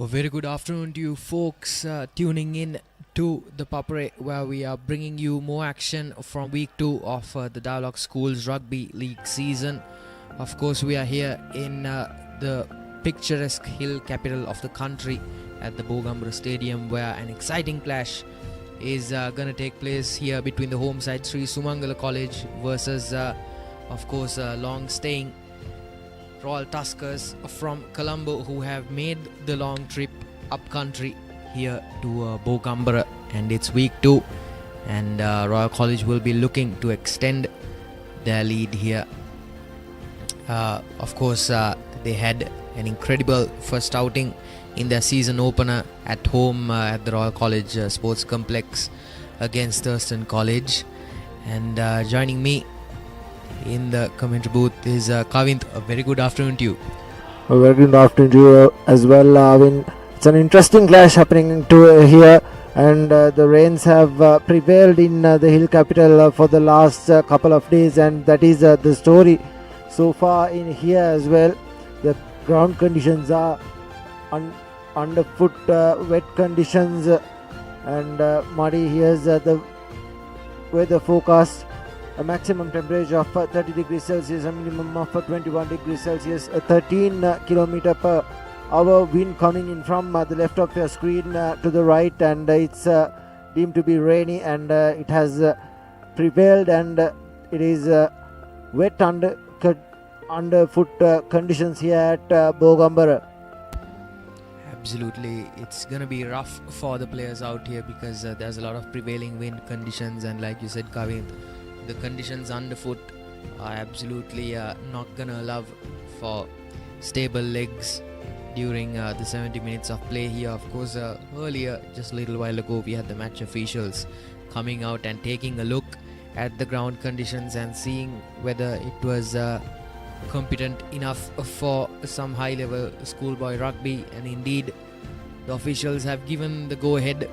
A very good afternoon to you folks tuning in to the Papare, where we are bringing you more action from week 2 of the Dialog Schools Rugby League season. Of course, we are here in the picturesque hill capital of the country at the Bogambara Stadium, where an exciting clash is going to take place here between the home side Sumangala College versus, of course, long-staying Royal Tuskers from Colombo, who have made the long trip up country here to Bogambara, and it's week 2, and Royal College will be looking to extend their lead here. Of course, they had an incredible first outing in their season opener at home at the Royal College Sports Complex against Thurston College. And joining me in the commentary booth is Kavint. A very good afternoon to you. A very good afternoon to you as well. It's an interesting clash happening here, and the rains have prevailed in the hill capital for the last couple of days, and that is the story so far in here as well. The ground conditions are underfoot wet conditions and muddy. Here's the weather forecast. A maximum temperature of 30 degrees Celsius, a minimum of 21 degrees Celsius, a 13 km per hour wind coming in from the left of your screen to the right, and it's deemed to be rainy, and it has prevailed, and it is wet underfoot conditions here at Bogambara. Absolutely, it's going to be rough for the players out here because there's a lot of prevailing wind conditions, and like you said, Kavint, the conditions underfoot are absolutely not gonna allow for stable legs during the 70 minutes of play here. Of course, earlier, just a little while ago, we had the match officials coming out and taking a look at the ground conditions and seeing whether it was competent enough for some high-level schoolboy rugby, and indeed the officials have given the go-ahead,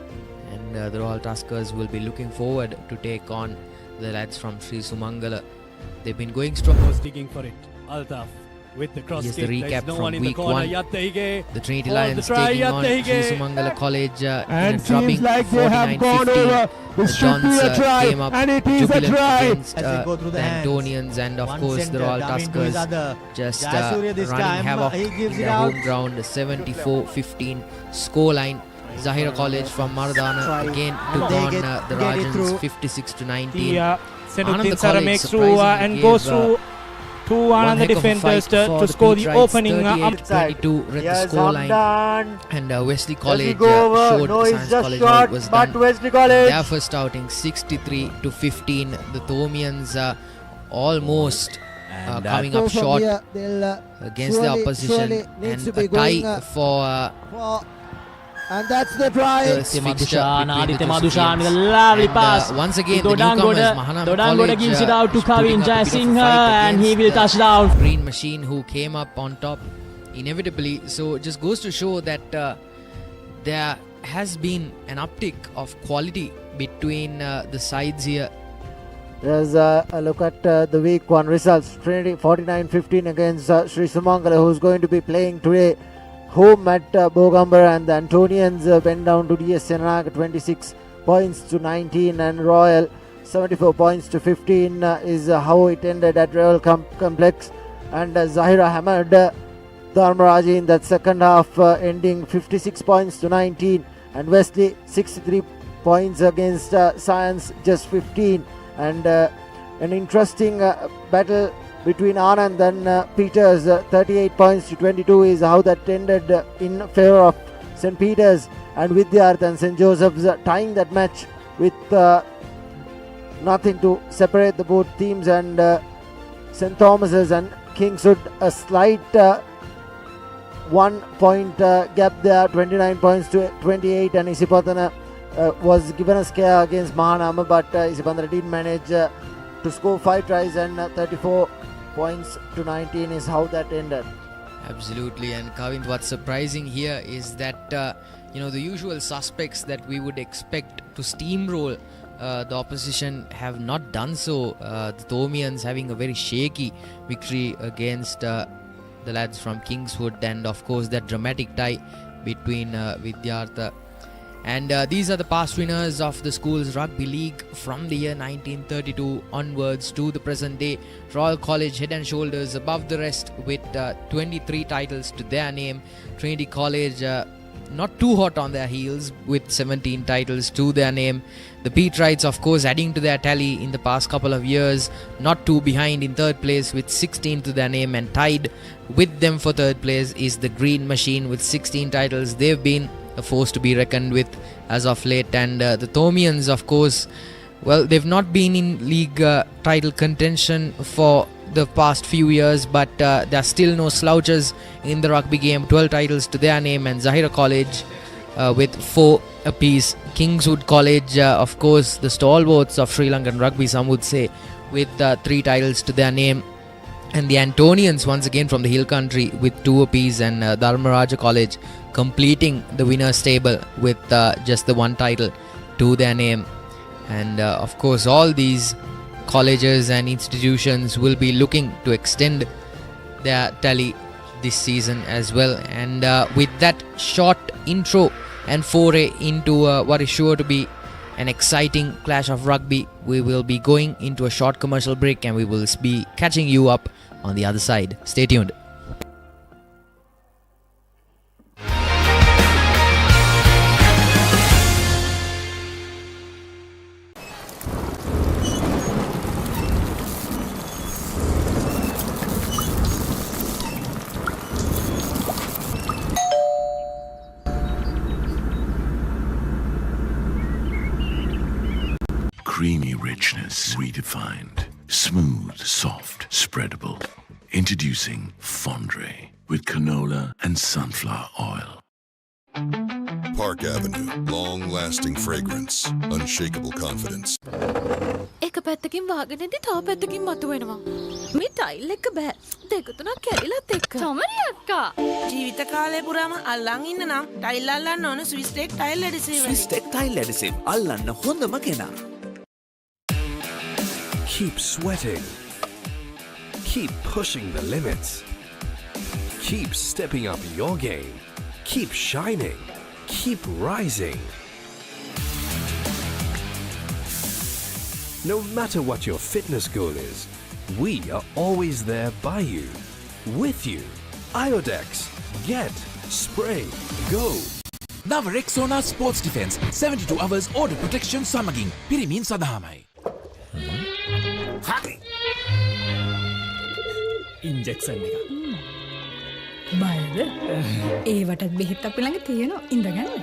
and the Royal Tuskers will be looking forward to take on the lads from Sri Sumangala. They've been going strong. Was digging for it. Altaf with the cross Here's kick. the recap no from one in week the corner. 1. The Trinity Lions try, taking on Sri Sumangala College and drubbing seems like they have gone 49-15. over. This should be a try, came up and it is a jubilant try. against the Antonians, and of course the Royal Tuskers just running havoc in their home ground. 74-15 scoreline. Zahira College from Maradana again took on the Rajans 56-19. Senuddin Sara makes through and goes through two on the defenders to score the opening 22 read the scoreline, and Wesley College Over. showed No, Science it's just College short, was but done. Wesley College. Their first outing 63-15. The Thomians almost coming up short against the opposition, and a tie for and that's the try. Aditya Madushan with a lovely pass. Once again, the newcomers, Mahanam College, gives it out to Kavin Jayasinghe, and he will touch the down. Green Machine, who came up on top inevitably. So it just goes to show that there has been an uptick of quality between the sides here. There's a look at the week 1 results. Trinity 49-15 against Sri Sumangala, who's going to be playing today home at Bogambara, and the Antonians went down to DS Senag 26 points to 19, and Royal 74 points to 15 is how it ended at Royal Complex, and Zahira hammered Dharmaraji in that second half, ending 56 points to 19, and Wesley 63 points against Science just 15, and an interesting battle between Anand and Peters. 38 points to 22 is how that ended in favour of St. Peter's, and Vidyarth and St. Joseph's tying that match with nothing to separate the both teams, and St. Thomas's and Kingswood a slight 1 point gap there, 29 points to 28, and Isipatana was given a scare against Mahanama, but Isipatana didn't manage to score 5 tries, and 34 points to 19 is how that ended. Absolutely, and Kavint, what's surprising here is that the usual suspects that we would expect to steamroll the opposition have not done so. The Thomians having a very shaky victory against the lads from Kingswood, and of course that dramatic tie between Vidyartha. And these are the past winners of the school's rugby league from the year 1932 onwards to the present day. Royal College head and shoulders above the rest with 23 titles to their name. Trinity College not too hot on their heels with 17 titles to their name. The Petrites, of course, adding to their tally in the past couple of years, not too behind in third place with 16 to their name, and tied with them for third place is the Green Machine with 16 titles. They've been a force to be reckoned with as of late. And the Thomians, of course, well, they've not been in league title contention for the past few years, but there are still no slouches in the rugby game. 12 titles to their name. And Zahira College with 4 apiece. Kingswood College, of course, the stalwarts of Sri Lankan rugby, some would say, with 3 titles to their name. And the Antonians, once again from the hill country, with 2 apiece. And Dharmaraja College completing the winner's table with just the 1 title to their name. And of course, all these colleges and institutions will be looking to extend their tally this season as well. And with that short intro and foray into what is sure to be an exciting clash of rugby, we will be going into a short commercial break, and we will be catching you up on the other side. Stay tuned. Creamy richness redefined. Smooth, soft, spreadable. Introducing Fondre with canola and sunflower oil. Park Avenue. Long-lasting fragrance. Unshakable confidence. එක පැත්තකින් වාගෙනදී තව පැත්තකින් මතුවෙනවා. මේ tile එක බෑ. දෙක තුනක් කැඩිලත් එක්ක. තමරි අක්කා. ජීවිත කාලය පුරාම අල්ලන් ඉන්න නම් ටයිල් අල්ලන්න ඕන Swiss Tech tile adhesive. Swiss Tech tile adhesive අල්ලන්න හොඳම කෙනා. Keep sweating. Keep pushing the limits. Keep stepping up your game. Keep shining. Keep rising. No matter what your fitness goal is, we are always there by you, with you. Iodex. Get. Spray. Go. Now Rexona Sports Defense 72 hours order protection සමගින් පිරිමින් සඳහාමයි. හරි. Injection එක. බයද? ඒවටත් බෙහෙත් අපි ළඟ තියෙනවා. ඉඳගන්න.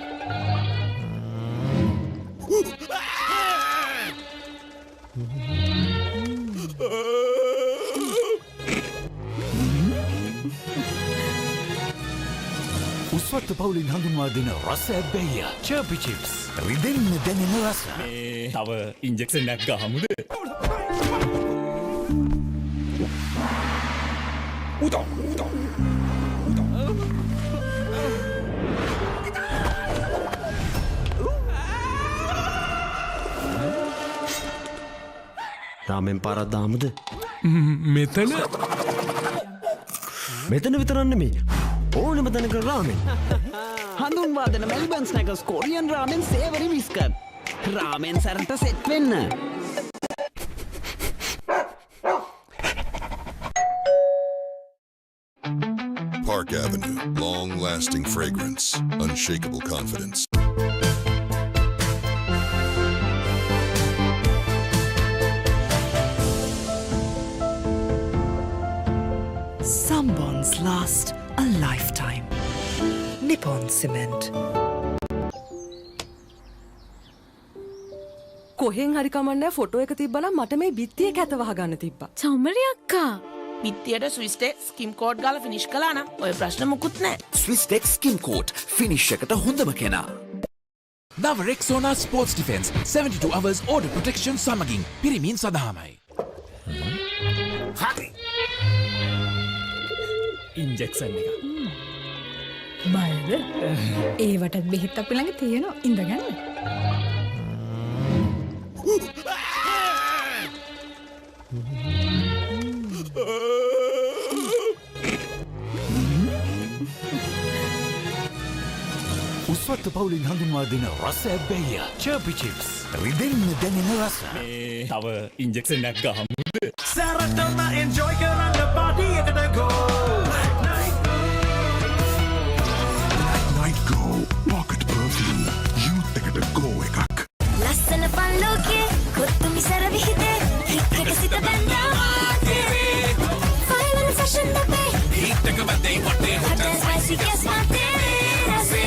උස්වත්ත පවුලින් හඳුන්වා දෙන රස ඇබ්බැහිය චර්පි චිප්ස් රිදෙන්න දැනෙන රස. තව ඉන්ජෙක්ෂන් එකක් ගහමුද? උදා. රාමෙන් පාරක් දාමුද? මෙතන විතරක් නෙමෙයි. ඕනෙම තැනක රාමෙන්. හඳුන්වා දෙන මෙල්බන් ස්නැකර්ස් කොරියන් රාමෙන් සේවරි විස්කට්. රාමෙන් සරට සෙට් වෙන්න. Park Avenue. Long-lasting fragrance. Unshakable confidence. Some bonds last a lifetime. Nippon Cement. කොහෙන් හරි කමන්නේ ෆොටෝ එක තිබ්බනම් මට මේ බිත්තිය කැත වහගන්න තිබ්බා. චමරි අක්කා. බිත්තියට ස්විස් ටෙක් ස්කිම් කෝඩ් ගාලා ෆිනිෂ් කළා නම් ඔය ප්‍රශ්න මුකුත් නැහැ. ස්විස් ටෙක් ස්කිම් කෝට් ෆිනිෂ් එකට හොඳම කෙනා. Now Rexona Sports Defense 72 hours order protection සමගින් පිරිමින් සඳහාමයි. හරි. ඉන්ජෙක්ෂන් එක. බයද? ඒවටත් බෙහෙත් අපි ළඟ තියෙනවා. ඉඳගන්න. රසවත් පවුලින් හඳුන්වා දෙන රස බැහැය. චර්පි චිප්ස්. රිදෙන්න දැනෙන රස. මේ තව ඉන්ජෙක්ෂන් එකක් ගහමුද? සැරටම එන්ජොයි කරන්න පාටි එකට ගෝ. Night Go Pocket Perfume Youth එකට go එකක්. ලස්සන පල්ලෝකේ කොත්තුමි සර විහිදේ හික්කට සිත බැඳා මාතේ ෆයිනල් ෆැෂන් අපේ හිටක බදේ වටේ හොටල් ස්පයිසි ගස් මාතේ රසේ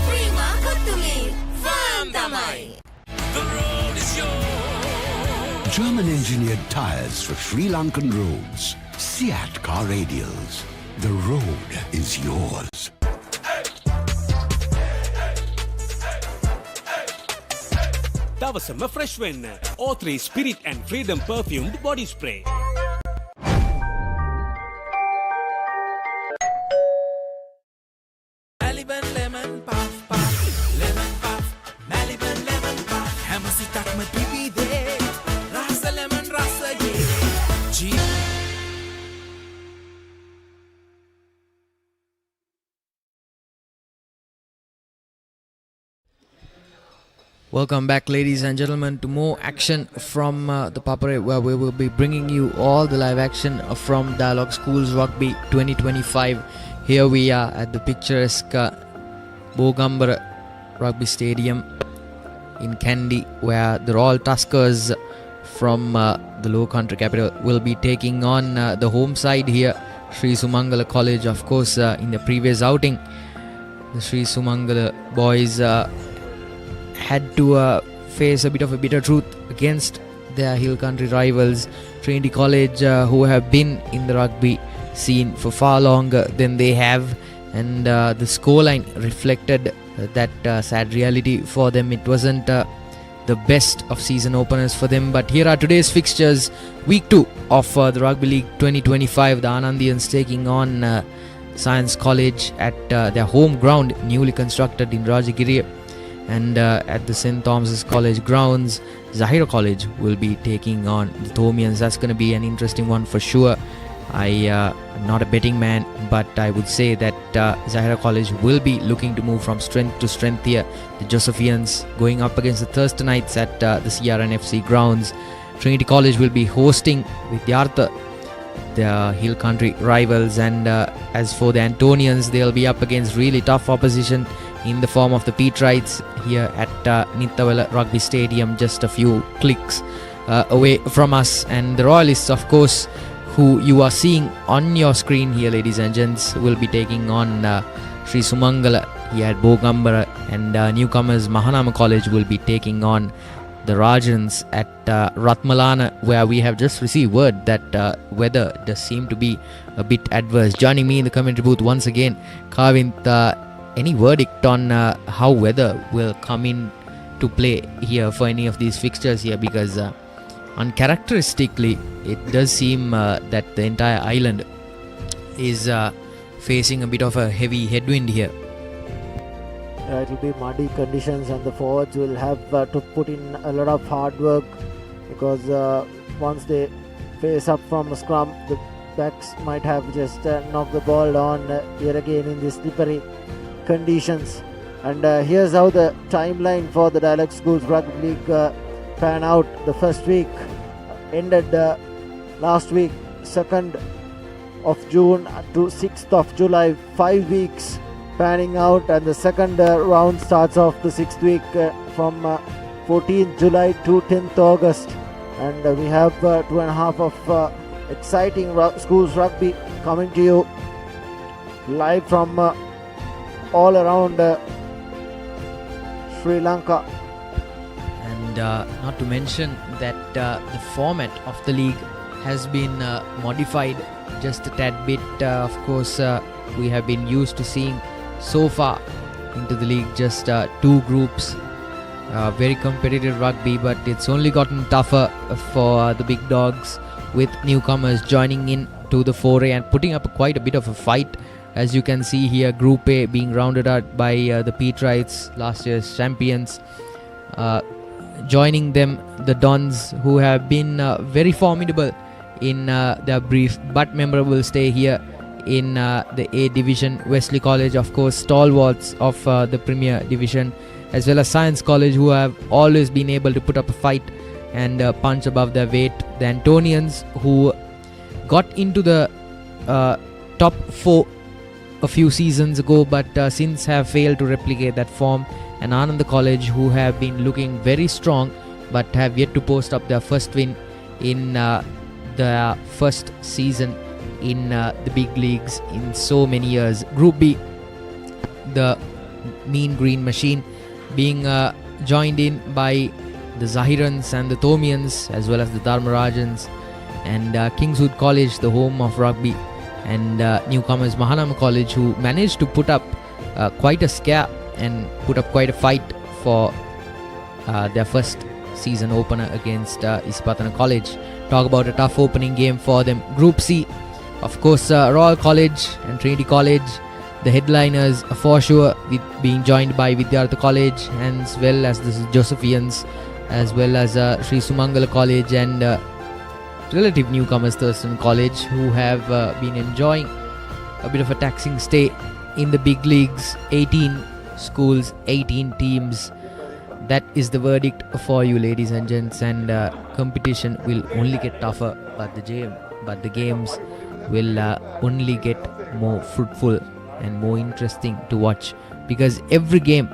ප්‍රීමා කොත්තුමි ෆාම් තමයි. The road is yours. German engineered tires for Sri Lankan roads. Seat car radials. The road is yours. දවසම ෆ්‍රෙෂ් වෙන්න O3 Spirit and Freedom perfumed body spray. Maliban lemon puff puff lemon puff Maliban lemon puff හැම සිතක්ම පිබිදේ රස lemon රසයේ ජී. Welcome back, ladies and gentlemen, to more action from the Papare, where we will be bringing you all the live action from Dialog Schools Rugby 2025. Here we are at the picturesque Bogambara Rugby Stadium in Kandy, where the Royal Tuskers from the Low Country capital will be taking on the home side here, Sri Sumangala College. Of course, in the previous outing, the Sri Sumangala boys had to face a bit of a bitter truth against their hill country rivals Trinity College, who have been in the rugby scene for far longer than they have, and the scoreline reflected that sad reality for them. It wasn't the best of season openers for them, but here are today's fixtures. Week 2 of the Rugby League 2025, the Anandians taking on Science College at their home ground, newly constructed in Rajagiri. And at the St. Thomas's College grounds, Zahira College will be taking on the Thomians. That's going to be an interesting one for sure. I'm not a betting man, but I would say that Zahira College will be looking to move from strength to strength here. The Josephians going up against the Thursday Knights at the CRNFC grounds. Trinity College will be hosting Vidyartha, their hill country rivals. And as for the Antonians, they'll be up against really tough opposition in the form of the Petrites here at Nittawala Rugby Stadium, just a few clicks away from us. And the Royalists, of course, who you are seeing on your screen here, ladies and gents, will be taking on Sri Sumangala here at Bogambara, and newcomers Mahanama College will be taking on the Rajans at Ratmalana, where we have just received word that weather does seem to be a bit adverse. Joining me in the commentary booth once again, Kavint, any verdict on how weather will come in to play here for any of these fixtures here? Because uncharacteristically, it does seem that the entire island is facing a bit of a heavy headwind here. It will be muddy conditions, and the forwards will have to put in a lot of hard work, because once they face up from a scrum, the backs might have just knocked the ball on yet again in this slippery conditions. And here's how the timeline for the Dialog Schools Rugby League pan out. The first week ended last week, 2nd of June to 6th of July, 5 weeks panning out, and the second round starts off the 6th week from 14th July to 10th August. And we have 2.5 of exciting schools rugby coming to you live from all around Sri Lanka. And not to mention that the format of the league has been modified just a tad bit. Of course, we have been used to seeing so far into the league just 2 groups, very competitive rugby, but it's only gotten tougher for the big dogs, with newcomers joining in to the foray and putting up quite a bit of a fight. As you can see here, Group A being rounded out by the Petrites, last year's champions. Joining them, the Dons, who have been very formidable in their brief but memorable stay here in the A division. Wesley College, of course, stalwarts of the Premier Division, as well as Science College, who have always been able to put up a fight and punch above their weight. The Antonians, who got into the top 4 a few seasons ago, but since have failed to replicate that form. And Ananda College, who have been looking very strong but have yet to post up their first win in the first season in the big leagues in so many years. Group B, the Mean Green Machine, being joined in by the Zahirans and the Thomians, as well as the Dharmarajans, and Kingswood College, the home of rugby, and newcomers Mahanama College, who managed to put up quite a scare and put up quite a fight for their first season opener against Isipatana College. Talk about a tough opening game for them. Group C, of course, Royal College and Trinity College, the headliners for sure, with being joined by Vidyartha College, and as well as the Josephians, as well as Sri Sumangala College and relative newcomers Thurston College, who have been enjoying a bit of a taxing stay in the big leagues. 18 schools, 18 teams. That is the verdict for you, ladies and gents, and competition will only get tougher, but the games will only get more fruitful and more interesting to watch, because every game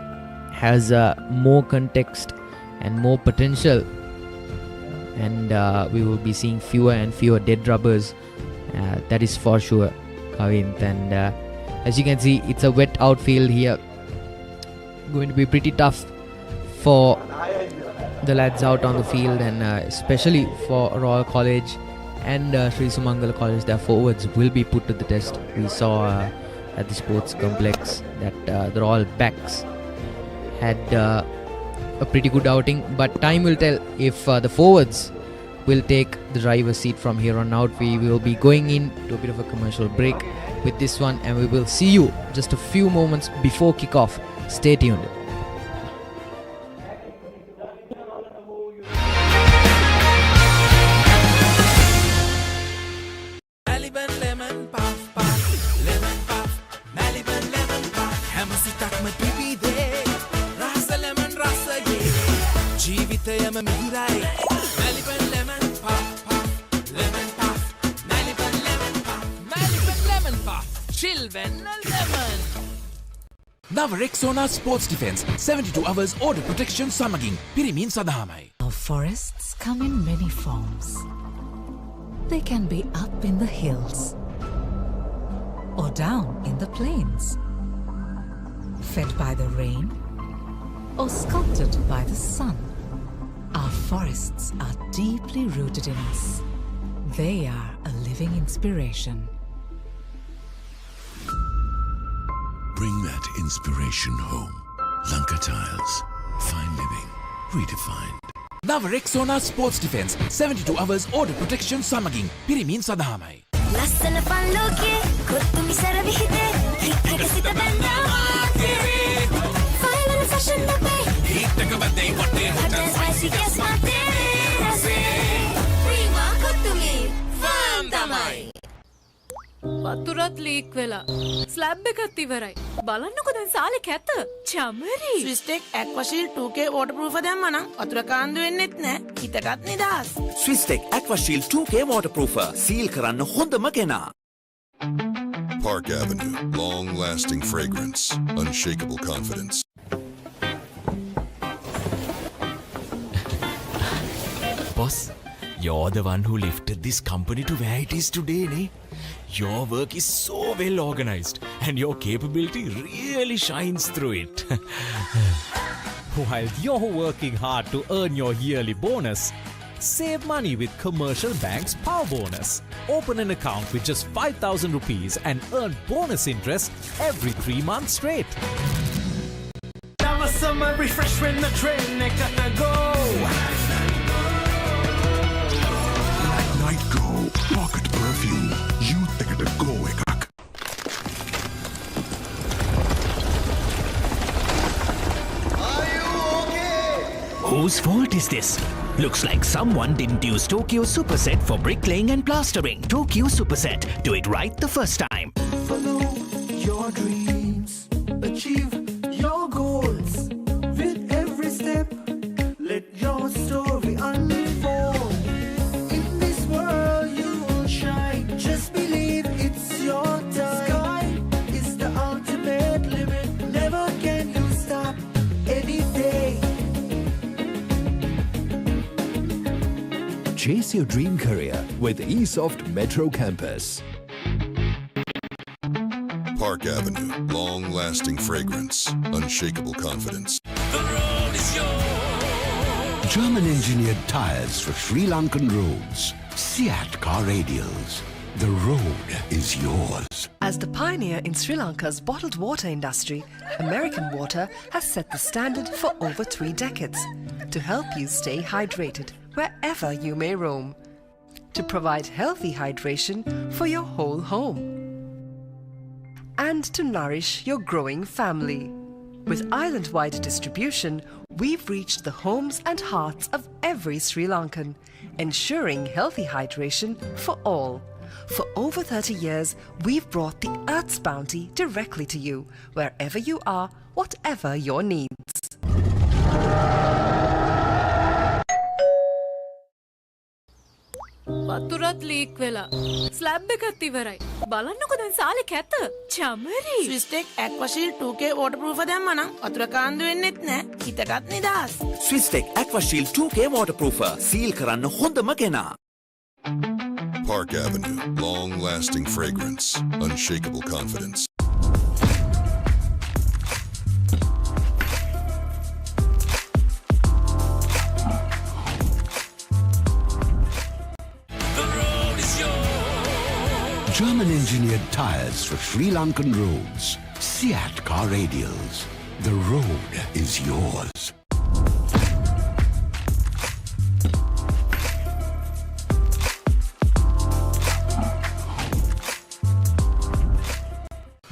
has more context and more potential, and we will be seeing fewer and fewer dead rubbers, that is for sure, Kavint. And as you can see, it's a wet outfield here, going to be pretty tough for the lads out on the field, and especially for Royal College and Sri Sumangala College. Their forwards will be put to the test. We saw at the sports complex that the Royal backs had a pretty good outing, but time will tell if the forwards will take the driver's seat from here on out. We will be going into a bit of a commercial break with this one, and we will see you just a few moments before kickoff. Stay tuned. නව Rexona sports defence 72 hours order protection සමගින් පිරිමින් සඳහාමයි. Our forests come in many forms. They can be up in the hills or down in the plains, fed by the rain or sculpted by the sun. Our forests are deeply rooted in us. They are a living inspiration. Bring that inspiration home. Lanka Tiles. Fine living. Redefined. නව Rexona sports defence 72 hours order protection සමගින් පිරිමින් සඳහාමයි. ලස්සන පල්ලෝකේ කොත්තුමි සර විහිදේ හිටක සිට බැඳා මාතේ final fashion අපේ හිටක බදේ වටේ hotel spicy ගෑස් මාතේ රසේ ප්‍රීමා කොත්තුමි ෆාම් තමයි. වතුරත් ලීක් වෙලා ස්ලැබ් එකත් ඉවරයි. බලන්නකො දැන් සාලේ කැත. චමරි. ස්විස්ටෙක් ඇක්වාෂීල්ඩ් 2K waterproof දැම්මනම් වතුර කාන්දු වෙන්නෙත් නෑ. හිතටත් නිදහස්. ස්විස්ටෙක් ඇක්වාෂීල්ඩ් 2K waterproofer. සීල් කරන්න හොඳම කෙනා. Park Avenue, long-lasting fragrance, unshakable confidence. Boss, you're the one who lifted this company to where it is today, ne? Your work is so well organized and your capability really shines through it. While you're working hard to earn your yearly bonus, save money with Commercial Bank's Power Bonus. Open an account with just 5,000 rupees and earn bonus interest every 3 months straight. Now a summer refresh when the train gotta go. Night Go. Pocket perfume. You think it go ekak. Whose fault is this? Looks like someone didn't use Tokyo Superset for bricklaying and plastering. Tokyo Superset. Do it right the first time. your dreams, achieve your goals. With every step, let your story unfold. In this world you will shine, just believe it's your time. Sky is the ultimate limit, never can you stop any day. Chase your dream career with eSoft Metro Campus. Park Avenue, long-lasting fragrance, unshakable confidence. German-engineered tires for Sri Lankan roads. Seat car radials. The road is yours. As the pioneer in Sri Lanka's bottled water industry, American Water has set the standard for over 3 decades to help you stay hydrated wherever you may roam, to provide healthy hydration for your whole home, and to nourish your growing family. With island-wide distribution, we've reached the homes and hearts of every Sri Lankan, ensuring healthy hydration for all. For over 30 years, we've brought the Earth's bounty directly to you, wherever you are, whatever your needs. වතුරත් leak වෙලා slab එකත් ඉවරයි. බලන්නකො දැන් සාලේ කැත. Chamari. ස්විස්ටෙක් ඇක්වාෂීල් 2K waterproof දැම්මනම් වතුර කාන්දු වෙන්නෙත් නෑ. හිතටත් නිදහස්. ස්විස්ටෙක් ඇක්වාෂීල් 2K waterproofer සීල් කරන්න හොඳම කෙනා. Park Avenue, long-lasting fragrance, unshakable confidence. German-engineered tires for Sri Lankan roads. Seat car radials. The road is yours.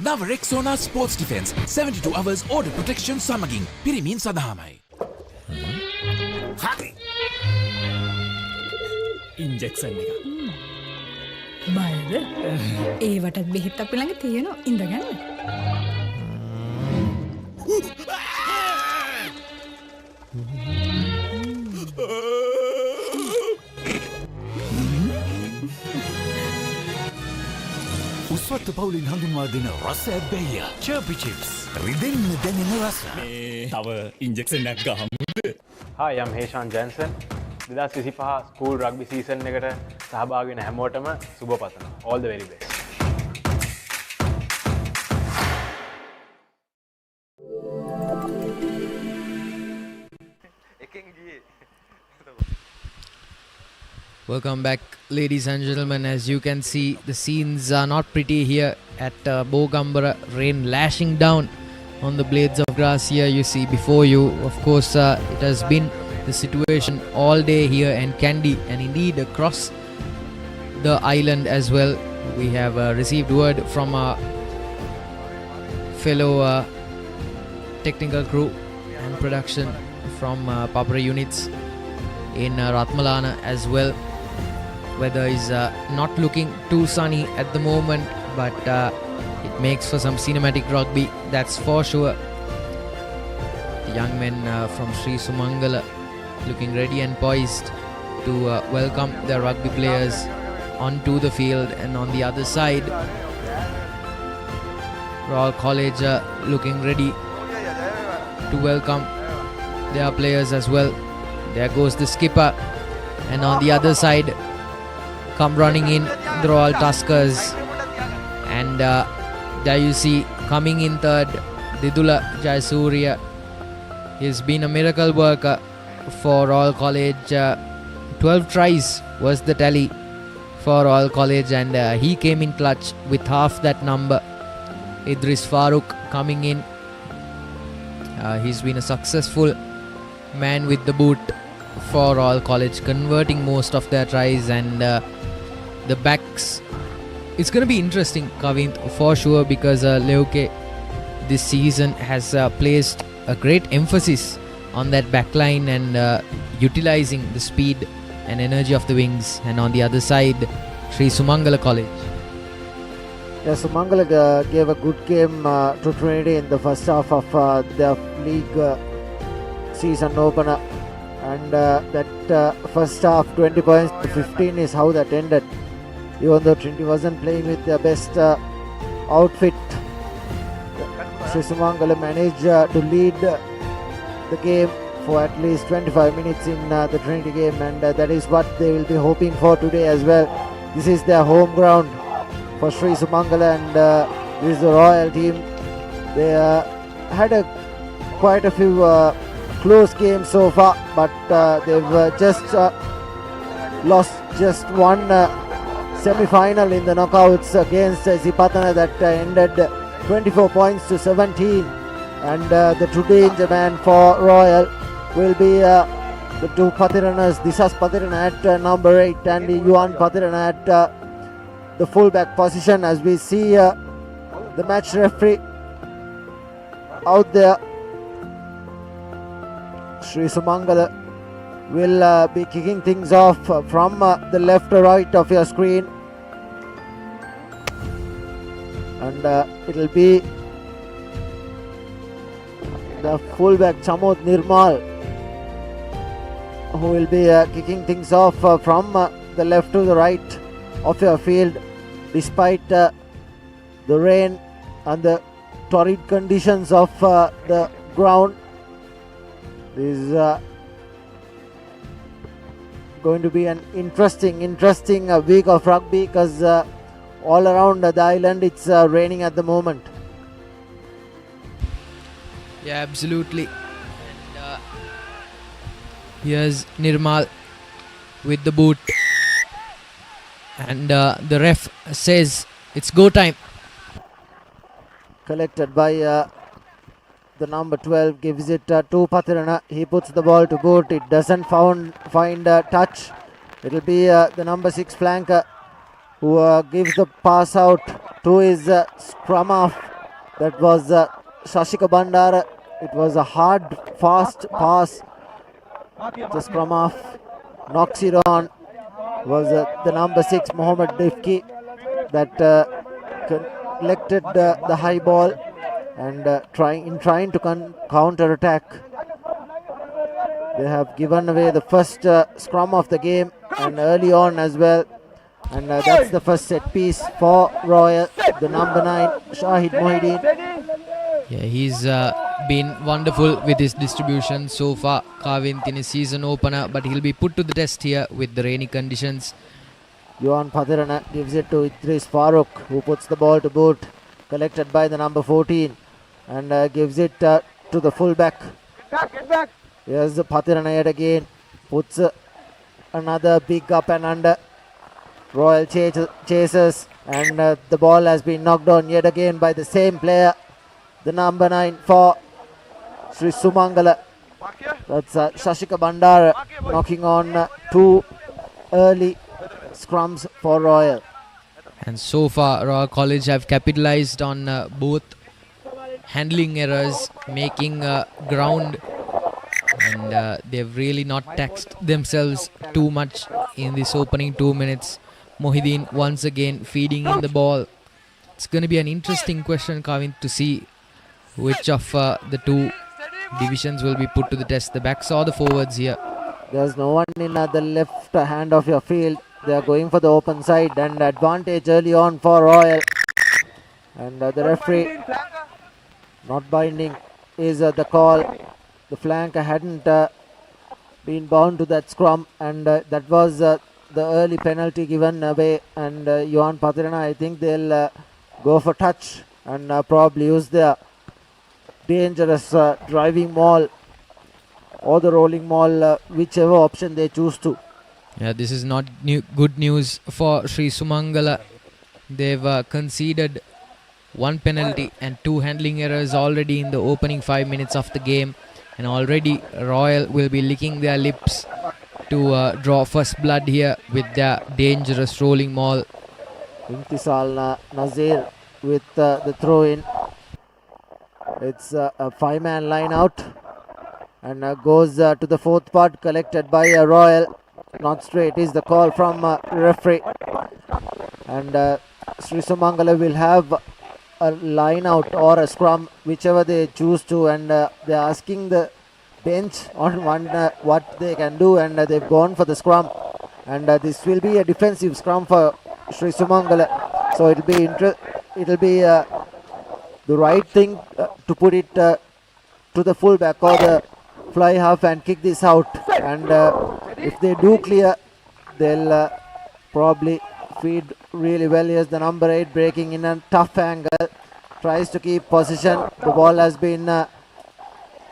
නව Rexona sports defence 72 hours order protection සමගින් පිරිමින් සඳහාමයි. හරි. ඉන්ජෙක්ෂන් එක. බයද? ඒවටත් බෙහෙත් අපි ළඟ තියෙනවා ඉඳගන්න. උස්වත්ත පවුලින් හඳුන්වා දෙන රස ඇබ්බැහිය චර්පි චිප්ස් රිදෙන්න දැනෙන රස. මේ තව ඉන්ජෙක්ෂන් එකක් ගහමුද? Hi, I'm Heshan Jensen. 2025 school rugby season එකට සහභාගී වෙන හැමෝටම සුබ පතනවා. All the very best. Welcome back, ladies and gentlemen. As you can see, the scenes are not pretty here at Bogambara. Rain lashing down on the blades of grass here you see before you. Of course, it has been the situation all day here in Kandy and indeed across the island as well. We have received word from our fellow technical crew and production from Papare units in Ratmalana as well. Weather is not looking too sunny at the moment, but it makes for some cinematic rugby, that's for sure. The young men from Sri Sumangala looking ready and poised to welcome their rugby players onto the field, and on the other side Royal College looking ready to welcome their players as well. There goes the skipper, and on the other side come running in the Royal Tuskers, and there you see coming in third Didula Jayasuriya. He's been a miracle worker for Royal College. 12 tries was the tally for Royal College, and he came in clutch with half that number. Idris Farooq coming in. He's been a successful man with the boot for Royal College, converting most of their tries, and the backs. It's going to be interesting, Kavint, for sure, because Leuke this season has placed a great emphasis on that backline and utilizing the speed and energy of the wings. And on the other side, Sri Sumangala College. Yeah, Sumangala gave a good game to Trinity in the first half of their league season opener, and that first half 20 points to 15 is how that ended. Even though Trinity wasn't playing with their best outfit, Sumangala managed to lead the game for at least 25 minutes in the Trinity game, and that is what they will be hoping for today as well. This is their home ground for Sri Sumangala, and this is the Royal team. They had quite a few close games so far, but they've just lost just one semi-final in the knockouts against Zipatana that ended 24 points to 17, and the true danger man for Royal will be the two Patiranas, Disas Patirana at number 8 and Yuan Patirana at the fullback position, as we see the match referee out there. Sri Sumangala will be kicking things off from the left to right of your screen, and it'll be the fullback Chamod Nirmal who will be kicking things off from the left to the right of your field. Despite the rain and the torrid conditions of the ground, this is going to be an interesting week of rugby, because all around the island it's raining at the moment. Yeah, absolutely. And here's Nirmal with the boot, and the ref says it's go time. Collected by the number 12, gives it to Patirana. He puts the ball to boot. It doesn't find touch. It'll be the number 6 flanker who gives the pass out to his scrum half. That was Shashika Bandara. It was a hard, fast pass. The scrum half knocks it on. Was the number 6 Mohammed Difki that collected the high ball, and trying to counter attack. They have given away the first scrum of the game, and early on as well, and that's the first set piece for Royal. The number 9 Shahid Mohideen. Yeah, he's been wonderful with his distribution so far, Kavint, in his season opener, but he'll be put to the test here with the rainy conditions. Yuan Patirana gives it to Idris Farooq, who puts the ball to boot, collected by the number 14, and gives it to the fullback. Get back. Here's the Patirana yet again, puts another big up and under. Royal chases, and the ball has been knocked on yet again by the same player, the number 9 for Sri Sumangala. That's Shashika Bandara knocking on 2 early scrums for Royal. And so far Royal College have capitalized on both handling errors, making ground, and they've really not taxed themselves too much in this opening 2 minutes. Mohideen once again feeding in the ball. It's going to be an interesting question, Kavin, to see which of the two divisions will be put to the test, the backs or the forwards here. There's no one in the left hand of your field. They are going for the open side, and advantage early on for Royal. And the referee not binding is the call. The flanker hadn't been bound to that scrum, and that was the early penalty given away. And Yuan Patirana, I think they'll go for touch and probably use their dangerous driving maul or the rolling maul, whichever option they choose to. Yeah, this is not good news for Sri Sumangala. They've conceded 1 penalty and 2 handling errors already in the opening 5 minutes of the game, and already Royal will be licking their lips to draw first blood here with their dangerous rolling maul. Imtisal Nazir with the throw in. It's a 5-man line out, and goes to the 4th part, collected by Royal. Not straight is the call from referee, and Sri Sumangala will have a line out or a scrum, whichever they choose to, and they're asking the bench on what they can do, and they've gone for the scrum, and this will be a defensive scrum for Sri Sumangala, so it'll be the right thing to put it to the full back or the fly half and kick this out, and if they do clear, they'll probably feed really well. Here's the number 8 breaking in a tough angle, tries to keep position. The ball has been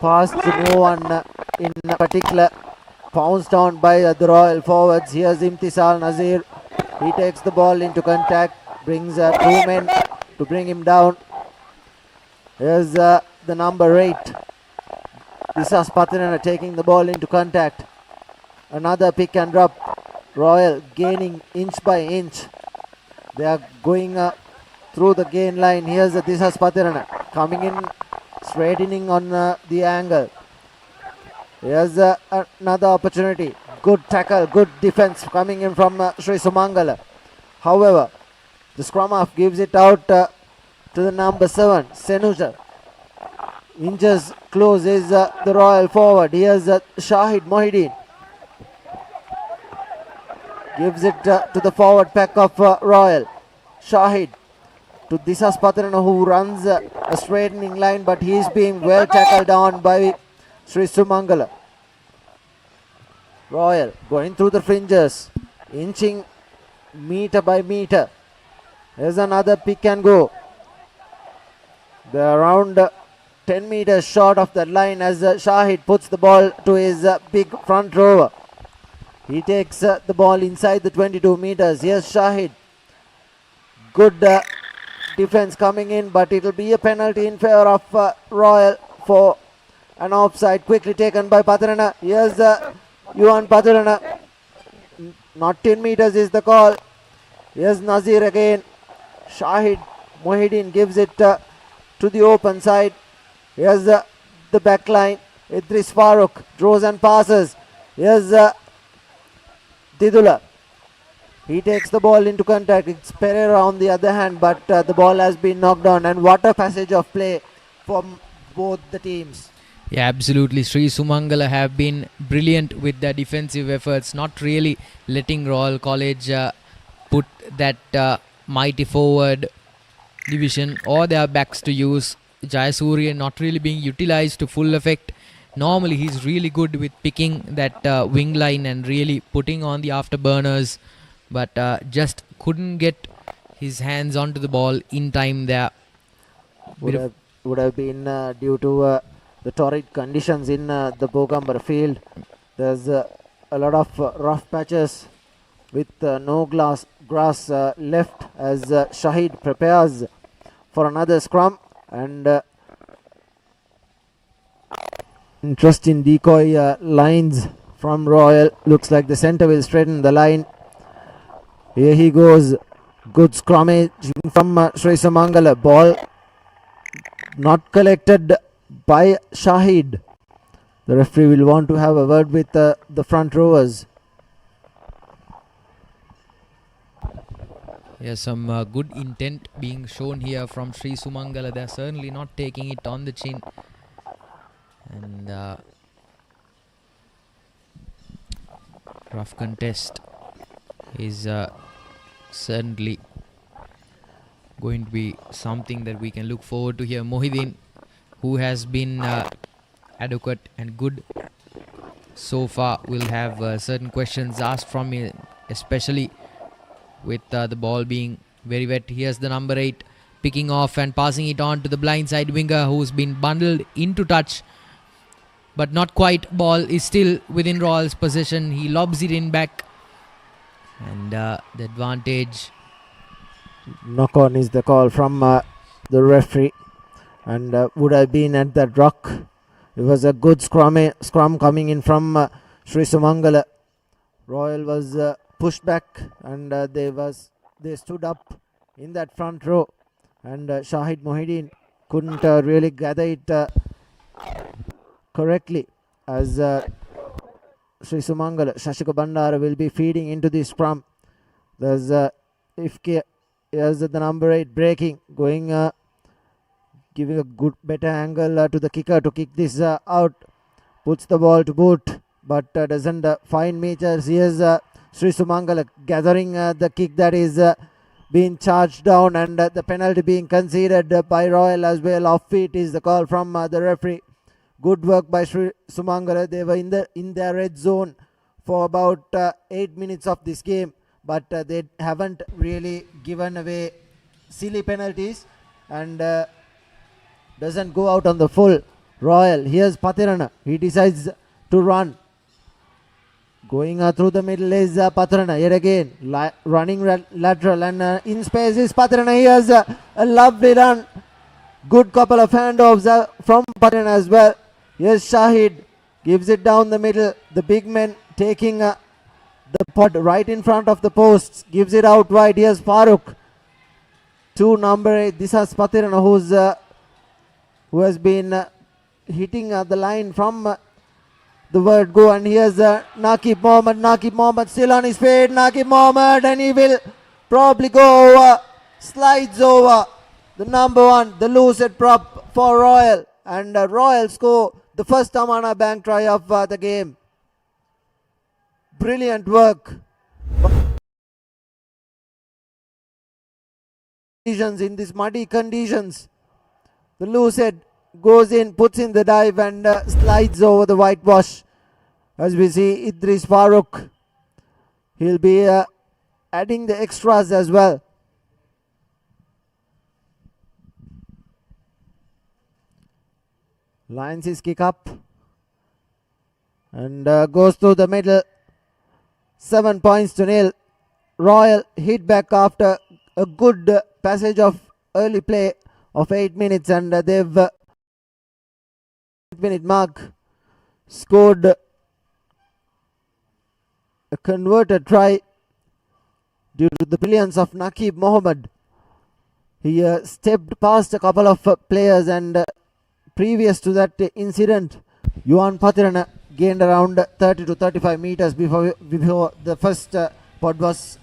passed to no one in particular, pounced on by the Royal forwards. Here's Imtisal Nazir, he takes the ball into contact, brings 2 men to bring him down. Here's the number 8, Disas Patirana, taking the ball into contact. Another pick and drop. Royal gaining inch by inch. They are going through the gain line. Here's the Disas Patirana coming in, straightening on the angle. Here's another opportunity. Good tackle, good defense coming in from Sri Sumangala. However, the scrum half gives it out to the number 7, Senuja. Inches close is the Royal forward. Here's Shahid Mohideen. Gives it to the forward pack of Royal. Shahid to Disas Patirana, who runs a straightening line, but he is being well tackled down by Sri Sumangala. Royal going through the fringes, inching meter by meter. There's another pick and go. They're around 10 meters short of that line as Shahid puts the ball to his big front rower. He takes the ball inside the 22 meters. Here's Shahid. Good defense coming in, but it'll be a penalty in favor of Royal for an offside. Quickly taken by Patirana. Here's Yuan Patirana. Not 10 meters is the call. Here's Nazir again. Shahid Mohideen gives it to the open side. Here's the back line. Idris Farooq draws and passes. Here's Didula. He takes the ball into contact. It's Pereira on the other hand, but the ball has been knocked down. And what a passage of play from both the teams. Yeah, absolutely. Sri Sumangala have been brilliant with their defensive efforts, not really letting Royal College put that mighty forward division or their backs to use. Jayasuriya not really being utilized to full effect. Normally he's really good with picking that wing line and really putting on the afterburners, but just couldn't get his hands onto the ball in time there. Would have been due to the torrid conditions in the Bogambara field. There's a lot of rough patches with no grass left as Shahid prepares for another scrum, and interesting decoy lines from Royal. Looks like the centre will straighten the line. Here he goes. Good scrummage from Sri Sumangala. Ball not collected by Shahid. The referee will want to have a word with the front rowers. Yeah, some good intent being shown here from Sri Sumangala. They're certainly not taking it on the chin. And rough contest is certainly going to be something that we can look forward to here. Mohideen, who has been adequate and good so far, will have certain questions asked from him, especially with the ball being very wet. Here's the number 8 picking off and passing it on to the blindside winger, who's been bundled into touch, but not quite. Ball is still within Royal's possession. He lobs it in back, and the advantage. Knock on is the call from the referee, and would have been at that rock. It was a good scrum coming in from Sri Sumangala. Royal was pushed back, and they stood up in that front row, and Shahid Mohideen couldn't really gather it correctly, as Sri Sumangala, Shashika Bandara will be feeding into the scrum. There's FK Here's the number 8 breaking, going, giving a good, better angle to the kicker to kick this out. Puts the ball to boot, but doesn't find meters. Here's Sri Sumangala gathering the kick that is being charged down, and the penalty being conceded by Royal as well. Off feet is the call from the referee. Good work by Sri Sumangala. They were in their red zone for about 8 minutes of this game, but they haven't really given away silly penalties and doesn't go out on the full. Royal, here's Patirana. He decides to run. Going through the middle is Patirana yet again. Running lateral, and in space is Patirana. Here's a lovely run. Good couple of handoffs from Patirana as well. Here's Shahid. Gives it down the middle. The big men taking the pot right in front of the posts. Gives it out wide. Here's Farooq. To number 8. This is Patirana who has been hitting the line from the word go, and here's Naqib Mohammed. Naqib Mohammed still on his feet. Naqib Mohammed, and he will probably go over, slides over the number 1, the loose head prop for Royal, and Royal score the first Amana Bank try of the game. Brilliant work. In these muddy conditions, the loose head goes in, puts in the dive, and slides over the whitewash. As we see Idris Farooq, he'll be adding the extras as well. Lions his kick up and goes through the middle. 7 points to nil. Royal hit back after a good passage of early play of 8 minutes, and they've 8-minute mark scored a converted try due to the brilliance of Naqib Mohammed. He stepped past a couple of players, and previous to that incident, Yuan Patirana gained around 30 to 35 meters before the first pod was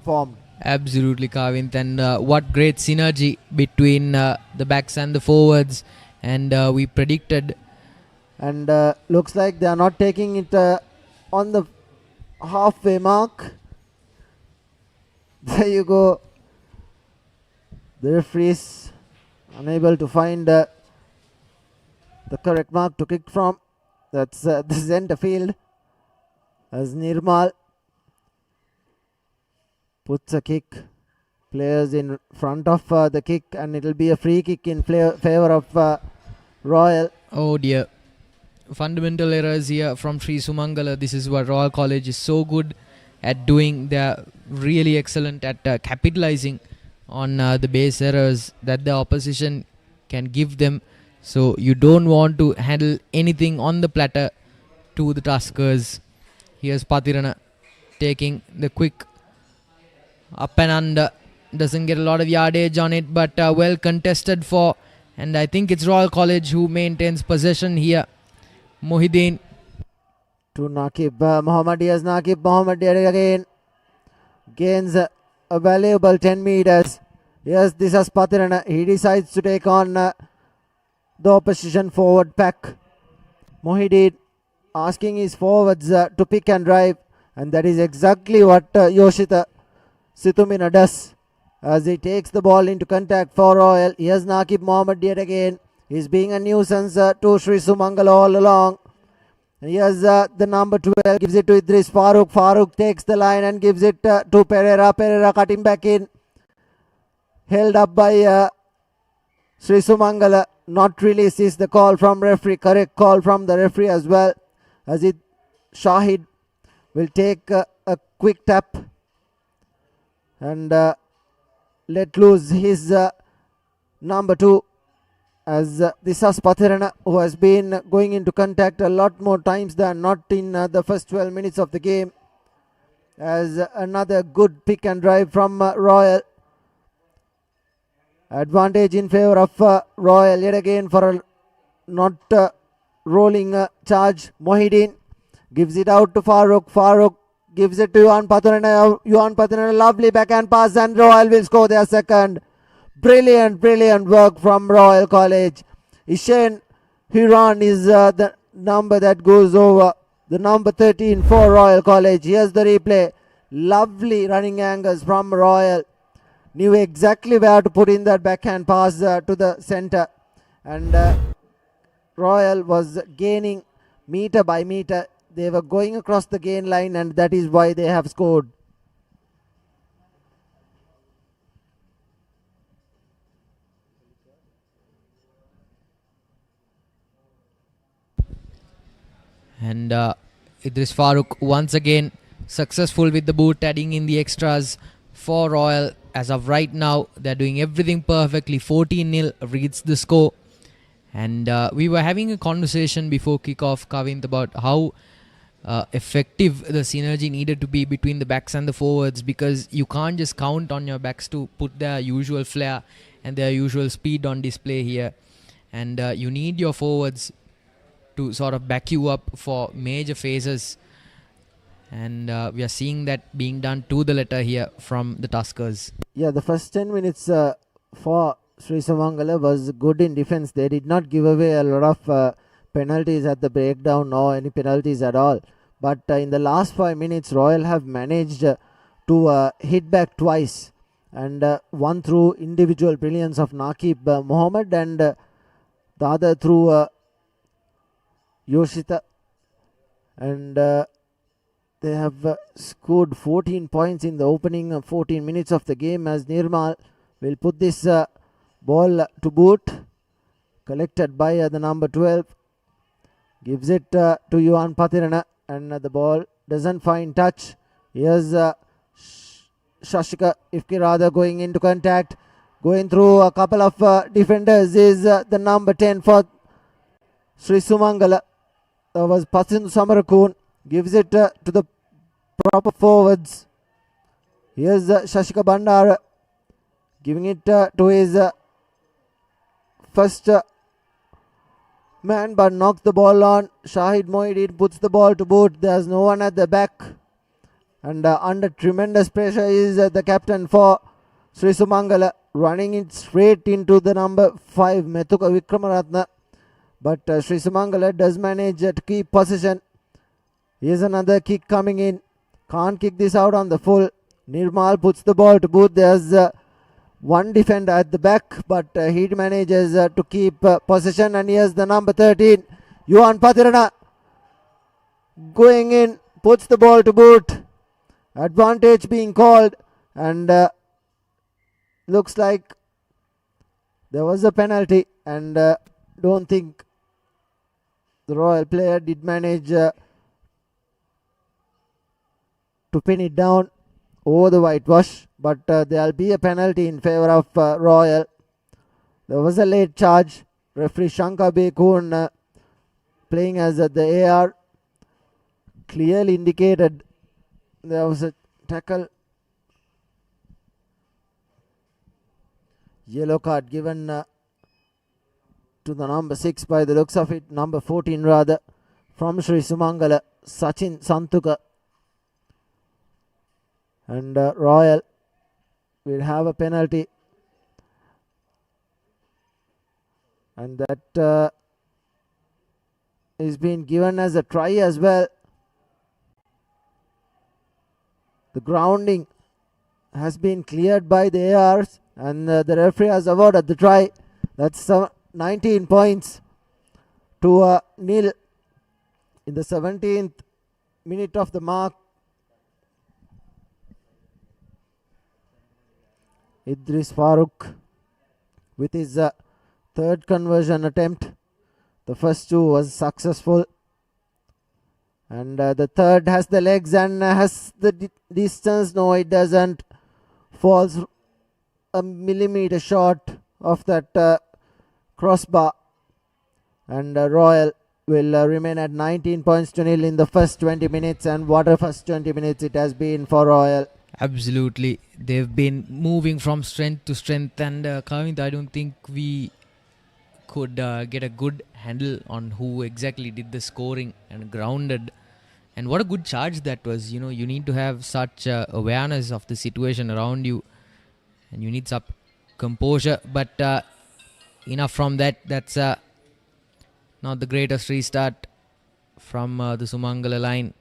formed. Absolutely, Kavint, and what great synergy between the backs and the forwards, and we predicted. And looks like they are not taking it on the halfway mark. There you go. The referee is unable to find the correct mark to kick from. That's the center field, as Nirmal puts a kick. Players in front of the kick, and it will be a free kick in favor of Royal. Oh dear. Fundamental errors here from Sri Sumangala. This is what Royal College is so good at doing. They are really excellent at capitalizing on the base errors that the opposition can give them. So you don't want to handle anything on the platter to the Tuskers. Here's Patirana taking the quick up and under. Doesn't get a lot of yardage on it, but well contested for. And I think it's Royal College who maintains possession here. Mohideen. To Naqib Mohammed. Here's Naqib Mohammed again. Gains a valuable 10 meters. Yes, this is Patirana. He decides to take on the opposition forward pack. Mohideen asking his forwards to pick and drive, and that is exactly what Yoshita Situmina does as he takes the ball into contact for Royal. Here's Naqib Mohammed yet again. He's being a nuisance to Sri Sumangala all along. Here's the number 12, gives it to Idris Farooq. Farooq takes the line and gives it to Pereira. Pereira cutting back in. Held up by Sri Sumangala. Not released is the call from referee. Correct call from the referee as well. As it Shahid will take a quick tap and let loose his number 2. As this is Patirana, who has been going into contact a lot more times than not in the first 12 minutes of the game. As another good pick and drive from Royal. Advantage in favor of Royal yet again for a not rolling charge. Mohideen gives it out to Farooq. Farooq gives it to Yuan Pathirana. Yuan Pathirana, lovely backhand pass, and Royal will score their second. Brilliant work from Royal College. Ishan Hiran is the number that goes over. The number 13 for Royal College. Here's the replay. Lovely running angles from Royal. Knew exactly where to put in that backhand pass to the center. And Royal was gaining meter by meter. They were going across the gain line, and that is why they have scored. And Idris Farooq once again successful with the boot, adding in the extras for Royal. As of right now, they're doing everything perfectly. 14-0 reads the score. And we were having a conversation before kickoff, Kavint, about how effective the synergy needed to be between the backs and the forwards, because you can't just count on your backs to put their usual flair and their usual speed on display here. And you need your forwards to sort of back you up for major phases. And we are seeing that being done to the letter here from the Tuskers. Yeah, the first 10 minutes for Sri Sumangala was good in defense. They did not give away a lot of penalties at the breakdown or any penalties at all. But in the last 5 minutes, Royal have managed to hit back twice. And one through individual brilliance of Naqib Mohammed, and the other through Yoshita. And they have scored 14 points in the opening 14 minutes of the game, as Nirmal will put this ball to boot, collected by the number 12, gives it to Yuan Pathirana, and the ball doesn't find touch. Here's Shashika Ifkirada going into contact, going through a couple of defenders is the number 10 for Sri Sumangala. Was Pasin Samarakun, gives it to the proper forwards. Here's Shashika Bandara, giving it to his first man, but knocks the ball on. Shahid Moideen puts the ball to boot. There's no one at the back, and under tremendous pressure is the captain for Sri Sumangala, running it straight into the number 5 Methuka Vikramaratna. But Sri Sumangala does manage to keep possession. Here's another kick coming in. Can't kick this out on the full. Nirmal puts the ball to boot. There's one defender at the back, but he manages to keep possession. And here's the number 13, Yuan Pathirana, going in, puts the ball to boot. Advantage being called, and looks like there was a penalty, and don't think the Royal player did manage to pin it down over the whitewash, but there'll be a penalty in favor of Royal. There was a late charge. Referee Shankar Bekun, playing as the AR, clearly indicated there was a tackle. Yellow card given to the number 6 by the looks of it, number 14 rather, from Sri Sumangala, Sachin Santuka. And Royal will have a penalty, and that is being given as a try as well. The grounding has been cleared by the ARs, and the referee has awarded the try. That's 19 points to nil in the 17th minute of the mark. Idris Farooq with his third conversion attempt. The first two was successful, and the third has the legs and has the distance. No, it doesn't. Falls a millimeter short of that crossbar, and Royal will remain at 19 points to nil in the first 20 minutes. And what a first 20 minutes it has been for Royal. Absolutely. They've been moving from strength to strength, and Kavint, I don't think we could get a good handle on who exactly did the scoring and grounded And what a good charge that was. You know, you need to have such awareness of the situation around you, and you need some composure. But enough from that. That's not the greatest restart from the Sumangala line.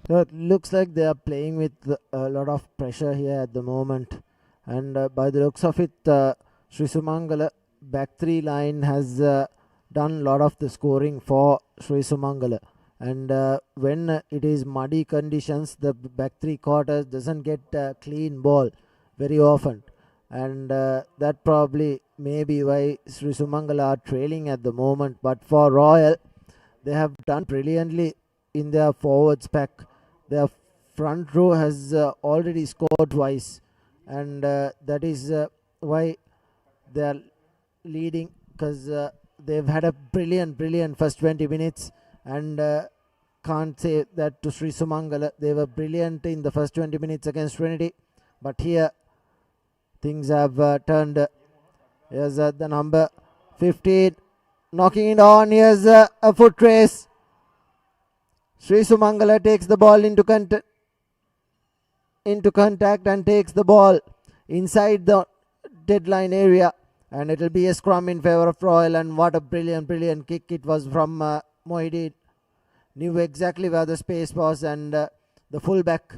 So it looks like they are playing with a lot of pressure here at the moment. And by the looks of it, Sri Sumangala back three line has done a lot of the scoring for Sri Sumangala. And when it is muddy conditions, the back three quarters doesn't get a clean ball very often. And that probably may be why Sri Sumangala are trailing at the moment. But for Royal, they have done brilliantly in their forwards pack. Their front row has already scored twice, and that is why they are leading, because they've had a brilliant first 20 minutes, and can't say that to Sri Sumangala. They were brilliant in the first 20 minutes against Trinity, but here things have turned. Here's the number 15 knocking it on. Here's a foot race. Sri Sumangala takes the ball into contact and takes the ball inside the deadline area, and it will be a scrum in favor of Royal. And what a brilliant kick it was from Mohideen. Knew exactly where the space was, and the fullback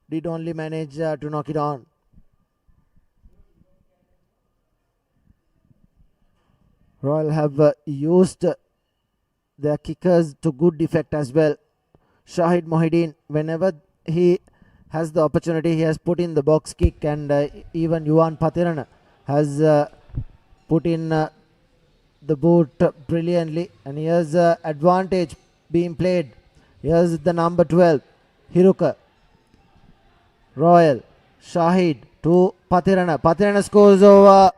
did only manage to knock it on. Royal have used their kickers to good effect as well. Shahid Mohideen, whenever he has the opportunity, he has put in the box kick, and even Yuan Patirana has put in the boot brilliantly. And here's advantage being played. Here's the number 12, Hiruka. Royal, Shahid to Patirana. Patirana scores over.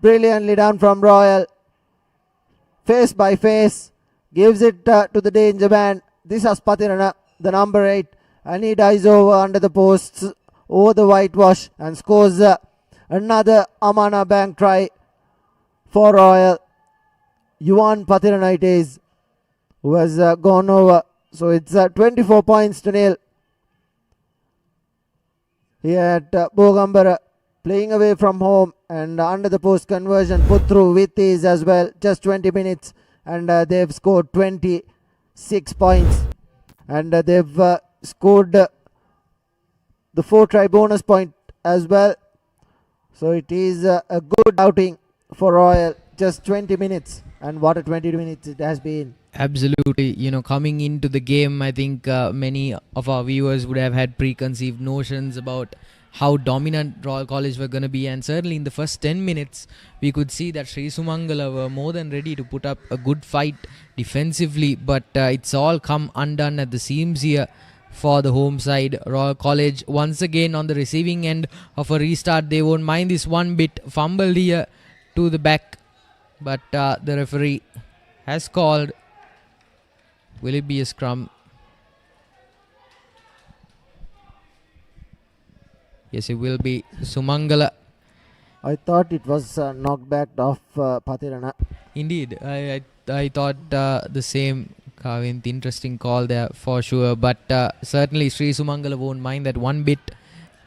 Brilliantly done from Royal. Face by face. Gives it to the danger man. This is Patirana, the number 8. And he dives over under the posts, over the whitewash, and scores another Amana Bank try for Royal. Yuan Patirana it is, who has gone over. So it's 24 points to nil. Here at Bogambara, playing away from home, and under the post conversion put through with ease as well. Just 20 minutes, and they've scored 26 points, and they've scored the 4-try bonus point as well. So it is a good outing for Royal. Just 20 minutes, and what a 20 minutes it has been. Absolutely. You know, coming into the game, I think many of our viewers would have had preconceived notions about how dominant Royal College were going to be, and certainly in the first 10 minutes we could see that Sri Sumangala were more than ready to put up a good fight defensively, but it's all come undone at the seams here for the home side. Royal College once again on the receiving end of a restart. They won't mind this one bit. Fumbled here to the back, but the referee has called. Will it be a scrum? Yes, it will be. Sumangala. I thought it was knocked back off Patirana. Indeed, I thought the same. Kavint, interesting call there for sure. But certainly Sri Sumangala won't mind that one bit.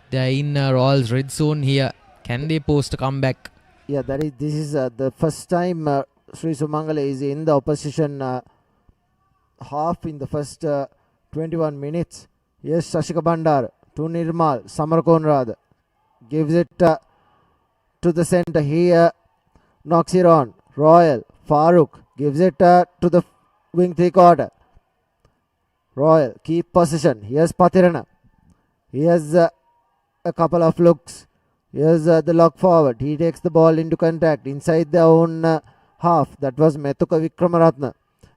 They are in Royal's red zone here. Can they post a comeback? Yeah, this is the first time Sri Sumangala is in the opposition half in the first 21 minutes. Yes, Shashika Bandar to Nirmal. Samarkonrad gives it to the center here. Knocks it on. Royal. Farooq gives it to the wing 3/4. Royal keep possession. Here's Patirana. He has a couple of looks. Here's the lock forward. He takes the ball into contact inside their own half. That was Metuka Vikramaratna.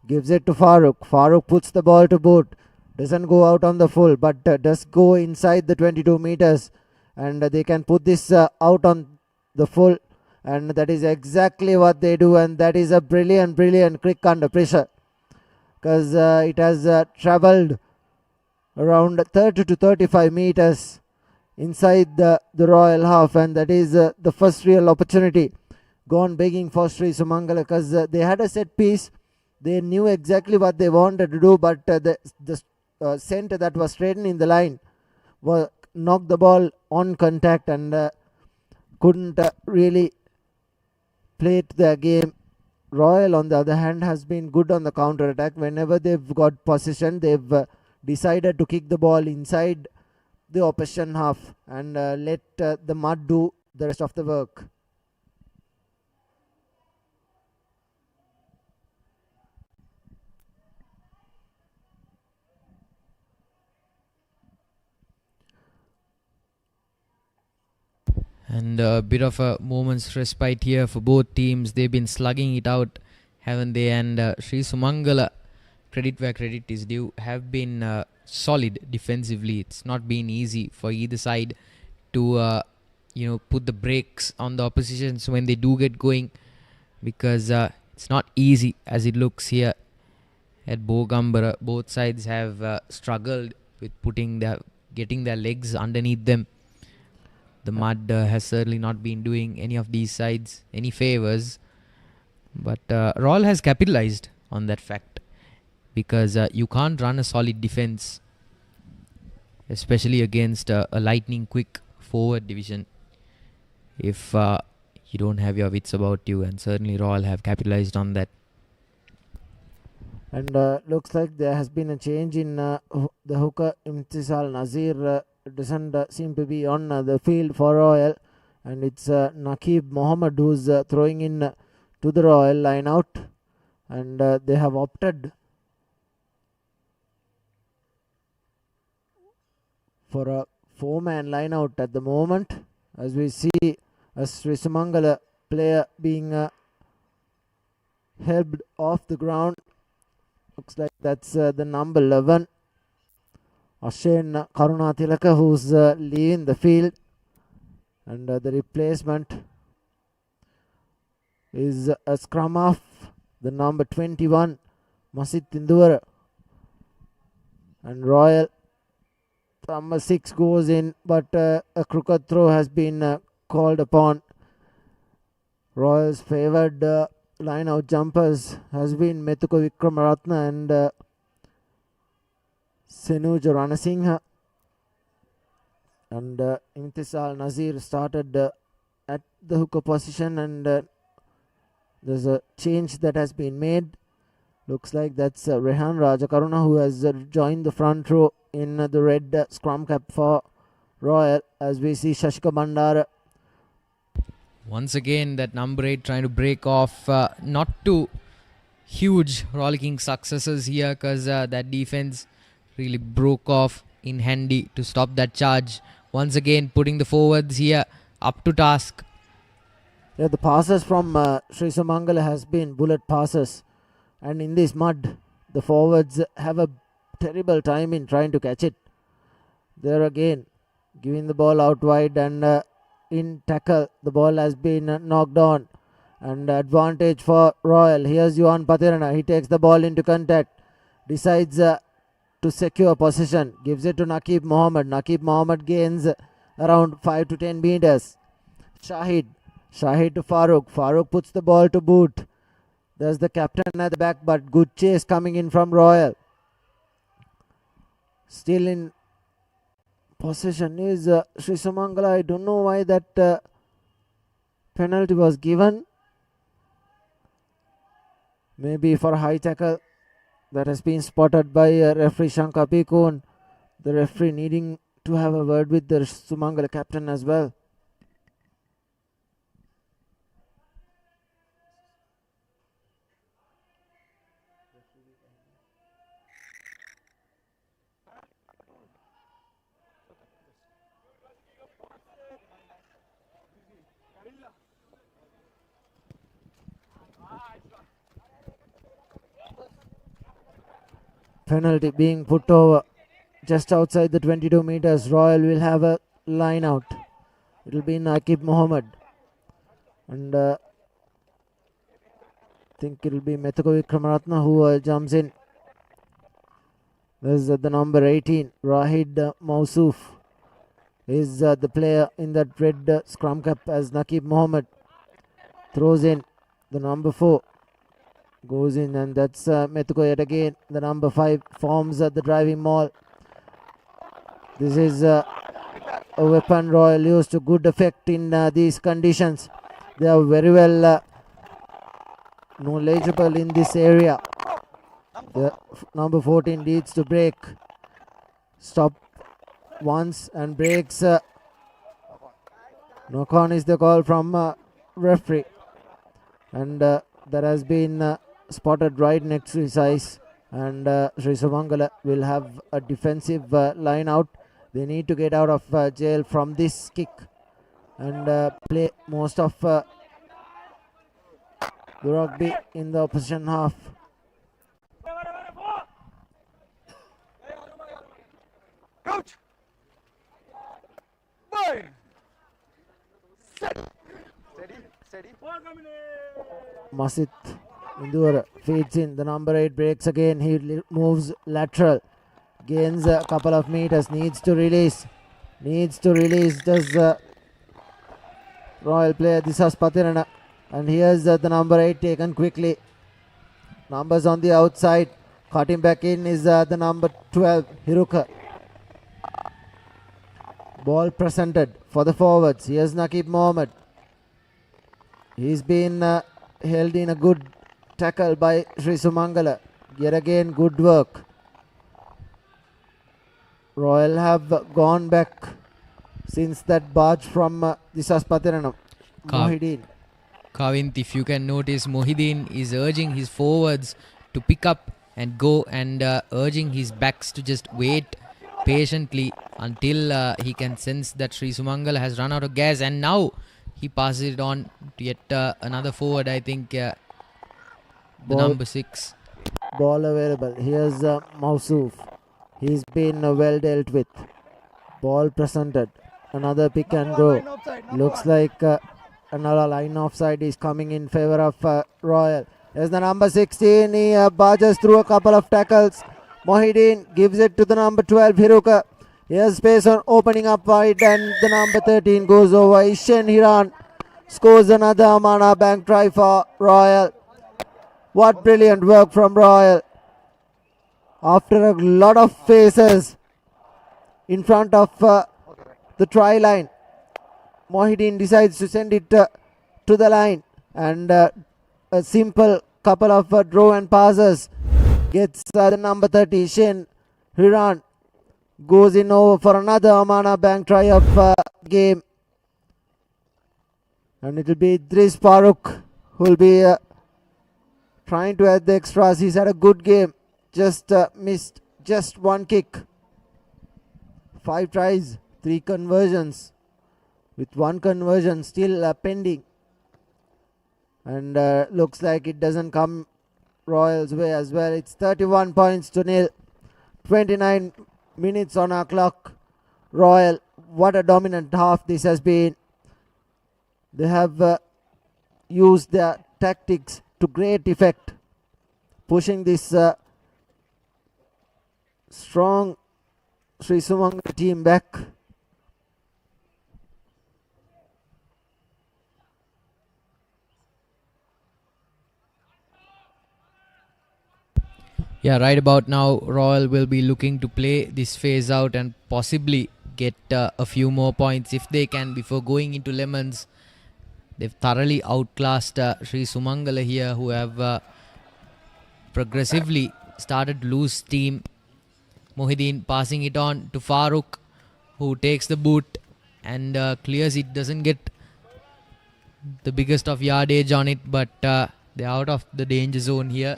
Gives it to Farooq. Farooq puts the ball to boot. Doesn't go out on the full, but does go inside the 22 meters. And they can put this out on the full. And that is exactly what they do. And that is a brilliant kick under pressure. Because it has travelled around 30 to 35 meters inside the Royal half. And that is the first real opportunity gone begging for Sri Sumangala, because they had a set piece. They knew exactly what they wanted to do, but the center that was straightened in the line knocked the ball on contact and couldn't really play their game. Royal, on the other hand, has been good on the counter attack. Whenever they've got possession, they've decided to kick the ball inside the opposition half and let the mud do the rest of the work. And a bit of a moment's respite here for both teams. They've been slugging it out, haven't they? And Sri Sumangala, credit where credit is due, have been solid defensively. It's not been easy for either side to put the brakes on the oppositions when they do get going, because it's not easy as it looks here at Bogambara. Both sides have struggled with getting their legs underneath them. The mud has certainly not been doing any of these sides any favours, but Royal has capitalised on that fact, because you can't run a solid defence, especially against a lightning quick forward division, if you don't have your wits about you, and certainly Royal have capitalised on that. And looks like there has been a change in the hooker. Imtisal Nazir doesn't seem to be on the field for Royal, and it's Nakib Mohammed who's throwing in to the Royal line out, and they have opted for a 4-man line out at the moment, as we see a Sri Sumangala player being helped off the ground. Looks like that's the number 11, Ashen Karunatilaka, who's leaving the field, and the replacement is a scrum half, the number 21, Masit Tinduvara, and Royal number 6 goes in, but a crooked throw has been called upon. Royal's favoured line out jumpers has been Metuko Vikramaratne and Senuj Ranasinghe, and Imtisal Nazir started at the hooker position, and there's a change that has been made. Looks like that's Rehan Rajakaruna who has joined the front row in the red scrum cap for Royal, as we see Shashika Bandara. Once again, that number 8 trying to break off. Not too huge rollicking successes here, because that defense really broke off in handy to stop that charge. Once again, putting the forwards here up to task. Yeah, the passes from Sri Sumangala has been bullet passes, and in this mud, the forwards have a terrible time in trying to catch it. There again, giving the ball out wide, and in tackle, the ball has been knocked on, and advantage for Royal. Here's Yuan Patirana. He takes the ball into contact, decides to secure possession, gives it to Nakib Mohammed. Nakib Mohammed gains around 5 to 10 meters. Shahid to Farooq. Farooq puts the ball to boot. There's the captain at the back, but good chase coming in from Royal. Still in possession is Sri Sumangala. I don't know why that penalty was given. Maybe for a high tackle that has been spotted by referee Shankar Pikun. The referee needing to have a word with the Sumangala captain as well. Penalty being put over just outside the 22 meters. Royal will have a line out. It will be Nakib Mohammed, and I think it will be Metuko Vikramaratne who jumps in. There's the number 18, Rahid Mausuf is the player in that red scrum cap, as Nakib Mohammed throws in the number 4, Goes in, and that's Metuko yet again. The number 5 forms the driving maul. This is a weapon Royal used to good effect in these conditions. They are very well knowledgeable in this area. The number 14 needs to break. Stop once and breaks. Knock on is the call from referee. And that has been spotted right next to his eyes. And Sri Sumangala will have a defensive line out. They need to get out of jail from this kick and play most of the rugby in the opposition half. Coach! Boy! Steady! Masit Indura feeds in. The number 8 breaks again. He moves lateral. Gains a couple of meters. Needs to release. Does Royal player Disas Patirana. And here's the number 8 taken quickly. Numbers on the outside. Cutting back in is the number 12 Hiruka. Ball presented for the forwards. Here's Nakib Mohammed. He's been held in a good tackle by Sri Sumangala. Yet again, good work. Royal have gone back since that barge from Disas Patiranam. Mohideen. Kavint, if you can notice, Mohideen is urging his forwards to pick up and go, and urging his backs to just wait patiently until he can sense that Sri Sumangala has run out of gas, and now he passes it on to yet another forward, I think, the number 6. Ball available. Here's Mausuf. He's been well dealt with. Ball presented. Another pick and go. Looks like another line offside is coming in favor of Royal. There's the number 16. He barges through a couple of tackles. Mohideen gives it to the number 12 Hiruka. Here's space on opening up wide, and the number 13 goes over. Ishen Hiran scores another Amana Bank try for Royal. What brilliant work from Royal. After a lot of faces in front of the try line, Mohideen decides to send it to the line, and a simple couple of draw and passes gets the number 30 Ishen Hiran. Goes in over for another Amana Bank try of game. And it will be Idris Farooq who will be trying to add the extras. He's had a good game. Just missed just one kick. 5 tries, 3 conversions. With 1 conversion still pending. And looks like it doesn't come Royals' way as well. It's 31 points to nil. 29 minutes on our clock. Royal, what a dominant half this has been. They have used their tactics to great effect, pushing this strong Sri Sumangala team back. Yeah, right about now, Royal will be looking to play this phase out and possibly get a few more points if they can before going into Lemons. They've thoroughly outclassed Sri Sumangala here, who have progressively started to lose steam. Mohideen passing it on to Farooq, who takes the boot and clears it. Doesn't get the biggest of yardage on it, but they're out of the danger zone here.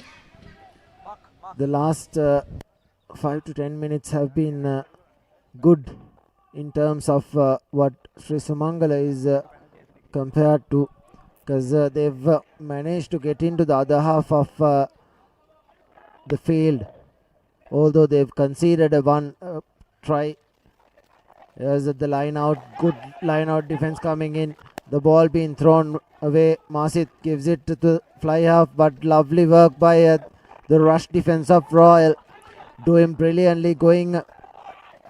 The last 5 to 10 minutes have been good in terms of what Sri Sumangala is compared to, because they've managed to get into the other half of the field, although they've conceded a 1 try. Here's the line out, good line out defense coming in. The ball being thrown away. Masit gives it to the fly half, but lovely work by the rush defense of Royal, doing brilliantly, going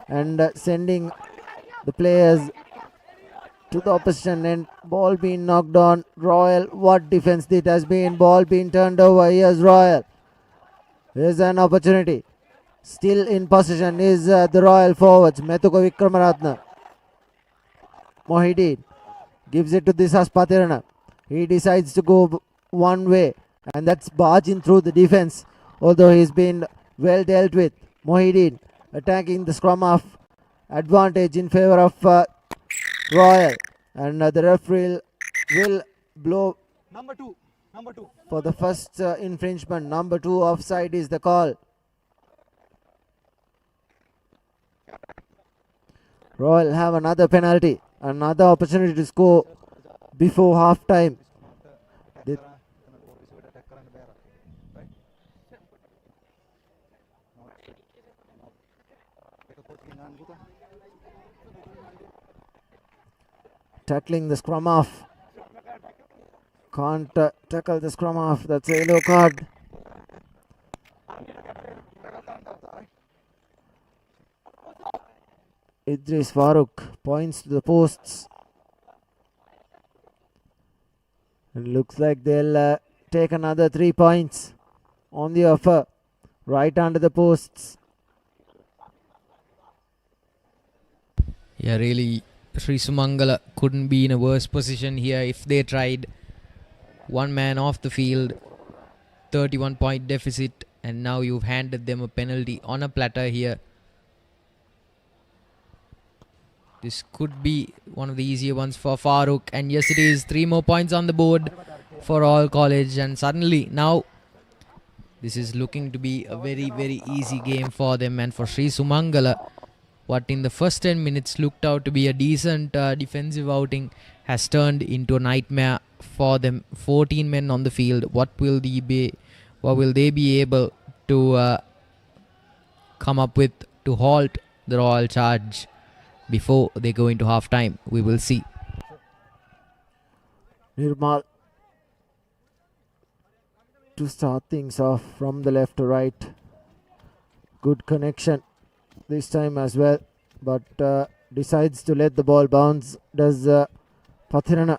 and sending the players to the opposition end. Ball being knocked on. Royal, what defense it has been. Ball being turned over. Here's Royal. Here's an opportunity. Still in possession is the Royal forwards. Methuko Vikramaratne. Mohideen gives it to Disas Patirana. He decides to go one way, and that's barging through the defense, although he's been well dealt with. Mohideen attacking the scrum half. Advantage in favor of Royal, and the referee will blow Number two. for the first infringement. Number 2 offside is the call. Royal have another penalty, another opportunity to score before half time. Tackling the scrum half. Can't tackle the scrum half. That's a yellow card. Idris Farooq points to the posts. It looks like they'll take another 3 points on the offer. Right under the posts. Yeah, really, Sri Sumangala couldn't be in a worse position here if they tried. One man off the field, 31-point deficit, and now you've handed them a penalty on a platter here. This could be one of the easier ones for Farooq, and yes it is. 3 more points on the board for All College, and suddenly now this is looking to be a very, very easy game for them. And for Sri Sumangala, what in the first 10 minutes looked out to be a decent defensive outing has turned into a nightmare for them. 14 men on the field. What will they be able to come up with to halt the Royal charge before they go into half time? We will see. Nirmal to start things off from the left to right. Good connection this time as well, but decides to let the ball bounce. Does Pathirana,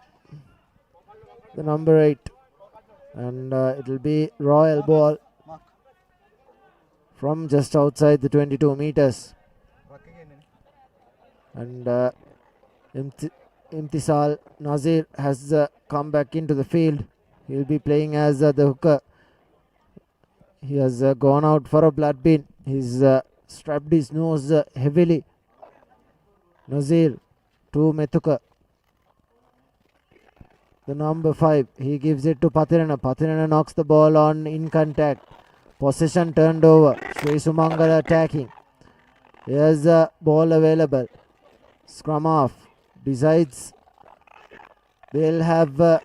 the number 8, and it'll be Royal ball from just outside the 22 meters. And Imtisal Nazir has come back into the field. He'll be playing as the hooker. He has gone out for a blood bin. He's strapped his nose heavily. Nazir to Methuka. The number 5. He gives it to Pathirana. Pathirana knocks the ball on in contact. Possession turned over. Sri Sumangala attacking. Here's the ball available. Scrum off. Decides they'll have a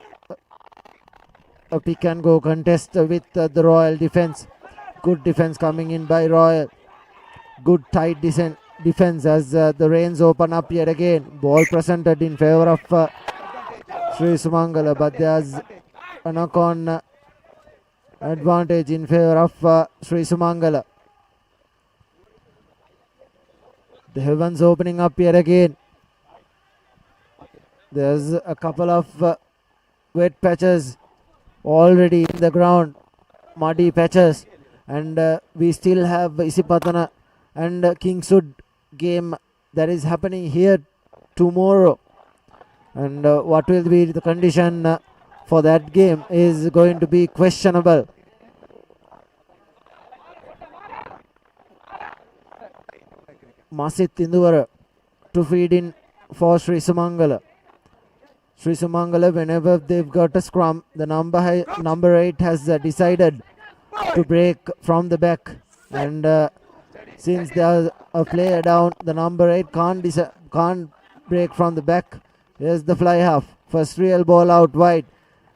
pick and go contest with the Royal defense. Good defense coming in by Royal. Good tight defense as the reins open up yet again. Ball presented in favor of Sri Sumangala, but there's a knock-on advantage in favor of Sri Sumangala. The heavens opening up yet again. There's a couple of wet patches already in the ground, muddy patches, and we still have Isipatana and Kingswood game that is happening here tomorrow. And what will be the condition for that game is going to be questionable. Masit Induvara to feed in for Sri Sumangala. Sri Sumangala, whenever they've got a scrum, the number 8 has decided to break from the back, and since there's a player down, the number 8 can't break from the back. Here's the fly half. First real ball out wide.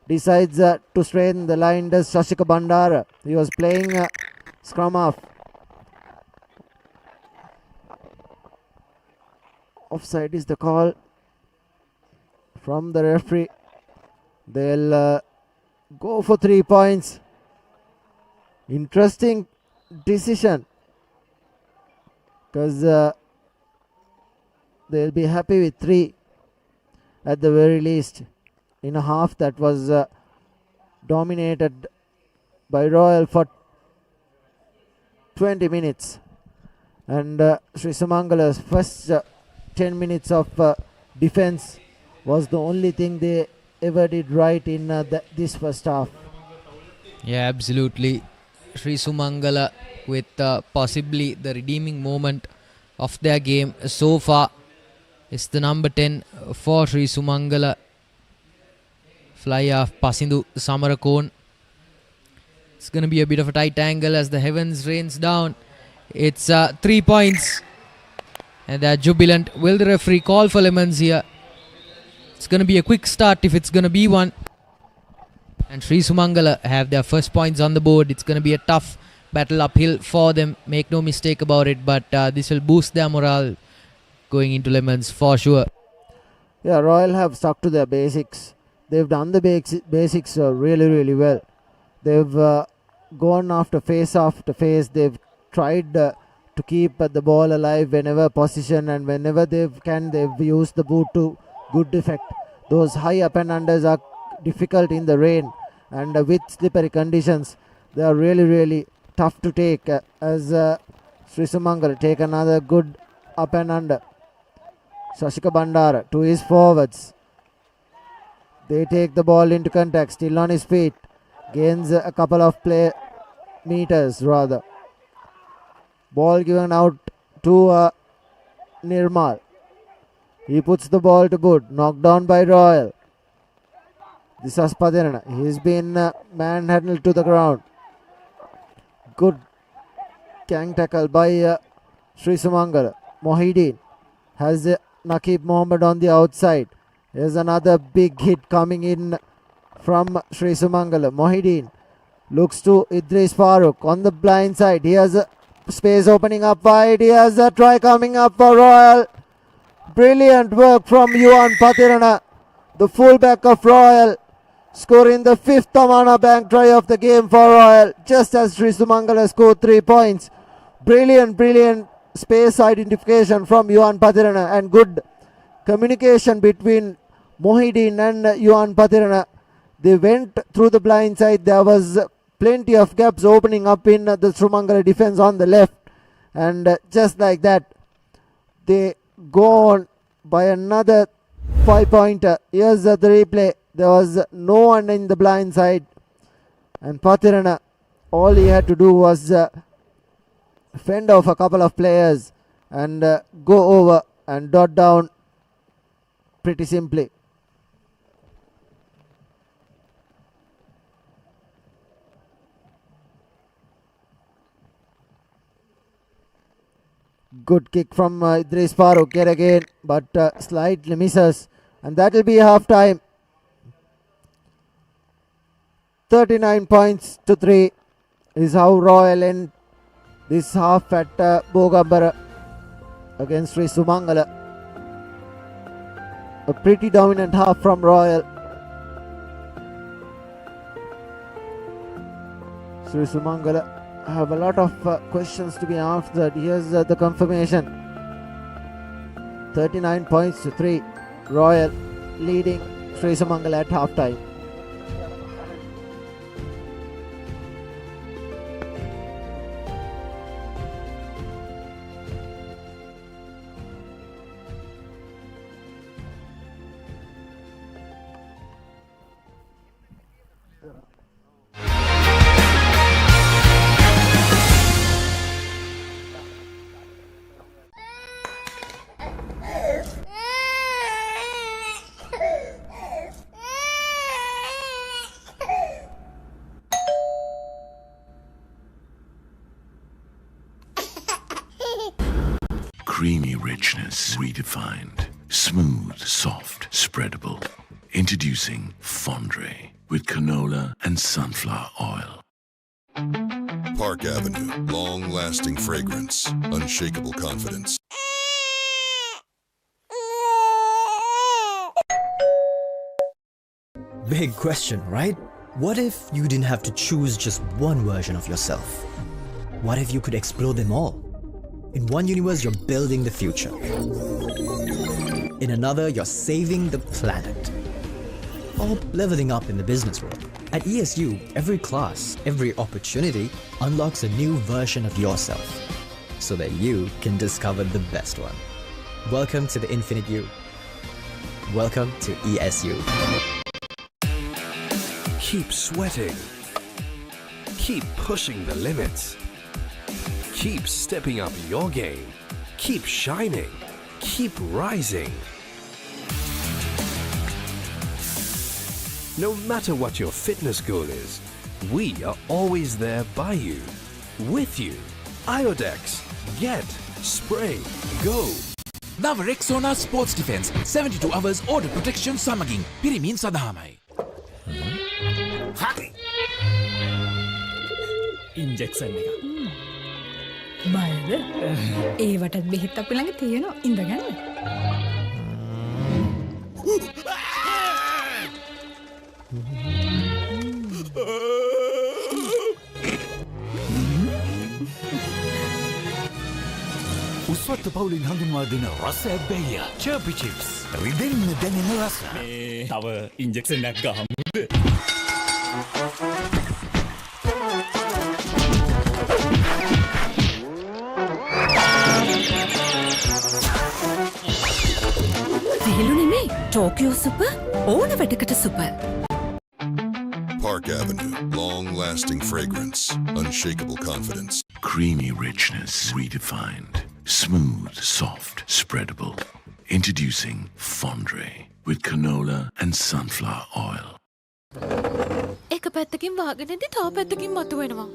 Decides to straighten the line, does Shashika Bandara. He was playing scrum half. Offside is the call from the referee. They'll go for 3 points. Interesting decision, because they'll be happy with 3. at the very least, in a half that was dominated by Royal for 20 minutes. And Sri Sumangala's first 10 minutes of defense was the only thing they ever did right in this first half. Yeah, absolutely. Sri Sumangala with possibly the redeeming moment of their game so far. It's the number 10 for Sri Sumangala. Fly off Pasindu Samarakon. It's going to be a bit of a tight angle as the heavens rains down. It's 3 points. And they're jubilant. Will the referee call for lemons here? It's going to be a quick start if it's going to be one. And Sri Sumangala have their first points on the board. It's going to be a tough battle uphill for them. Make no mistake about it. But this will boost their morale going into lemons for sure. Yeah, Royal have stuck to their basics. They've done the basics really, really well. They've gone after face after face. They've tried to keep the ball alive whenever position, and whenever they've used the boot to good effect. Those high up and unders are difficult in the rain, and with slippery conditions, they are really, really tough to take. As Sri Sumangala take another good up and under. Sashika Bandara to his forwards. They take the ball into contact, still on his feet. Gains a couple of meters rather. Ball given out to Nirmal. He puts the ball to good. Knocked down by Royal. This is Padirana. He's been manhandled to the ground. Good gang tackle by Sri Sumangala. Mohideen has Nakib Mohammed on the outside. Here's another big hit coming in from Sri Sumangala. Mohideen looks to Idris Farooq on the blind side. He has a space opening up wide. He has a try coming up for Royal. Brilliant work from Yuan Patirana, the fullback of Royal, scoring the 5th Tamana Bank try of the game for Royal, just as Sri Sumangala scored 3 points. Brilliant space identification from Yuan Patirana and good communication between Mohideen and Yuan Patirana. They went through the blind side. There was plenty of gaps opening up in the Sumangala defense on the left, and just like that they go on by another 5-pointer. Here's the replay. There was no one in the blind side, and Patirana, all he had to do was fend off a couple of players and go over and dot down pretty simply. Good kick from Idris Farooq yet again, but slightly misses, and that will be half time. 39 points to 3 is how Royal end this half at Bogambara against Sri Sumangala. A pretty dominant half from Royal. Sri Sumangala have a lot of questions to be answered. Here's the confirmation. 39 points to 3. Royal leading Sri Sumangala at half time. Creamy richness redefined. Smooth, soft, spreadable. Introducing Fondre with canola and sunflower oil. Park Avenue, long-lasting fragrance, unshakable confidence. Big question, right? What if you didn't have to choose just one version of yourself? What if you could explore them all? In one universe, you're building the future. In another, you're saving the planet. Or leveling up in the business world. At ESU, every class, every opportunity unlocks a new version of yourself so that you can discover the best one. Welcome to the Infinite You. Welcome to ESU. Keep sweating. Keep pushing the limits. Keep stepping up your game. Keep shining. Keep rising. No matter what your fitness goal is, we are always there by you, with you. Iodex, get, spray, go. නව Rexona sports defence 72 hours order protection සමගින් පිරිමින් සඳහාමයි. හරි. Injection එක. බයද? ඒවටත් බෙහෙත් අපි ළඟ තියෙනවා. ඉඳගන්න. උස්වත්ත පවුලින් හඳුන්වා දෙන රස ඇබ්බැහිය චර්පි චිප්ස් රිදෙන්න දැනෙන රස මේ තව ඉන්ජෙක්ෂන් එකක් ගහමුද? විහිළු නෙමෙයි ටෝකියෝ සුපර් ඕන වැඩකට super. Park Avenue, long-lasting fragrance, unshakable confidence. Creamy richness redefined. Smooth, soft, spreadable. Introducing Fondre with canola and sunflower oil. එක පැත්තකින් වාගෙනදී තව පැත්තකින් මතුවෙනවා.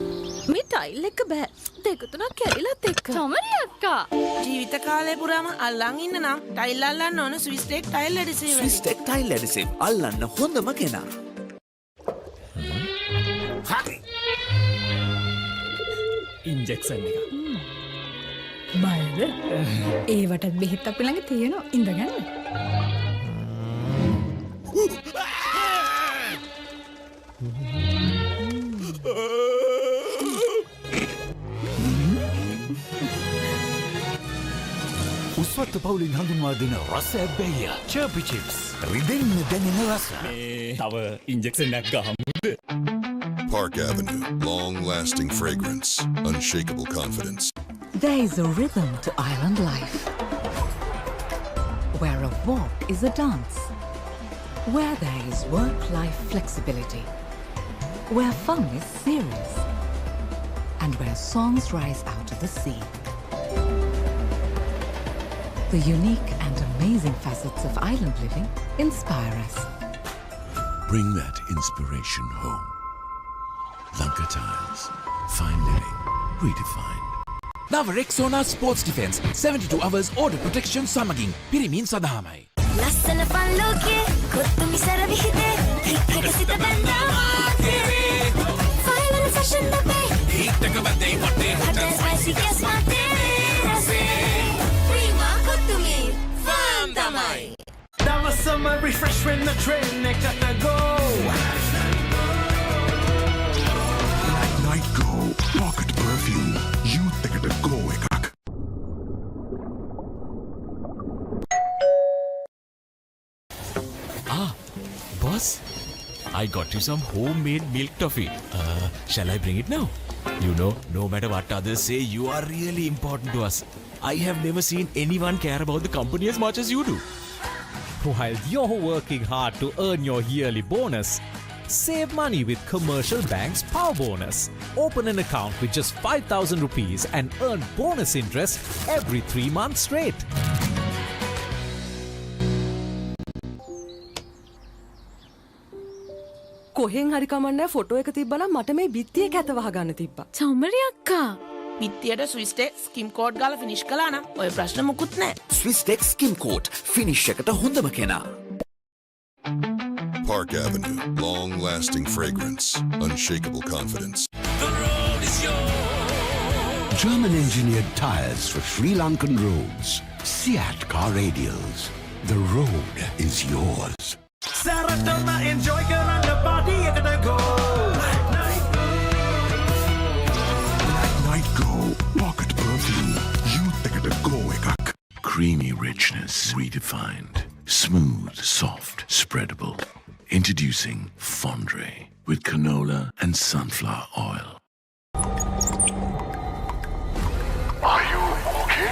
මේ ටයිල් එක බෑ. දෙක තුනක් කැඩිලත් එක්ක. තමරි අක්කා. ජීවිත කාලය පුරාම අල්ලන් ඉන්න නම් ටයිල් අල්ලන්න ඕන Swiss Tech tile adhesive. Swiss Tech tile adhesive අල්ලන්න හොඳම කෙනා. හරි. ඉන්ජෙක්ෂන් එක. බයද? ඒවටත් බෙහෙත් අපි ළඟ තියෙනවා. ඉඳගන්න. උස්වත්ත පවුලින් හඳුන්වා දෙන රස ඇබ්බැහිය චර්පි චිප්ස් රිදෙන්න දැනෙන රස මේ තව ඉන්ජෙක්ෂන් එකක් ගහමුද? Park Avenue, long-lasting fragrance, unshakable confidence. There is a rhythm to island life, where a walk is a dance, where there is work-life flexibility, where fun is serious, and where songs rise out of the sea. The unique and amazing facets of island living inspire us. Bring that inspiration home. Lanka Tiles. Fine living. Redefined. නව Rexona sports defence 72 hours order protection සමගින් පිරිමින් සඳහාමයි. ලස්සන පල්ලෝකේ කොත්තුමි සර විහිදේ හිටක සිත බැඳා මාතේ final fashion දපේ හිටක බැඳේ වටේ hotel spicy කැස් මාතේ රසේ Prima කොත්තුමි ෆාම් තමයි. දවසම refresh when the train එකට go. Night Go. Pocket perfume. Youth එකට go එකක්. Boss, I got you some homemade milk toffee. Shall I bring it now? You know, no matter what others say, you are really important to us. I have never seen anyone care about the company as much as you do. While you're working hard to earn your yearly bonus, save money with Commercial Bank's Power Bonus. Open an account with just 5,000 rupees and earn bonus interest every 3 months straight. කොහෙන් හරි කමන්නේ photo එක තිබ්බනම් මට මේ බිත්තිය කැත වහගන්න තිබ්බා. චම්මරි අක්කා. පිත්තියට ස්විස් ටෙක් ස්කිම් කෝඩ් ගාලා ෆිනිෂ් කළා නම් ඔය ප්‍රශ්න මුකුත් නැහැ. ස්විස් ටෙක් ස්කිම් කෝට් ෆිනිෂ් එකට හොඳම කෙනා. Park Avenue, long-lasting fragrance, unshakable confidence. German-engineered tires for Sri Lankan roads. Seat car radials. The road is yours. සැරටම enjoy කරන්න party එකට go. Night Go. Pocket perfume. Youth එකට go එකක්. Creamy rich. Richness redefined. Smooth, soft, spreadable. Introducing Fondre with canola and sunflower oil. Are you okay?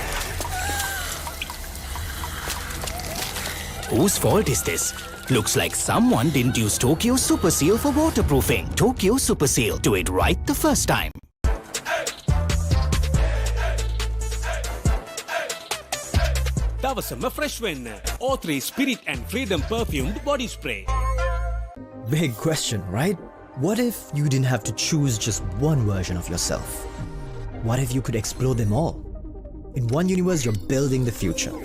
Whose fault is this? Looks like someone didn't use Tokyo Super Seal for waterproofing. Tokyo Super Seal. Do it right the first time. දවසම fresh වෙන්න. O3 Spirit and Freedom perfumed body spray. Big question, right? What if you didn't have to choose just one version of yourself? What if you could explore them all? In one universe, you're building the future.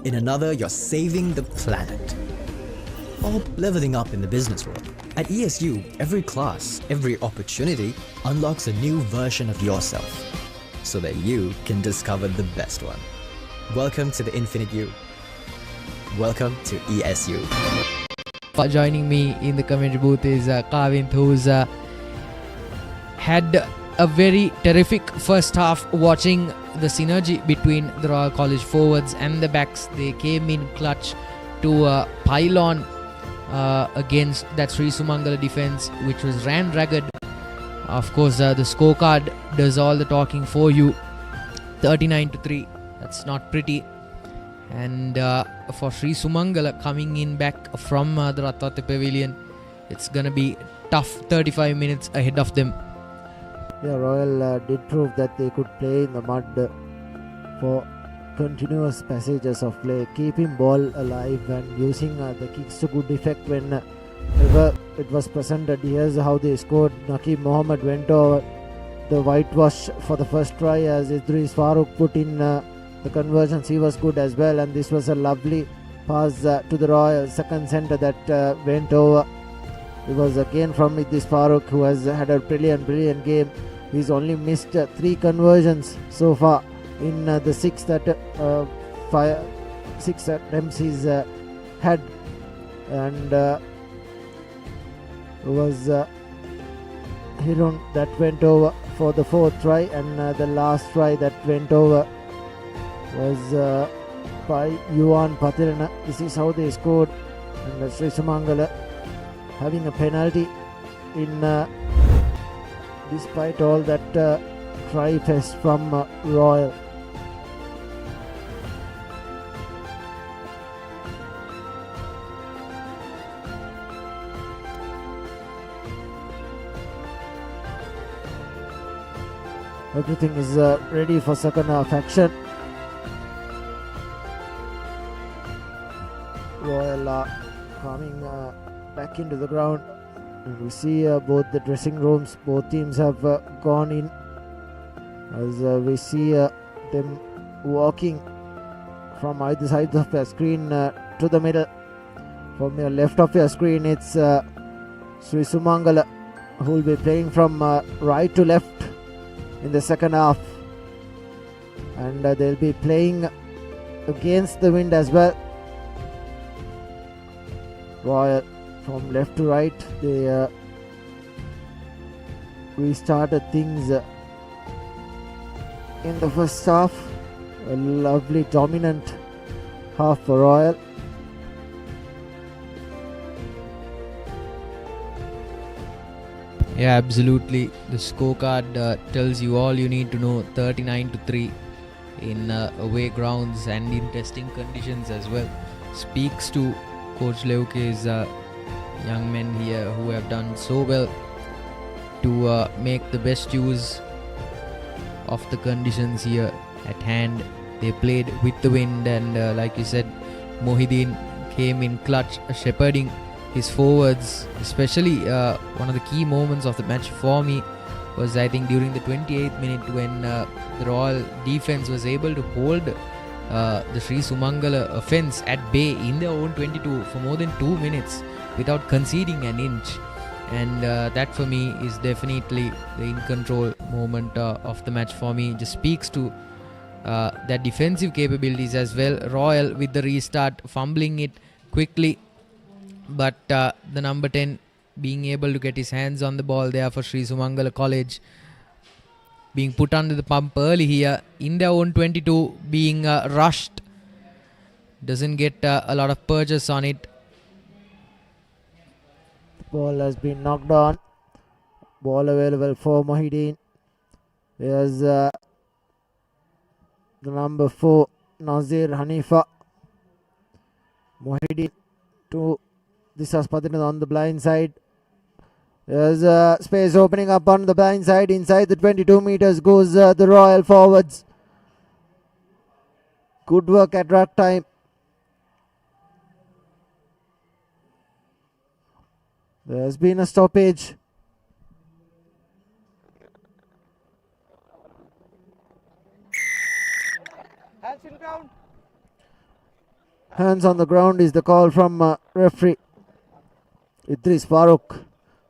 In another, you're saving the planet. Or leveling up in the business world. At ESU, every class, every opportunity unlocks a new version of yourself. So that you can discover the best one. Welcome to the Infinite You. Welcome to ESU. Joining me in the commentary booth is Kavint, who's had a very terrific first half watching the synergy between the Royal College forwards and the backs. They came in clutch to pile on against that Sri Sumangala defense, which was ran ragged. Of course, the scorecard does all the talking for you. 39-3. That's not pretty. And for Sri Sumangala coming in back from the Ratwatte Pavilion, it's gonna be tough 35 minutes ahead of them. Yeah, Royal did prove that they could play in the mud for continuous passages of play, keeping ball alive and using the kicks to good effect whenever it was presented. Here's how they scored. Nakeem Mohammed went over the whitewash for the first try as Idris Farooq put in the conversions. He was good as well, and this was a lovely pass to the Royal second centre that went over. It was again from Idris Farooq, who has had a brilliant game. He's only missed 3 conversions so far in the 6 attempts he's had, and was Hirun that went over for the 4th try, and the last try that went over was by Yuan Patirana. This is how they scored, and Sri Sumangala having a penalty in despite all that try fest from Royal. Everything is ready for second half action. Royal are coming back into the ground, and we see both the dressing rooms. Both teams have gone in, as we see them walking from either side of your screen to the middle. From your left of your screen, it's Sri Sumangala, who will be playing from right to left in the second half, and they'll be playing against the wind as well. Royal from left to right, they restarted things in the first half. A lovely dominant half for Royal. Yeah, absolutely. The scorecard tells you all you need to know. 39-3 in away grounds and in testing conditions as well. Speaks to Coach Leuke's young men here who have done so well to make the best use of the conditions here at hand. They played with the wind, and like you said, Mohideen came in clutch, shepherding his forwards. Especially one of the key moments of the match for me was, I think, during the 28th minute when the Royal defense was able to hold the Sri Sumangala offense at bay in their own 22 for more than 2 minutes without conceding an inch. And that for me is definitely the in control moment of the match for me. It just speaks to their defensive capabilities as well. Royal with the restart, fumbling it quickly, but the number 10 being able to get his hands on the ball there for Sri Sumangala College being put under the pump early here in their own 22, being rushed. Doesn't get a lot of purchase on it. Ball has been knocked on. Ball available for Mohideen. There's the number 4, Nazir Hanifa. Mohideen to Disas Pathinathan on the blind side. There's space opening up on the blind side. Inside the 22 meters goes the Royal forwards. Good work at ruck time. There's been a stoppage. Hands on the ground is the call from referee. Idris Farooq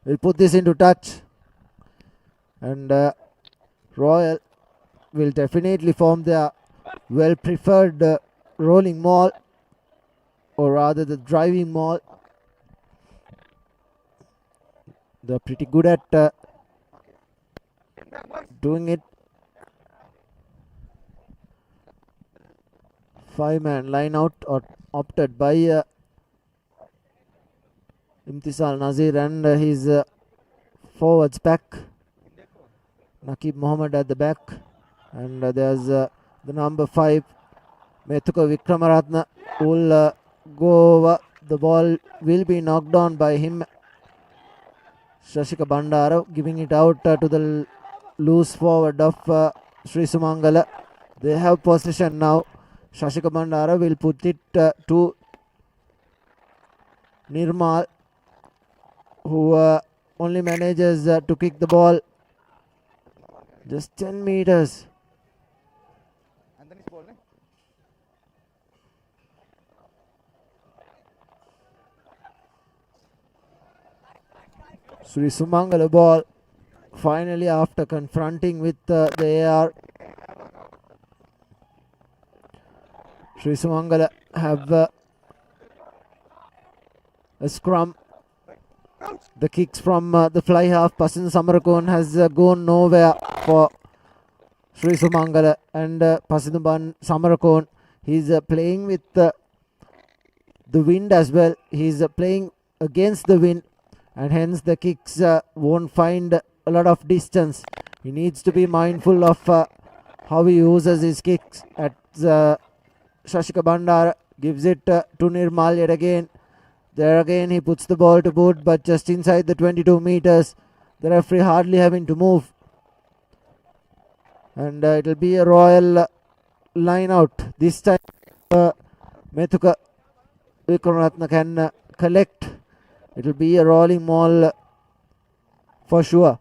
will put this into touch. And Royal will definitely form their well preferred rolling maul, or rather the driving maul. They're pretty good at doing it. 5-man line out or opted by Imtisal Nazir and his forwards pack. Nakib Mohammed at the back, and there's the number 5 Methuka Vikramaratna will go over. The ball will be knocked on by him. Shashika Bandara giving it out to the loose forward of Sri Sumangala. They have possession now. Shashika Bandara will put it to Nirmal, who only manages to kick the ball just 10 meters. Sri Sumangala ball finally after confronting with the AR. Sri Sumangala have a scrum. The kicks from the fly half, Pasin Samarakon has gone nowhere for Sri Sumangala, and Pasinban Samarakon, he's playing with the wind as well. He's playing against the wind, and hence the kicks won't find a lot of distance. He needs to be mindful of how he uses his kicks. At Shashika Bandara gives it to Nirmal yet again. There again he puts the ball to boot, but just inside the 22 meters. The referee hardly having to move. And it'll be a Royal line out. This time Methuka Vikramaratna can collect. It'll be a rolling maul for sure.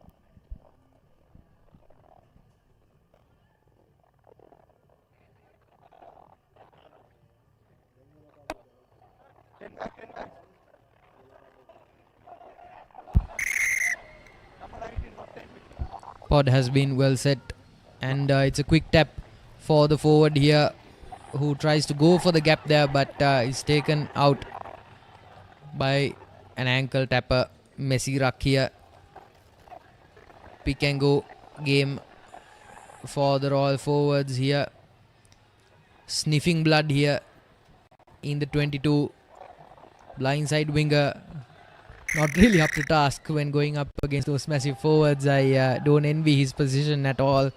Pod has been well set, and it's a quick tap for the forward here, who tries to go for the gap there, but is taken out by an ankle tapper. Messi Ruck here. Pick and go game for the Royal forwards here. Sniffing blood here in the 22. Blindside winger, not really up to task when going up against those massive forwards. I don't envy his position at all.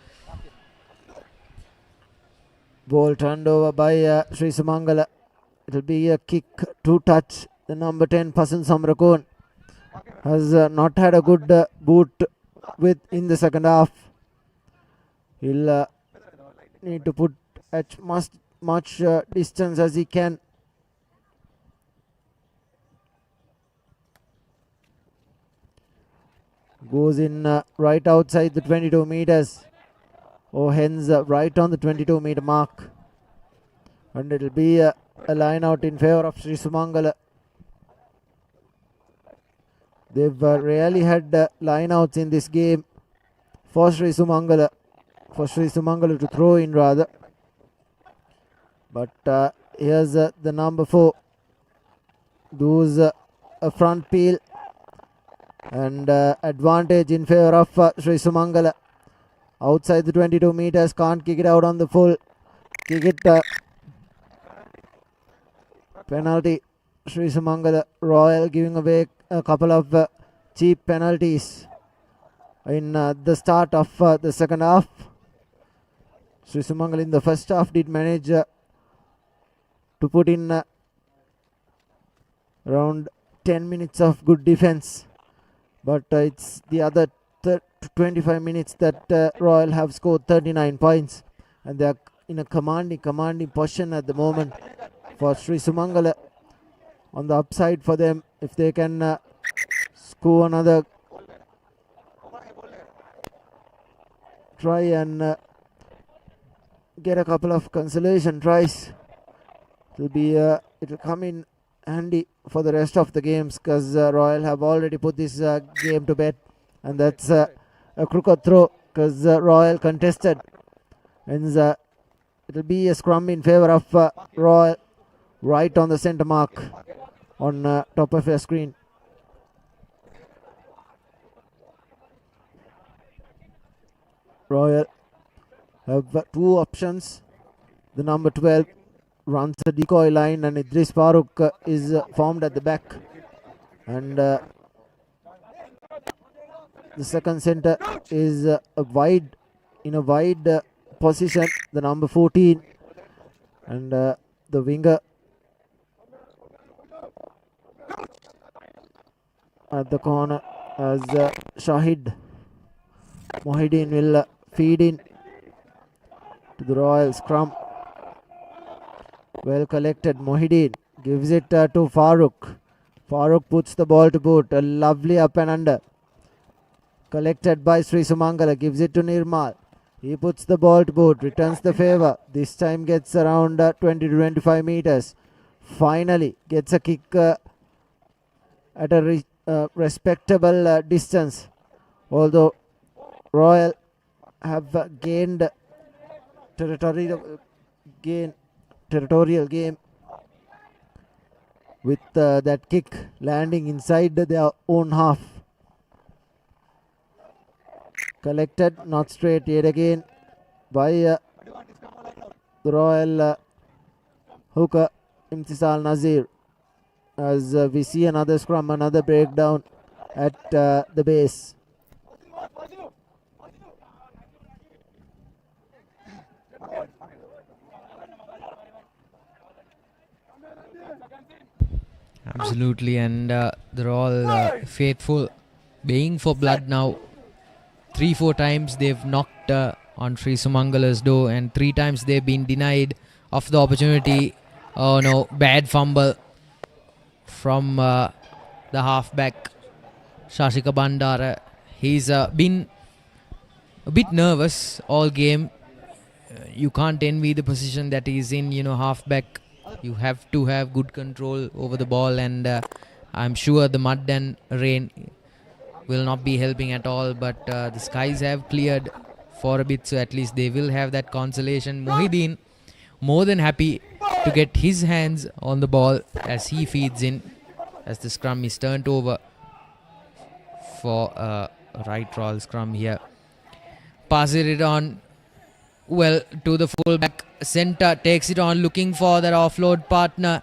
Ball turned over by Sri Sumangala. It'll be a kick to touch. The number 10 Pasan Samrakon has not had a good boot with in the second half. He'll need to put as much distance as he can. Goes in right outside the 22 meters. Or hence right on the 22 meter mark. And it'll be a line out in favor of Sri Sumangala. They've rarely had line outs in this game for Sri Sumangala. For Sri Sumangala to throw in rather. But here's the number 4. Does a front peel. And advantage in favor of Sri Sumangala. outside the 22 meters, can't kick it out on the full. Kick it. Penalty. Sri Sumangala Royal giving away a couple of cheap penalties in the start of the second half. Sri Sumangala in the first half did manage to put in around 10 minutes of good defense, but it's the other 25 minutes that Royal have scored 39 points, and they are in a commanding position at the moment for Sri Sumangala. On the upside for them, if they can score another try and get a couple of consolation tries, it'll come in handy for the rest of the games, because Royal have already put this game to bed, and that's a crooked throw because Royal contested, and it'll be a scrum in favour of Royal right on the centre mark on top of your screen. Royal have two options. The number 12 runs a decoy line, and Idris Farooq is formed at the back, and the second centre is in a wide position, the number 14, and the winger at the corner as Shahid Mohideen will feed in to the Royal scrum. Well collected. Mohideen gives it to Farooq. Farooq puts the ball to boot. A lovely up and under. Collected by Sri Sumangala. Gives it to Nirmal. He puts the ball to boot. Returns the favour. This time gets around 20 to 25 meters. Finally gets a kick at a respectable distance. Although Royal have gained territorial game with that kick landing inside their own half. Collected, not straight yet again by the Royal hooker Imtisal Nazir, as we see another scrum, another breakdown at the base. Absolutely, and they're all faithful, baying for blood now. 3-4 times they've knocked on Sri Sumangala's door, and 3 times they've been denied of the opportunity. Oh no, bad fumble from the halfback Shashika Bandara. He's been a bit nervous all game. You can't envy the position that he's in, halfback. You have to have good control over the ball, and I'm sure the mud and rain will not be helping at all, but the skies have cleared for a bit, so at least they will have that consolation. Mohideen more than happy to get his hands on the ball as he feeds in, as the scrum is turned over for a right roll scrum here. Passes it on well to the fullback. Centre takes it on, looking for that offload partner.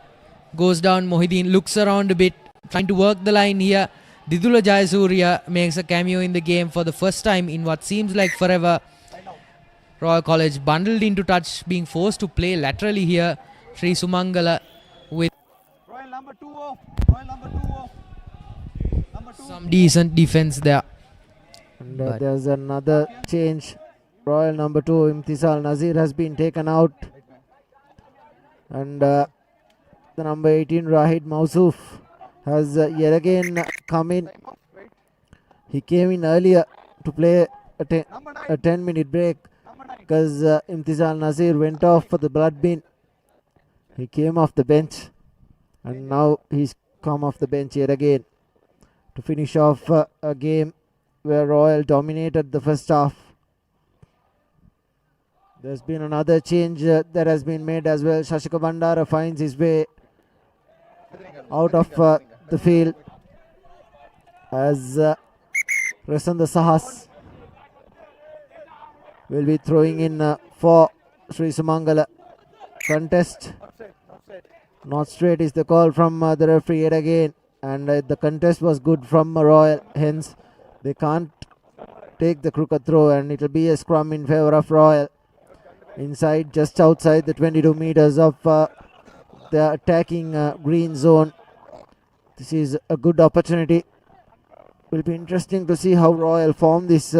Goes down. Mohideen looks around a bit, trying to work the line here. Didula Jayasuriya makes a cameo in the game for the first time in what seems like forever. Royal College bundled into touch, being forced to play laterally here. Sri Sumangala with some decent defense there. And there's another change. Royal number 2 Imtisal Nazir has been taken out, and the number 18 Rahid Mausuf has yet again come in. He came in earlier to play a 10-minute break because Imtisal Nazir went off for the blood bin. He came off the bench, and now he's come off the bench yet again to finish off a game where Royal dominated the first half. There's been another change that has been made as well. Shashika Bandara finds his way out of the field as Rasanda Sahas will be throwing in for Sri Sumangala. Contest. Not straight is the call from the referee yet again. And the contest was good from Royal. Hence, they can't take the crooked throw, and it will be a scrum in favour of Royal. Inside, just outside the 22 meters of the attacking green zone. This is a good opportunity. Will be interesting to see how Royal form this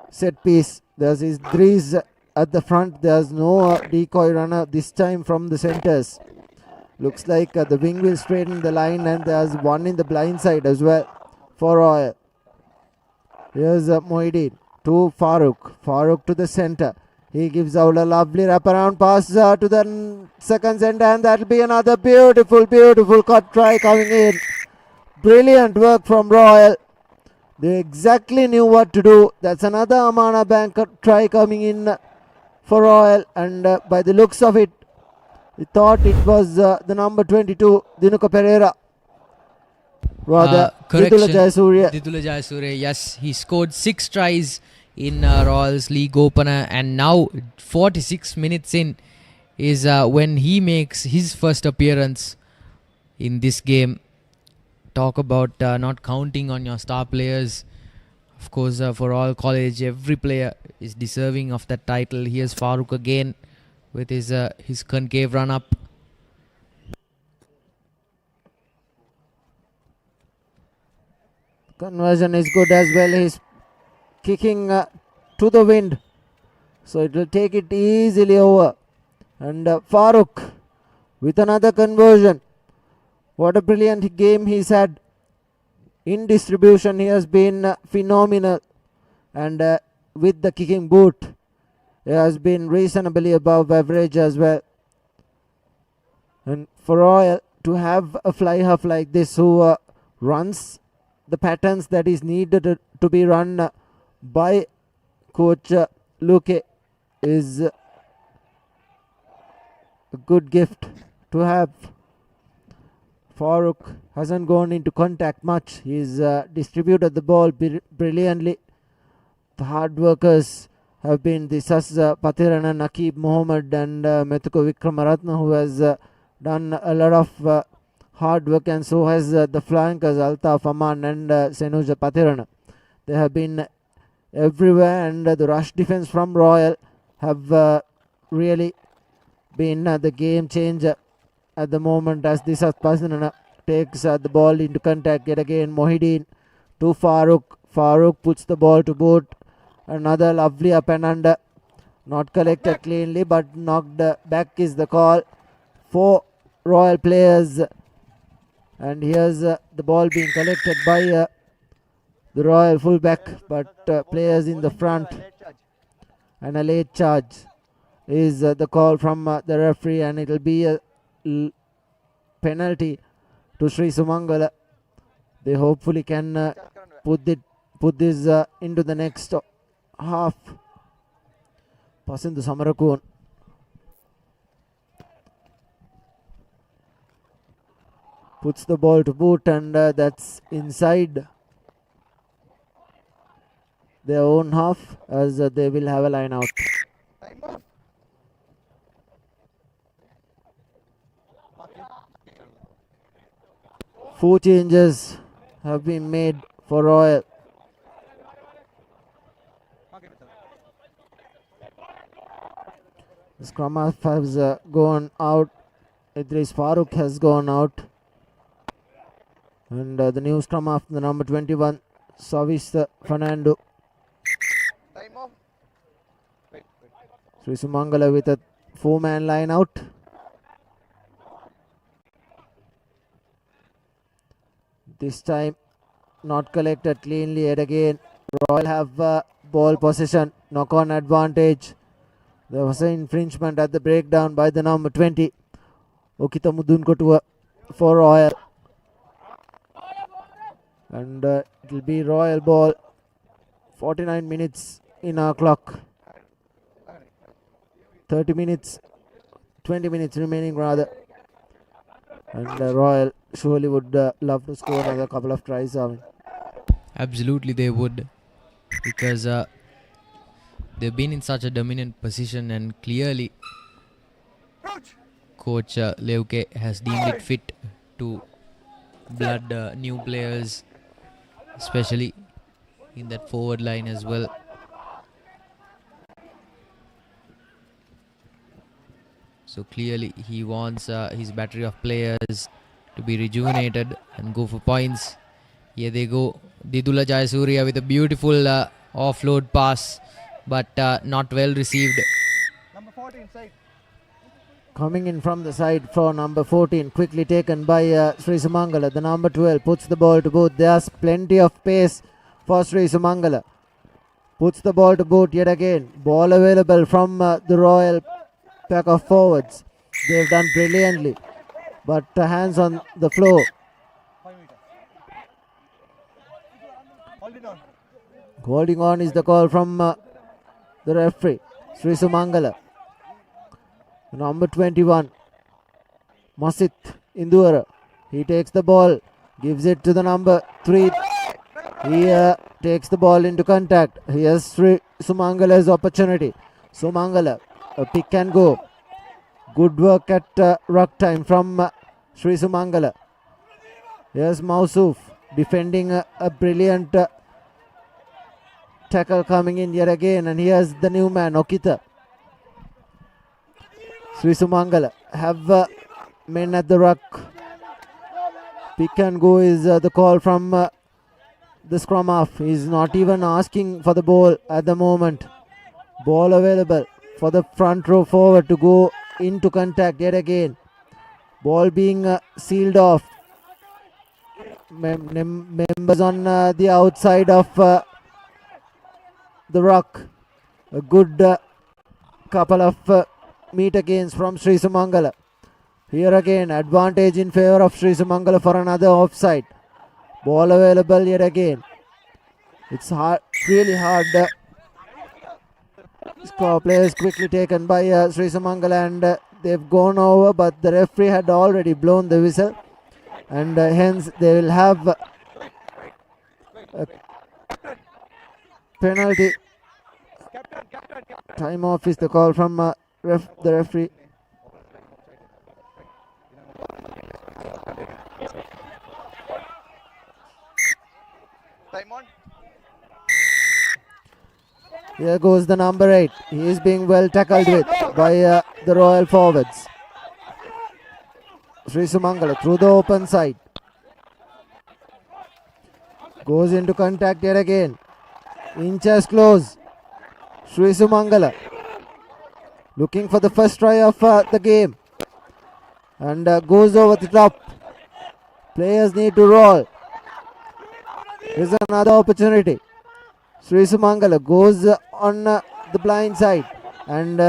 set piece. There's Idris at the front. There's no decoy runner this time from the centres. Looks like the wing will straighten the line, and there's one in the blind side as well for Royal. Here's Moideen to Farooq. Farooq to the centre. He gives out a lovely wraparound pass to the second centre, and that'll be another beautiful cut try coming in. Brilliant work from Royal. They exactly knew what to do. That's another Amana Bank try coming in for Royal, and by the looks of it, we thought it was the number 22, Dinuka Pereira. Rather, Didula Jayasuriya. Didula Jayasuriya, yes. He scored 6 tries in Royal's league opener, and now 46 minutes in is when he makes his first appearance in this game. Talk about not counting on your star players. Of course, for Royal College, every player is deserving of that title. Here's Farooq again with his concave run up. Conversion is good as well. He's kicking to the wind, so it will take it easily over. And Farooq with another conversion. What a brilliant game he's had. In distribution, he has been phenomenal, and with the kicking boot, he has been reasonably above average as well. And for Royal to have a fly half like this who runs the patterns that is needed to be run by Coach Luque is a good gift to have. Farooq hasn't gone into contact much. He's distributed the ball brilliantly. The hard workers have been the Sas Patirana, Nakib Mohammed and Metuko Vikramaratna, who has done a lot of hard work, and so has the flankers Altaf Aman and Senuja Patirana. They have been everywhere, and the rush defense from Royal have really been the game changer at the moment, as this Patirana takes the ball into contact yet again. Mohideen to Farooq. Farooq puts the ball to boot. Another lovely up and under. Not collected cleanly, but knocked back is the call for Royal players. And here's the ball being collected by the Royal fullback, but players in the front. And a late charge is the call from the referee, and it will be a penalty to Sri Sumangala. They hopefully can put this into the next half. Pasindu Samarakun. Puts the ball to boot, and that's inside their own half, as they will have a line out. Four changes have been made for Royal. The scrum half has gone out. Idris Farooq has gone out. And the new scrum half, the number 21, Savis Fernando. Sri Sumangala with a 4-man line out. This time not collected cleanly yet again. Royal have ball possession, knock on advantage. There was an infringement at the breakdown by the number 20, Okita Mudunkotua, for Royal. And it will be Royal ball. 49 minutes in our clock. 30 minutes, 20 minutes remaining rather. And Royal surely would love to score another couple of tries. Absolutely they would, because they've been in such a dominant position, and clearly Coach Leuke has deemed it fit to blood new players, especially in that forward line as well. So clearly he wants his battery of players to be rejuvenated and go for points. Here they go. Didula Jayasuriya with a beautiful offload pass, but not well received. Coming in from the side for number 14, quickly taken by Sri Sumangala. The number 12 puts the ball to boot. There's plenty of pace for Sri Sumangala. Puts the ball to boot yet again. Ball available from the Royal pack of forwards. They've done brilliantly, but hands on the floor. Holding on is the call from the referee, Sri Sumangala. Number 21, Masit Indura. He takes the ball, gives it to the number 3. He takes the ball into contact. Here's Sri Sumangala's opportunity. Sumangala, a pick and go. Good work at ruck time from Sri Sumangala. Here's Mausuf defending a brilliant tackle coming in yet again. And here's the new man, Okita. Sri Sumangala have men at the ruck. Pick and go is the call from the scrum half. He's not even asking for the ball at the moment. Ball available for the front row forward to go into contact yet again. Ball being sealed off. Members on the outside of the ruck. A good couple of meter gains from Sri Sumangala. Here again, advantage in favor of Sri Sumangala for another offside. Ball available yet again. It's hard, really hard. Score play is quickly taken by Sri Sumangala, and they've gone over, but the referee had already blown the whistle, and hence they will have a penalty. Time off is the call from the referee. Here goes the number 8. He is being well tackled with by the Royal forwards. Sri Sumangala through the open side. Goes into contact yet again. Inches close. Sri Sumangala looking for the first try of the game. And goes over the top. Players need to roll. Here's another opportunity. Sri Sumangala goes on the blind side, and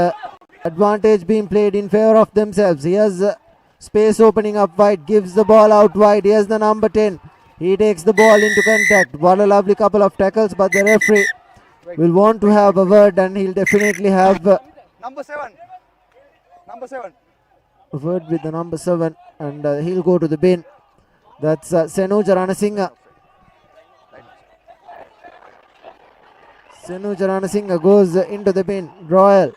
advantage being played in favor of themselves. Here's space opening up wide, gives the ball out wide. Here's the number 10. He takes the ball into contact. What a lovely couple of tackles, but the referee will want to have a word, and he'll definitely have number 7. A word with the number 7, and he'll go to the bin. That's Senu Charanasinghe. Senu Charanasinghe goes into the bin. Royal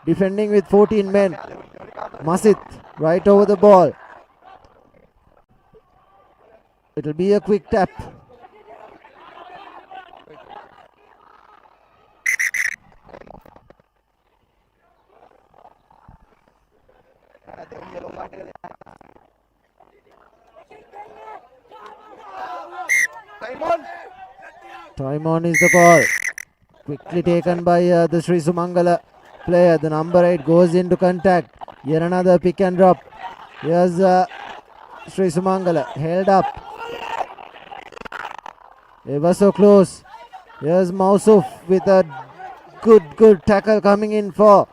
defending with 14 men. Masit right over the ball. It'll be a quick tap. Time on is the call. Quickly taken by the Sri Sumangala player. The number 8 goes into contact. Here another pick and drop. Here's Sri Sumangala held up. Ever so close. Here's Mausuf with a good tackle coming in for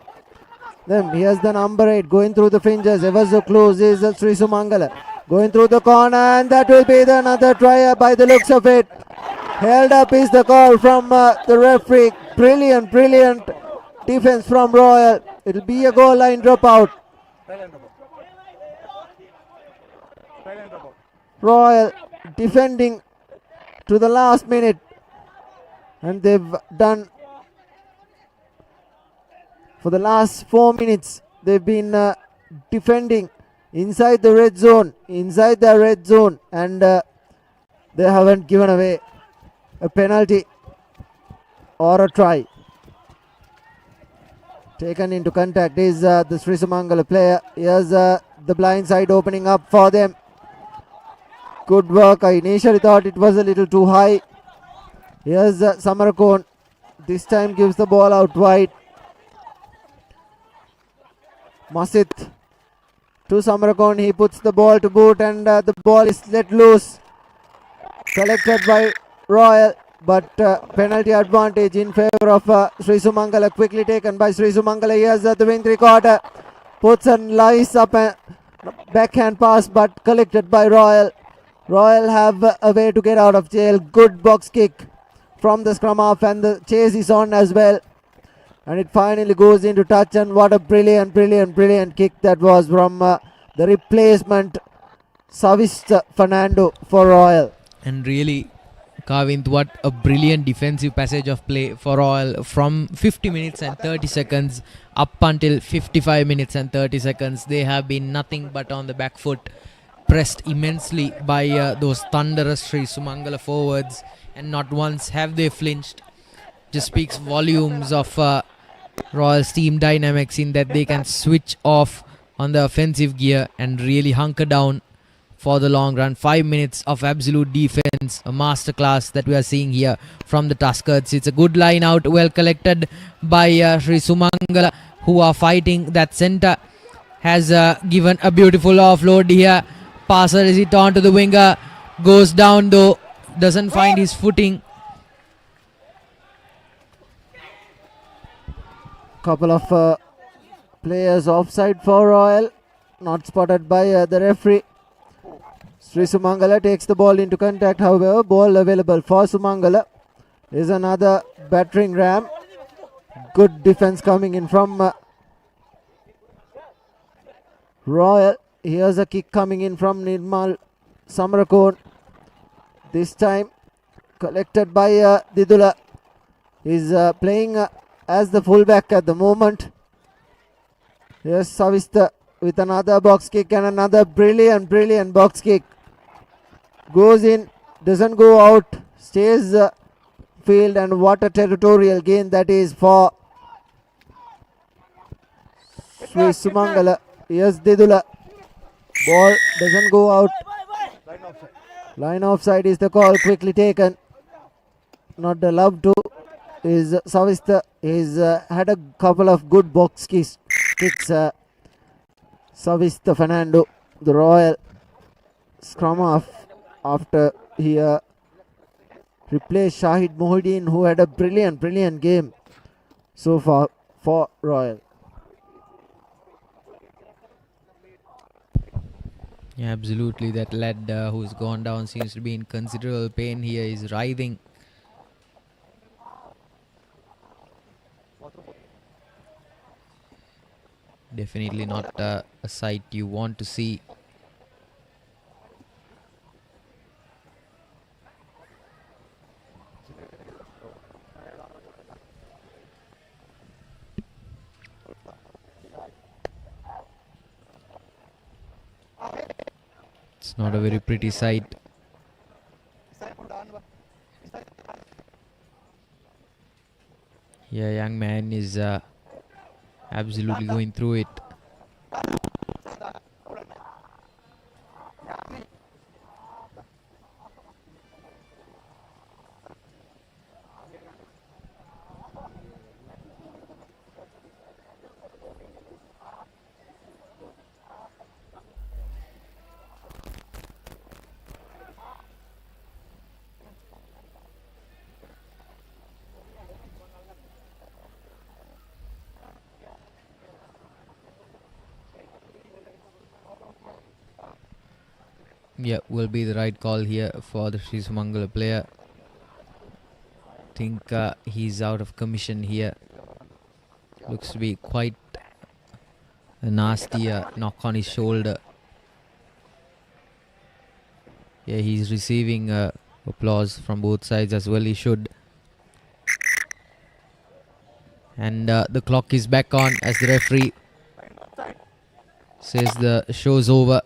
them. Here's the number 8 going through the fringes. Ever so close is Sri Sumangala. Going through the corner, and that will be another try by the looks of it. Held up is the call from the referee. Brilliant defense from Royal. It'll be a goal line dropout. Royal defending to the last minute, and they've done For the last 4 minutes, they've been defending inside the red zone, and they haven't given away a penalty or a try. Taken into contact is the Sri Sumangala player. Here's the blind side opening up for them. Good work. I initially thought it was a little too high. Here's Samarakon. This time gives the ball out wide. Masit to Samarakon. He puts the ball to boot and the ball is let loose. Collected by Royal, but penalty advantage in favor of Sri Sumangala. Quickly taken by Sri Sumangala. Here's the wing 3/4. Puts and lies up a backhand pass, but collected by Royal. Royal have a way to get out of jail. Good box kick from the scrum half, and the chase is on as well. And it finally goes into touch, and what a brilliant kick that was from the replacement Savista Fernando for Royal. And really, Kavind, what a brilliant defensive passage of play for Royal from 50 minutes and 30 seconds up until 55 minutes and 30 seconds. They have been nothing but on the back foot, pressed immensely by those thunderous Sri Sumangala forwards, and not once have they flinched. Just speaks volumes of Royal's team dynamics in that they can switch off on the offensive gear and really hunker down for the long run. 5 minutes of absolute defense, a masterclass that we are seeing here from the Tuskers. It's a good line out, well collected by Sri Sumangala, who are fighting that centre. Has given a beautiful offload here. Passer is it on to the winger, goes down though, doesn't find his footing. Couple of players offside for Royal, not spotted by the referee. Sri Sumangala takes the ball into contact, however, ball available for Sumangala. Is another battering ram. Good defense coming in from Royal. Here's a kick coming in from Nirmal Samarakon. This time collected by Didula. He's playing as the fullback at the moment. Here's Savista with another box kick, and another brilliant box kick. Goes in, doesn't go out, stays field, and what a territorial gain that is for Sri Sumangala. Here's Didula. Ball doesn't go out. Line offside is the call, quickly taken. Not allowed to. Is Savista. He's had a couple of good box kicks. Savista Fernando, the Royal scrum half, after he replaced Shahid Mohideen, who had a brilliant game so far for Royal. Yeah, absolutely. That lad who's gone down seems to be in considerable pain here. He's writhing. Definitely not a sight you want to see. It's not a very pretty sight. Yeah, young man is absolutely going through it. Yeah, will be the right call here for the Sri Sumangala player. Think he's out of commission here. Looks to be quite a nasty knock on his shoulder. Yeah, he's receiving applause from both sides as well. He should. And the clock is back on as the referee says the show's over.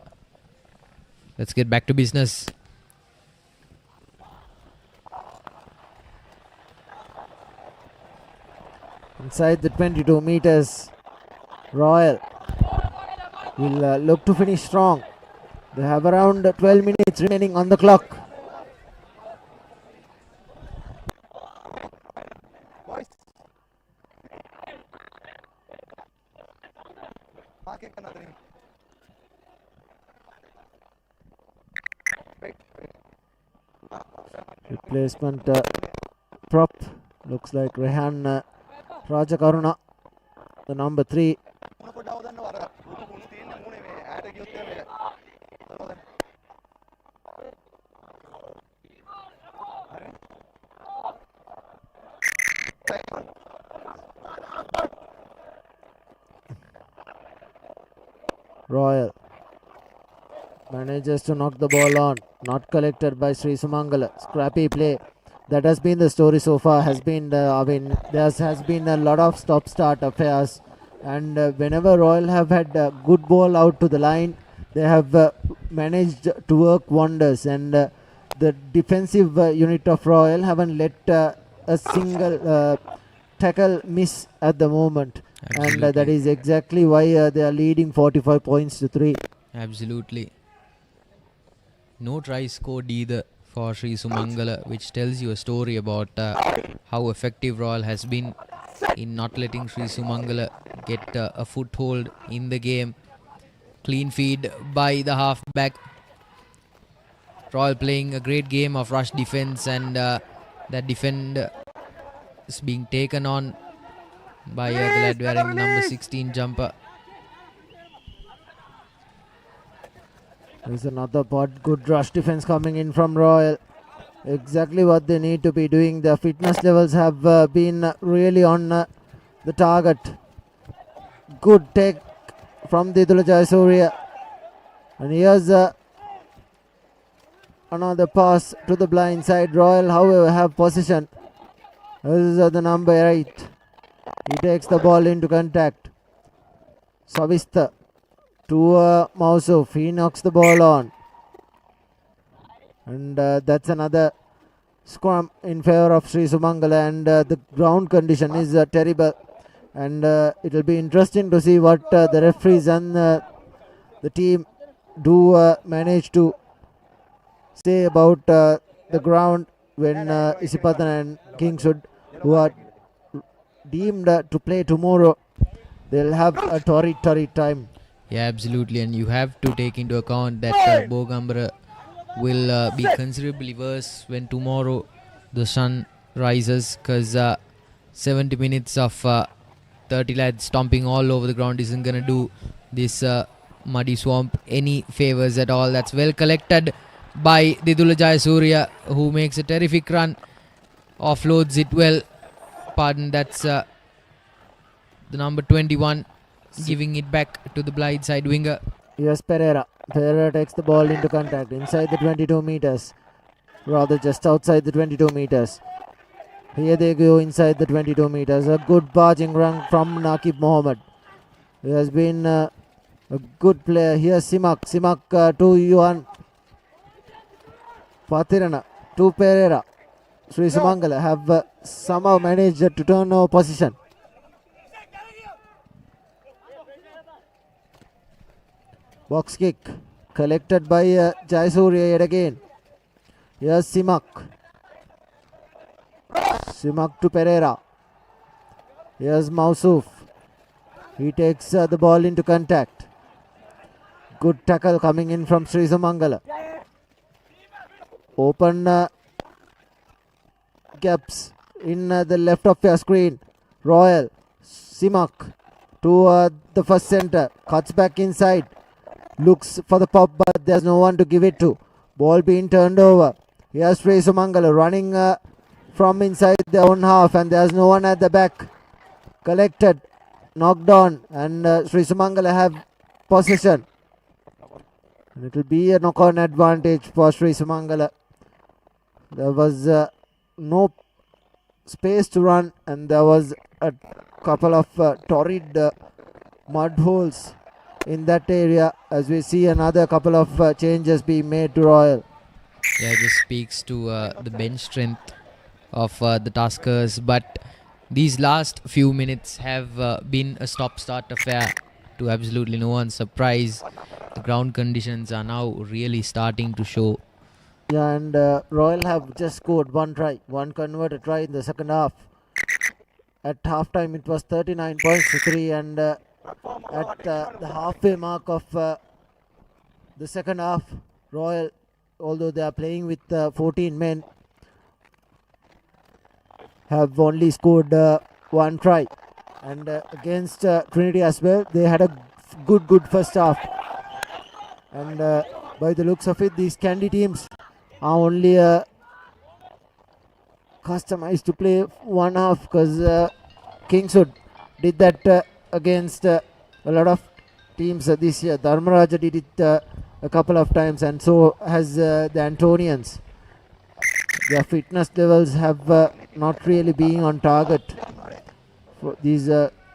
Let's get back to business. Inside the 22 meters, Royal will look to finish strong. They have around 12 minutes remaining on the clock. Replacement prop looks like Rehan Rajakaruna, the number 3. Royal manages to knock the ball on, not collected by Sri Sumangala. Scrappy play. That has been the story so far. Has been there has been a lot of stop-start affairs, and whenever Royal have had a good ball out to the line, they have managed to work wonders. And the defensive unit of Royal haven't let a single tackle miss at the moment. Absolutely. And that is exactly why they are leading 45 points to 3. Absolutely. No try scored either for Sri Sumangala, which tells you a story about how effective Royal has been in not letting Sri Sumangala get a foothold in the game. Clean feed by the halfback. Royal playing a great game of rush defense, and that defend is being taken on by the lad wearing the number 16 jumper. There's another good rush defense coming in from Royal. Exactly what they need to be doing. Their fitness levels have been really on the target. Good take from Didula Jayasuriya. And here's another pass to the blind side. Royal, however, have possession. This is the number 8. He takes the ball into contact. Savista to Mausuf. He knocks the ball on. And that's another scrum in favor of Sri Sumangala. And the ground condition is terrible. And it will be interesting to see what the referees and the team do manage to say about the ground when Isipatan and Kingswood, who are deemed to play tomorrow, they'll have a torrid time. Yeah, absolutely. And you have to take into account that Bogambara will be considerably worse when tomorrow the sun rises, because 70 minutes of 30 lads stomping all over the ground isn't going to do this muddy swamp any favors at all. That's well collected by Didula Jayasuriya, who makes a terrific run, offloads it well. Pardon, that's the number 21 giving it back to the blind side winger. Yes, Pereira. Pereira takes the ball into contact inside the 22 meters. Rather just outside the 22 meters. Here they go inside the 22 meters. A good barging run from Naqib Mohammed. He has been a good player. Here Simak. Simak to Yuan Patirana. To Pereira. Sri Sumangala have somehow managed to turn over position. Box kick collected by Jayasuriya yet again. Here's Simak. Simak to Pereira. Here's Mausuf. He takes the ball into contact. Good tackle coming in from Sri Sumangala. Open gaps in the left of your screen. Royal. Simak to the first center. Cuts back inside. Looks for the pop, but there's no one to give it to. Ball being turned over. Here's Sri Sumangala running from inside their own half, and there's no one at the back. Collected, knocked on, and Sri Sumangala have possession. And it will be a knock-on advantage for Sri Sumangala. There was no space to run, and there was a couple of torrid mud holes in that area, as we see another couple of changes being made to Royal. Yeah, it just speaks to the bench strength of the Tuskers, but these last few minutes have been a stop-start affair to absolutely no one's surprise. The ground conditions are now really starting to show. Yeah, and Royal have just scored one try, one converted try in the second half. At halftime it was 39 points to 3, and at the halfway mark of the second half, Royal, although they are playing with 14 men, have only scored one try. And against Trinity as well, they had a good first half. And by the looks of it, these Kandy teams are only customized to play one half, because Kingswood did that against a lot of teams this year. Dharmaraja did it a couple of times, and so has the Antonians. Their fitness levels have not really been on target for these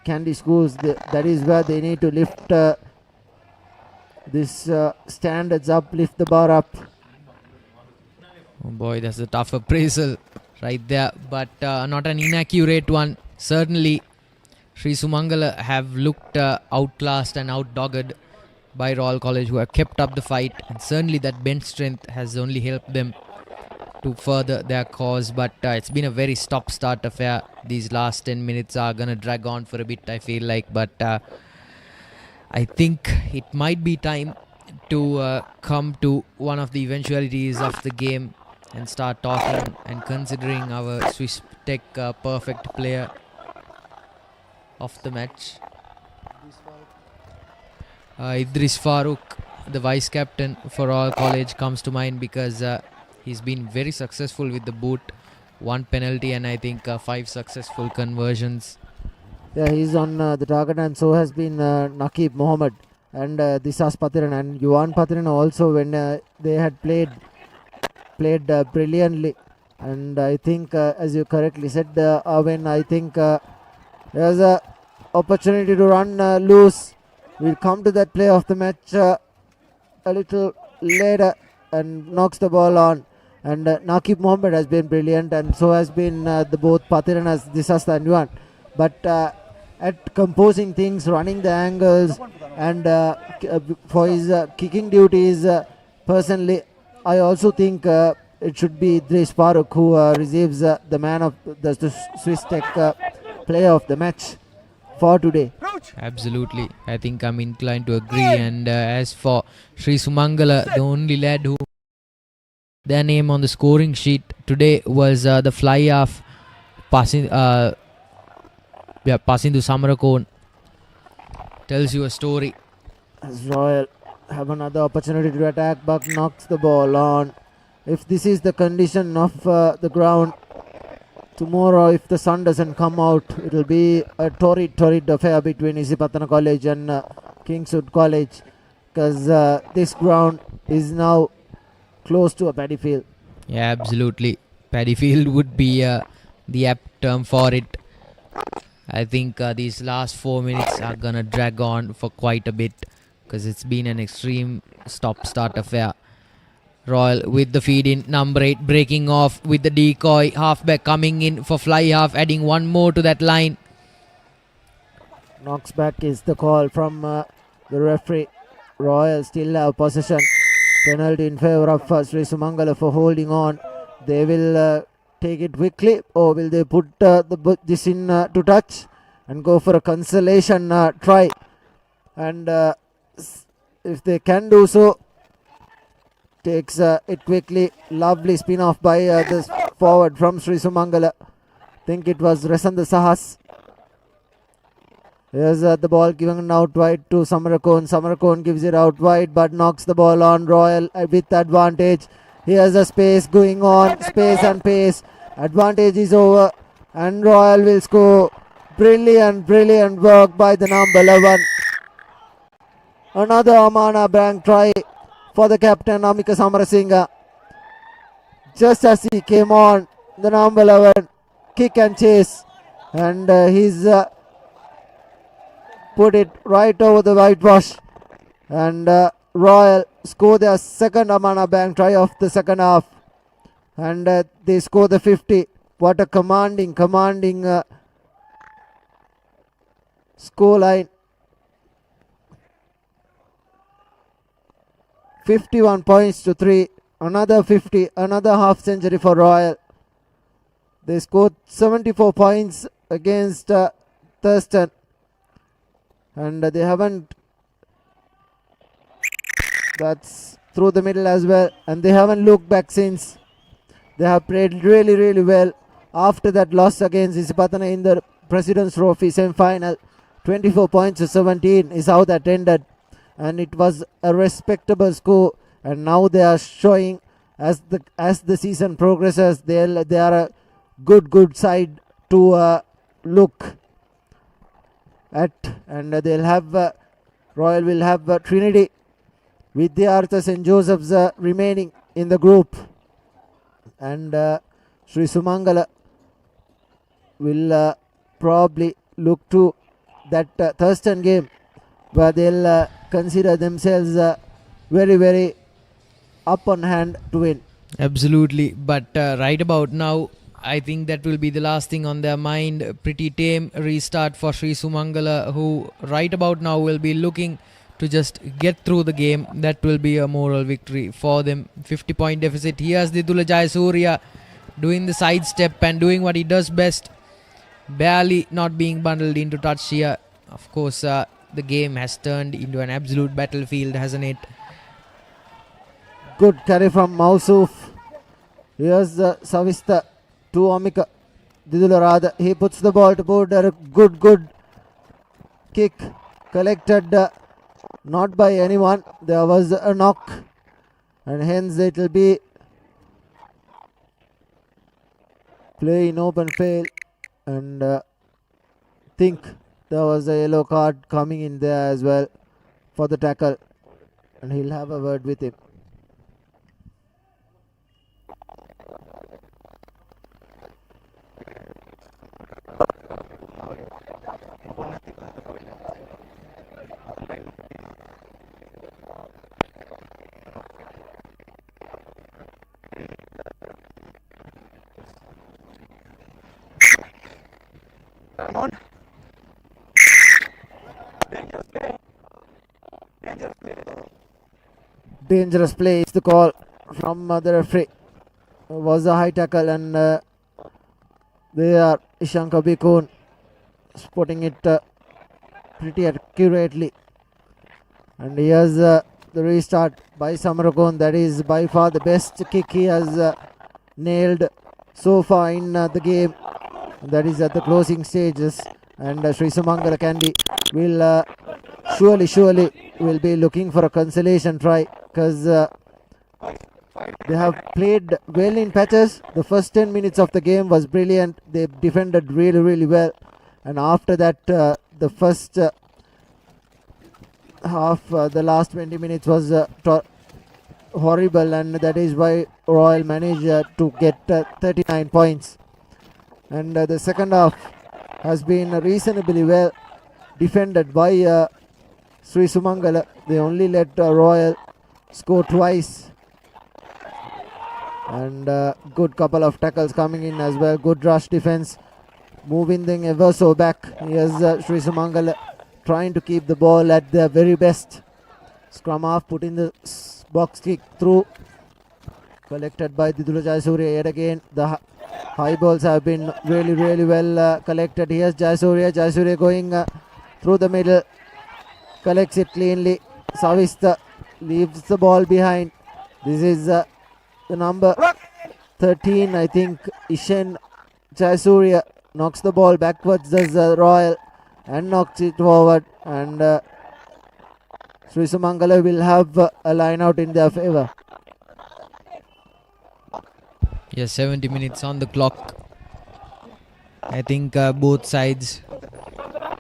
Kandy schools. That is where they need to lift this standards up, lift the bar up. Oh boy, that's a tough appraisal right there, but not an inaccurate one. Certainly, Sri Sumangala have looked outclassed and outdogged by Royal College, who have kept up the fight, and certainly that bench strength has only helped them to further their cause. But it's been a very stop-start affair. These last 10 minutes are gonna drag on for a bit, I feel like, but I think it might be time to come to one of the eventualities of the game and start talking and considering our Swiss Tech perfect player of the match. Idris Farooq, the vice captain for Royal College, comes to mind because he's been very successful with the boot, 1 penalty and I think 5 successful conversions. Yeah, he's on the target, and so has been Nakib Mohammed and Disas Patiran and Yuan Patiran also, when they had played brilliantly. And I think as you correctly said, Arvin, I think there's a opportunity to run loose. We'll come to that play of the match a little later, and knocks the ball on. And Nakib Mohammed has been brilliant, and so has been the both Patiran as Disas and Yuan. But at composing things, running the angles, and for his kicking duties, personally, I also think it should be Idris Farooq who receives the man of the Swiss Tech player of the match for today. Absolutely, I think I'm inclined to agree. And as for Sri Sumangala, the only lad who their name on the scoring sheet today was the fly half passing to Samarakon. Tells you a story. As Royal have another opportunity to attack, but knocks the ball on. If this is the condition of the ground tomorrow, if the sun doesn't come out, it will be a torrid affair between Isipatana College and Kingswood College, because this ground is now close to a paddy field. Yeah, absolutely. Paddy field would be the apt term for it. I think these last 4 minutes are gonna drag on for quite a bit, because it's been an extreme stop-start affair. Royal with the feed in, number 8 breaking off with the decoy, halfback coming in for fly half, adding one more to that line. Knocks back is the call from the referee. Royal still have possession. Penalty in favour of Sri Sumangala for holding on. They will take it quickly, or will they put this in to touch and go for a consolation try? And if they can do so, takes it quickly. Lovely spin off by this forward from Sri Sumangala. Think it was Resanda Sahas. Here's the ball given out wide to Samarakon. Samarakon gives it out wide, but knocks the ball on. Royal with advantage. Here's a space going on. Space and pace. Advantage is over, and Royal will score. Brilliant work by the number 11. Another Amana Bank try for the captain Amika Samarasinga. Just as he came on, the number 11 kick and chase and he's put it right over the whitewash, and Royal score their second Amana Bank try of the second half, and they score the 50. What a commanding score line. 51 points to 3. Another 50, another half century for Royal. They scored 74 points against Thurston, and they haven't, that's through the middle as well, and they haven't looked back since. They have played really well after that loss against Isipatana in the President's Trophy semi-final. 24 points to 17 is how that ended, and it was a respectable score, and now they are showing as the season progresses they are a good side to look at, and they'll have Royal will have Trinity with the Arthur St. Joseph's remaining in the group, and Sri Sumangala will probably look to that Thurston game where they'll consider themselves very up on hand to win. Absolutely, but right about now I think that will be the last thing on their mind. Pretty tame restart for Sri Sumangala, who right about now will be looking to just get through the game. That will be a moral victory for them. 50-point deficit. Here's Didula Jayasuriya doing the sidestep and doing what he does best. Barely not being bundled into touch here. Of course, the game has turned into an absolute battlefield, hasn't it? Good carry from Mausuf. Here's Savista to Amika. Didula Radha, he puts the ball to border. Good kick collected, not by anyone. There was a knock, and hence it will be play in open fail, and think there was a yellow card coming in there as well for the tackle, and he'll have a word with him. On. Dangerous play is the call from the referee. Was a high tackle, and they are Ishanka Bikun spotting it pretty accurately. And here's the restart by Samarakon. That is by far the best kick he has nailed so far in the game. That is at the closing stages, and Sri Sumangala Kandy will surely will be looking for a consolation try, because they have played well in patches. The first 10 minutes of the game was brilliant. They defended really well, and after that the first half, the last 20 minutes was horrible, and that is why Royal managed to get 39 points. And the second half has been reasonably well defended by Sri Sumangala. They only let Royal score twice, and good couple of tackles coming in as well. Good rush defense, moving them ever so back. Here's Sri Sumangala trying to keep the ball at their very best. Scrum half put in the box kick through, collected by Didula Jayasuriya yet again. The high balls have been really well collected. Here's Jayasuriya going through the middle, collects it cleanly. Savista leaves the ball behind. This is the number 13, I think. Ishen Jayasuriya knocks the ball backwards as Royal and knocks it forward, and Sri Sumangala will have a line out in their favour. Yes, 70 minutes on the clock. I think both sides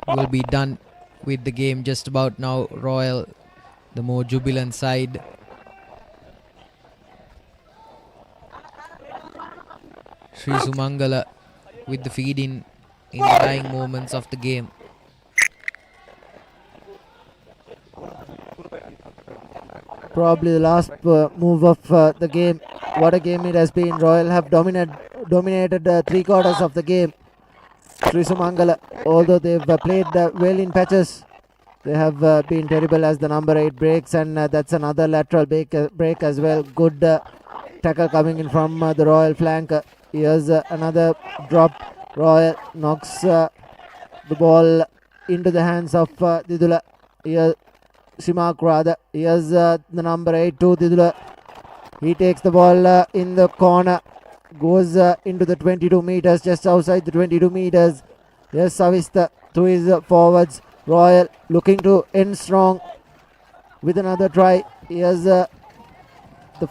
will be done with the game just about now. Royal, the more jubilant side. Sri Sumangala with the feed in in the dying moments of the game. Probably the last move of the game. What a game it has been. Royal have dominated 3/4 of the game. Sri Sumangala, although they've played well in patches, they have been terrible as the number 8 breaks, and that's another lateral break as well. Good tackle coming in from the Royal flank. Here's another drop. Royal knocks the ball into the hands of Didula. Here, Simak rather. Here's the number 8 to Didula. He takes the ball in the corner. Goes into the 22 meters, just outside the 22 meters. Yes, Savista to his forwards. Royal looking to end strong with another try. Here's the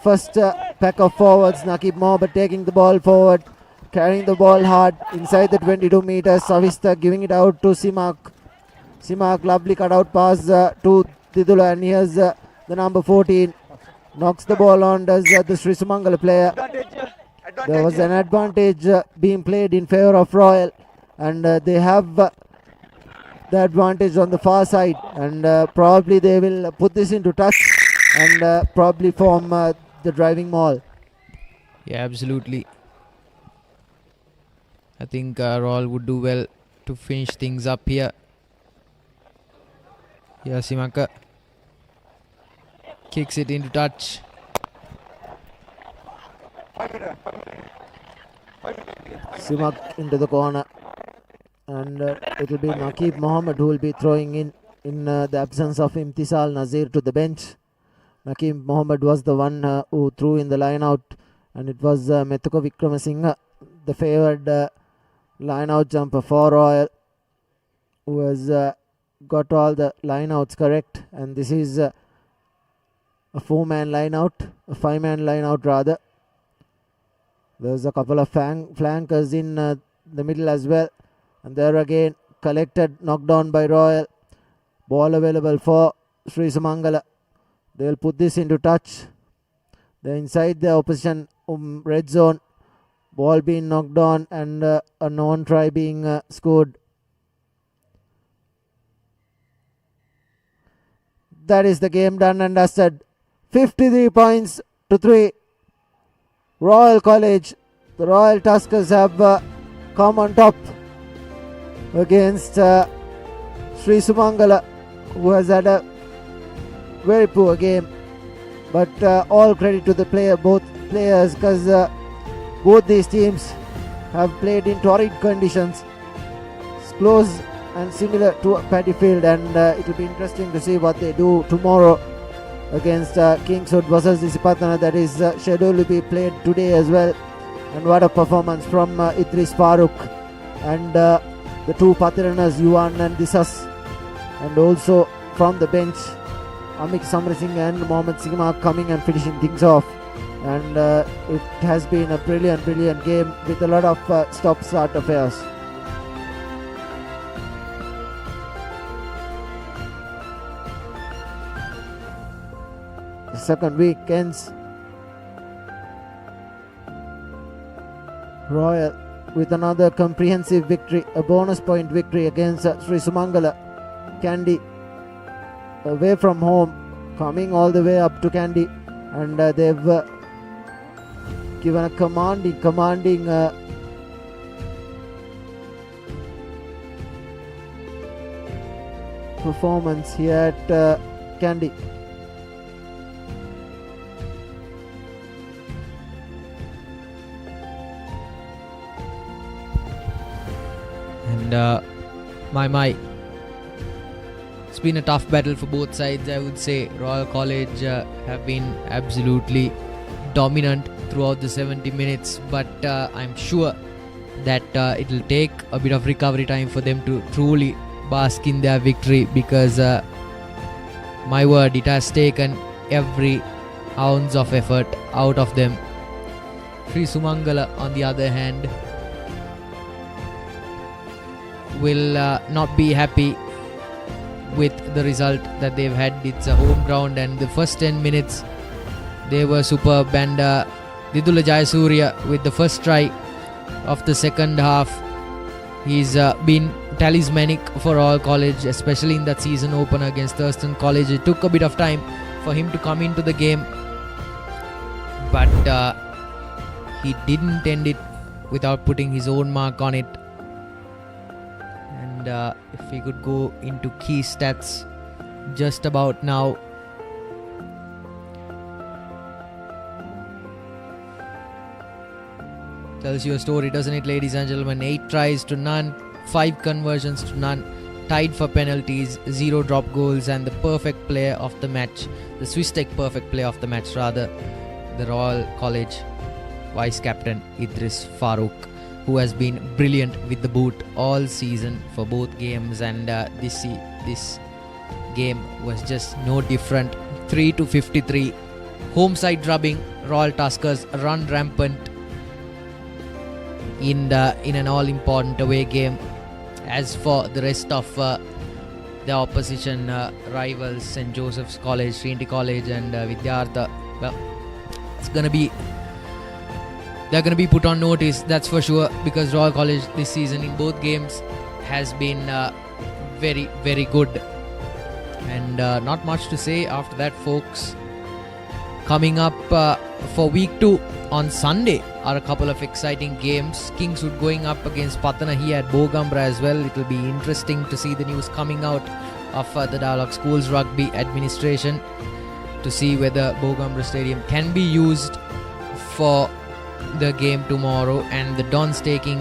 first pack of forwards. Nakib Mohammed taking the ball forward, carrying the ball hard inside the 22 meters. Savista giving it out to Simak. Simak, lovely cutout pass to Didula, and here's the number 14. Knocks the ball on, does the Sri Sumangala player. There was an advantage being played in favor of Royal, and they have the advantage on the far side, and probably they will put this into touch and probably form the driving maul. Yeah, absolutely. I think Royal would do well to finish things up here. Yeah, Simaka kicks it into touch. Simak into the corner, and it will be Nakib Mohammed who will be throwing in the absence of Imtisal Nazir to the bench. Nakib Mohammed was the one who threw in the line out, and it was Metuko Vikramasinghe, the favoured line out jumper for Royal, who has got all the line outs correct, and this is a 4-man line out, a 5-man line out rather. There's a couple of flankers in the middle as well, and there again collected, knocked down by Royal. Ball available for Sri Sumangala. They'll put this into touch. They're inside the opposition red zone. Ball being knocked on, and a non-try being scored. That is the game done and dusted. 53 points to 3. Royal College, the Royal Tuskers have come on top against Sri Sumangala, who has had a very poor game. But all credit to the both players, because both these teams have played in torrid conditions. It's close and similar to Paddyfield, and it will be interesting to see what they do tomorrow against Kingswood versus Isipatana. That is scheduled to be played today as well. And what a performance from Idris Farooq and the two Patiranas, Yuan and Disas, and also from the bench Amik Samrasinghe and Mohammad Sigma coming and finishing things off. And it has been a brilliant game with a lot of stop-start affairs. The second week ends. Royal with another comprehensive victory, a bonus point victory against Sri Sumangala. Kandy away from home, coming all the way up to Kandy, and they've given a commanding performance here at Kandy. And my it's been a tough battle for both sides, I would say. Royal College have been absolutely dominant throughout the 70 minutes, but I'm sure that it will take a bit of recovery time for them to truly bask in their victory, because my word, it has taken every ounce of effort out of them. Sri Sumangala, on the other hand, will not be happy with the result that they've had. It's a home ground, and the first 10 minutes they were superb, and Didula Jayasuriya with the first try of the second half He's been talismanic for all college, especially in that season opener against Thurston College. It took a bit of time for him to come into the game, but he didn't end it without putting his own mark on it. And if we could go into key stats just about now. Tells you a story, doesn't it, ladies and gentlemen? 8 tries to none, 5 conversions to none, tied for penalties, 0 drop goals, and the perfect player of the match, the Swiss Tech perfect player of the match rather, the Royal College vice captain Idris Farouk, who has been brilliant with the boot all season for both games, and this game was just no different. 3-53, home side drubbing. Royal Tuskers run rampant in an all-important away game. As for the rest of the opposition rivals, St. Joseph's College, Trinity College and Vidyartha, well, they're going to be put on notice, that's for sure, because Royal College this season in both games has been very, very good. And not much to say after that, folks. Coming up for week 2 on Sunday are a couple of exciting games. Kingswood going up against Patanahi at Bogambara as well. It will be interesting to see the news coming out of the Dialog Schools Rugby administration to see whether Bogambara Stadium can be used for the game tomorrow. And the Dons taking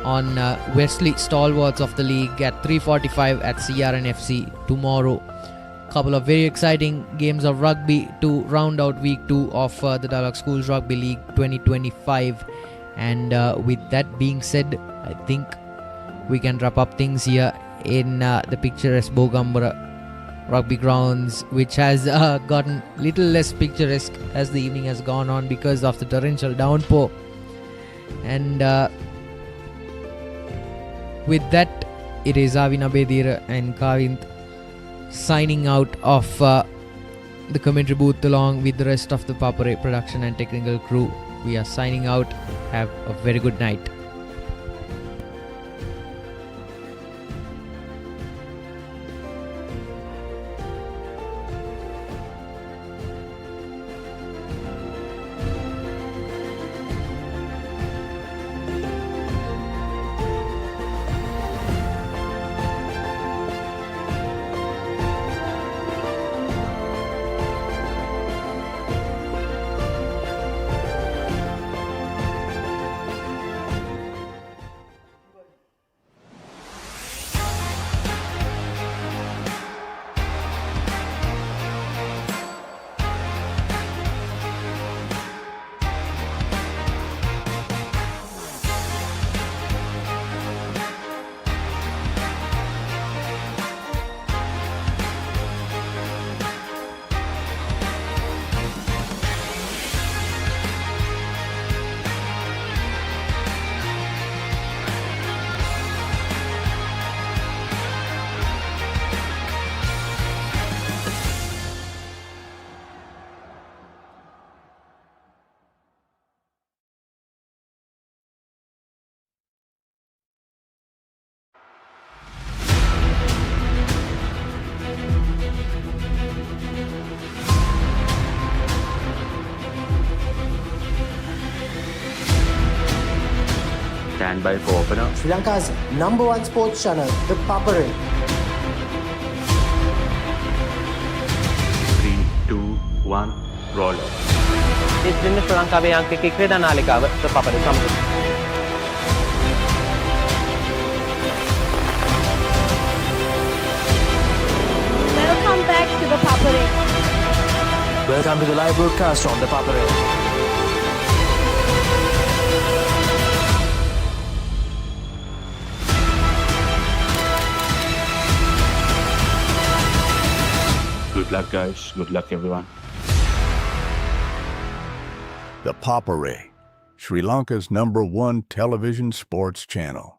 on Wesley, stalwarts of the league, at 3:45 at CRNFC tomorrow. Couple of very exciting games of rugby to round out week 2 of the Dialog Schools Rugby League 2025. And with that being said, I think we can wrap up things here in the picturesque Bogambara Rugby Grounds, which has gotten little less picturesque as the evening has gone on because of the torrential downpour. And with that, it is Avina Bedira and Kavint signing out of the commentary booth along with the rest of the Papare production and technical crew. We are signing out. Have a very good night. Stand by for opener. Sri Lanka's #1 sports channel, ThePapare. 3, 2, 1, roll off. ඉතින් ශ්‍රී ලංකාවේ අංක 1 ක්‍රීඩා නාලිකාව ThePapare සමග. Welcome back to ThePapare. Welcome to the live broadcast on ThePapare. Good luck, guys. Good luck, everyone. ThePapare, Sri Lanka's #1 television sports channel.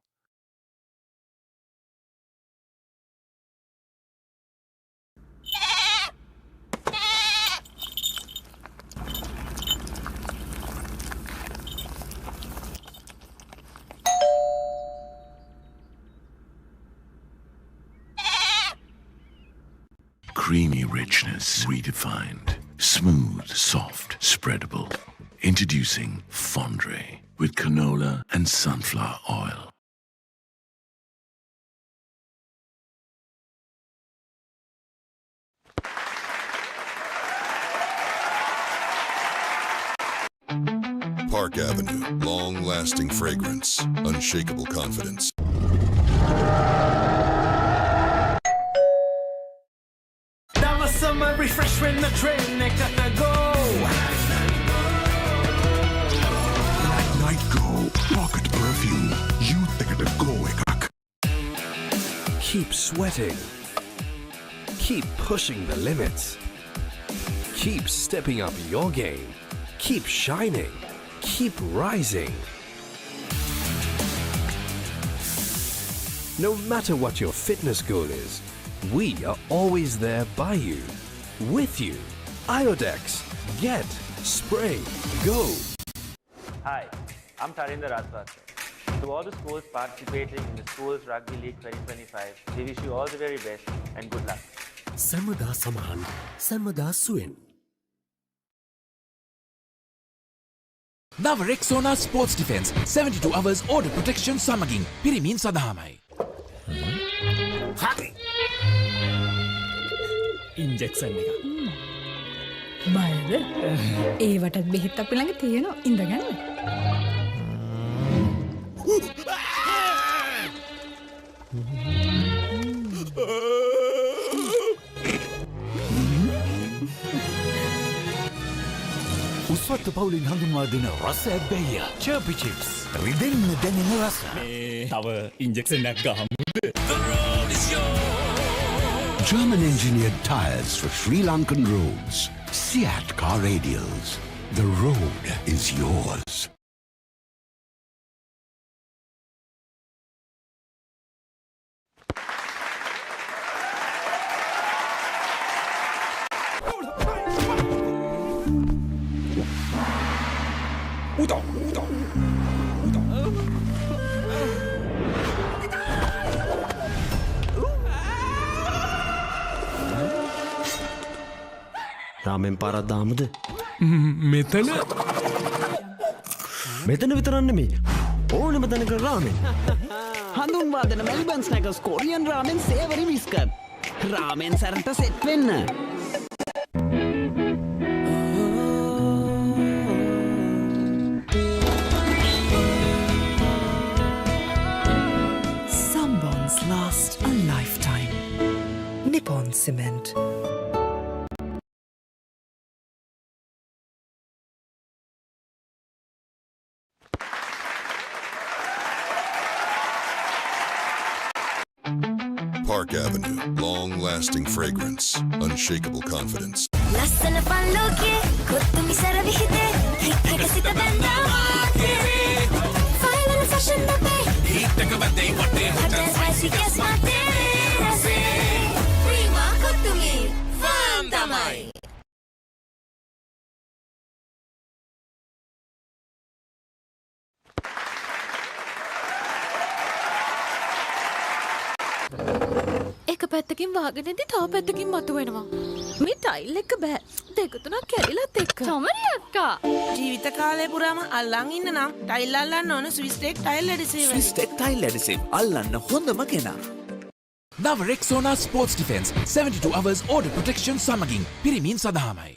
creamy richness redefined. Smooth, soft, spreadable. Introducing Fondre with canola and sunflower oil. Park Avenue, long-lasting fragrance, unshakable confidence. That was summer refreshment, the train, they gotta go. Night Go, pocket perfume. You take it to go, ekak. Keep sweating. Keep pushing the limits. Keep stepping up your game. Keep shining. Keep rising. No matter what your fitness goal is, we are always there by you, with you. Iodex. Get. Spray. Go. Hi, I'm Tarinder Rajpatra. To all the schools participating in the Schools Rugby League 2025, we wish you all the very best and good luck. Samada Samahan, Samada Suin. Now Rexona Sports Defense 72 hours order protection samagin pirimin sadahamai. Injection එක. බයද? ඒවටත් බෙහෙත් අපි ළඟ තියෙනවා. ඉඳගන්න. උස්වත්ත පවුලින් හඳුන්වා දෙන රස ඇබ්බැහිය චර්පි chips රිදෙන්න දැනෙන රස තව ඉන්ජෙක්ෂන් එකක් ගහමුද? German engineered tires for Sri Lankan roads. Seat car radials. The road is yours. රාමෙන් පාරක් දාමුද? මෙතන මෙතන විතරක් නෙමෙයි. ඕනෙම තැනක රාමෙන්. හඳුන්වා දෙන මෙල්බන් ස්නැකර්ස් කොරියන් රාමෙන් සේවරි විස්කට්. රාමෙන් සැරට සෙට් වෙන්න. Some bonds last a lifetime. Nippon Cement. Park Avenue, long-lasting fragrance, unshakable confidence. ලස්සන පල්ලෝකේ කොත්තුමි සරවිහිතේ හික්කසිත බැන්දා මාතේ ෆයිනල් ෆැෂන් අපේ හිටක බදේ වටේ හොටල් ස්පයිසි ගස් මාතේ රසේ ප්‍රීමා කොත්තුමි ෆාම් තමයි. එක පැත්තකින් වාගෙනදී තව පැත්තකින් මතුවෙනවා. මේ ටයිල් එක බෑ. දෙක තුනක් කැඩිලත් එක්ක. සමරි අක්කා. ජීවිත කාලය පුරාම අල්ලන් ඉන්න නම් ටයිල් අල්ලන්න ඕන Swiss Tech tile adhesive. Swiss Tech Tile Adhesive අල්ලන්න හොඳම කෙනා. Now Rexona Sports Defense 72 hours order protection samagin pirimin sadahamai.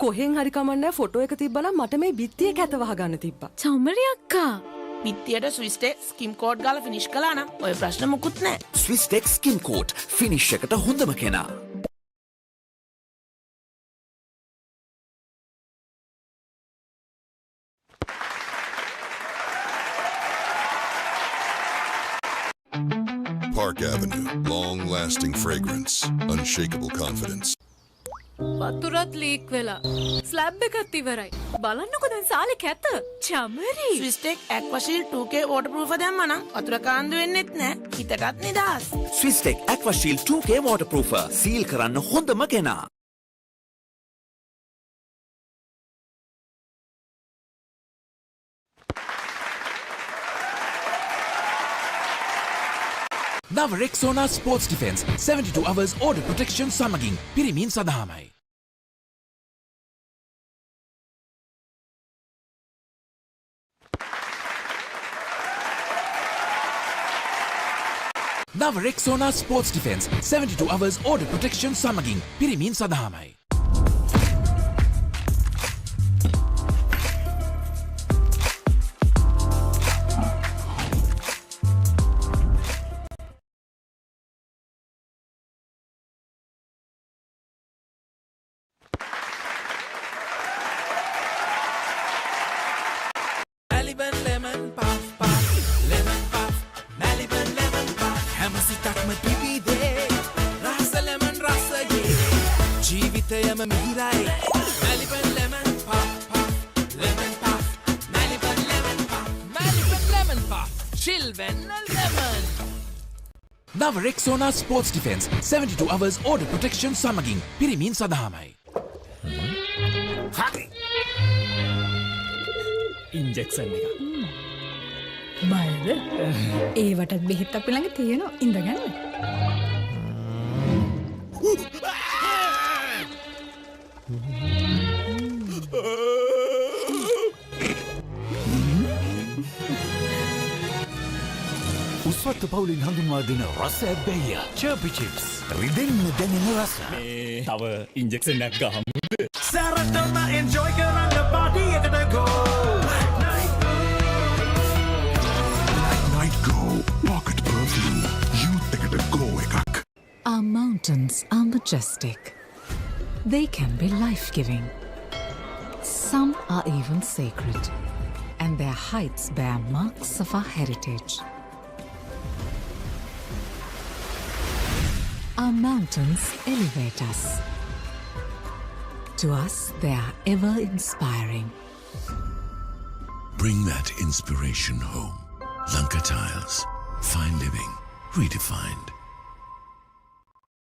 කොහෙන් හරි කමන්නේ ෆොටෝ එක තිබ්බනම් මට මේ බිත්තිය කැත වහගන්න තිබ්බා. සමරි අක්කා. පිත්තියට ස්විස් ටෙක් ස්කිම් කෝඩ් ගාලා ෆිනිෂ් කළා නම් ඔය ප්‍රශ්න මුකුත් නැහැ. Swiss Tech Skin Coat finish එකට හොඳම කෙනා. Park Avenue, long-lasting fragrance, unshakable confidence. වතුරත් ලීක් වෙලා. ස්ලැබ් එකත් ඉවරයි. බලන්නකෝ දැන් සාලේ කැත. චමරි. ස්විස්ටෙක් ඇක්වාෂීල් 2K waterproof දැම්මනම් වතුර කාන්දු වෙන්නෙත් නෑ. හිතටත් නිදහස්. ස්විස්ටෙක් ඇක්වාෂීල් 2K waterproofer සීල් කරන්න හොඳම කෙනා. නව Rexona sports defence 72 hours order protection සමගින් පිරිමින් සඳහාමයි. නව Rexona sports defence 72 hours order protection සමගින් පිරිමින් සඳහාමයි. නව Rexona sports defence 72 hours order protection සමගින් පිරිමින් සඳහාමයි. ඉන්ජෙක්ෂන් එක. බයද? ඒවටත් බෙහෙත් අපි ළඟ තියෙනවා. ඉඳගන්න. උස්වත්ත පවුලින් හඳුන්වා දෙන රස ඇබ්බැහිය චර්පි චිප්ස් රිදෙන්න දැනෙන රස. මේ තව ඉන්ජෙක්ෂන් එකක් ගහමුද? සැරටම එන්ජොයි කරන්න පාටි එකට ගෝ. Night Go Pocket Perfume Youth එකට go එකක්. Our mountains are majestic. They can be life-giving. Some are even sacred, and their heights bear marks of our heritage. Our mountains elevate us. To us, they are ever inspiring. Bring that inspiration home. Lanka Tiles. Fine living. Redefined.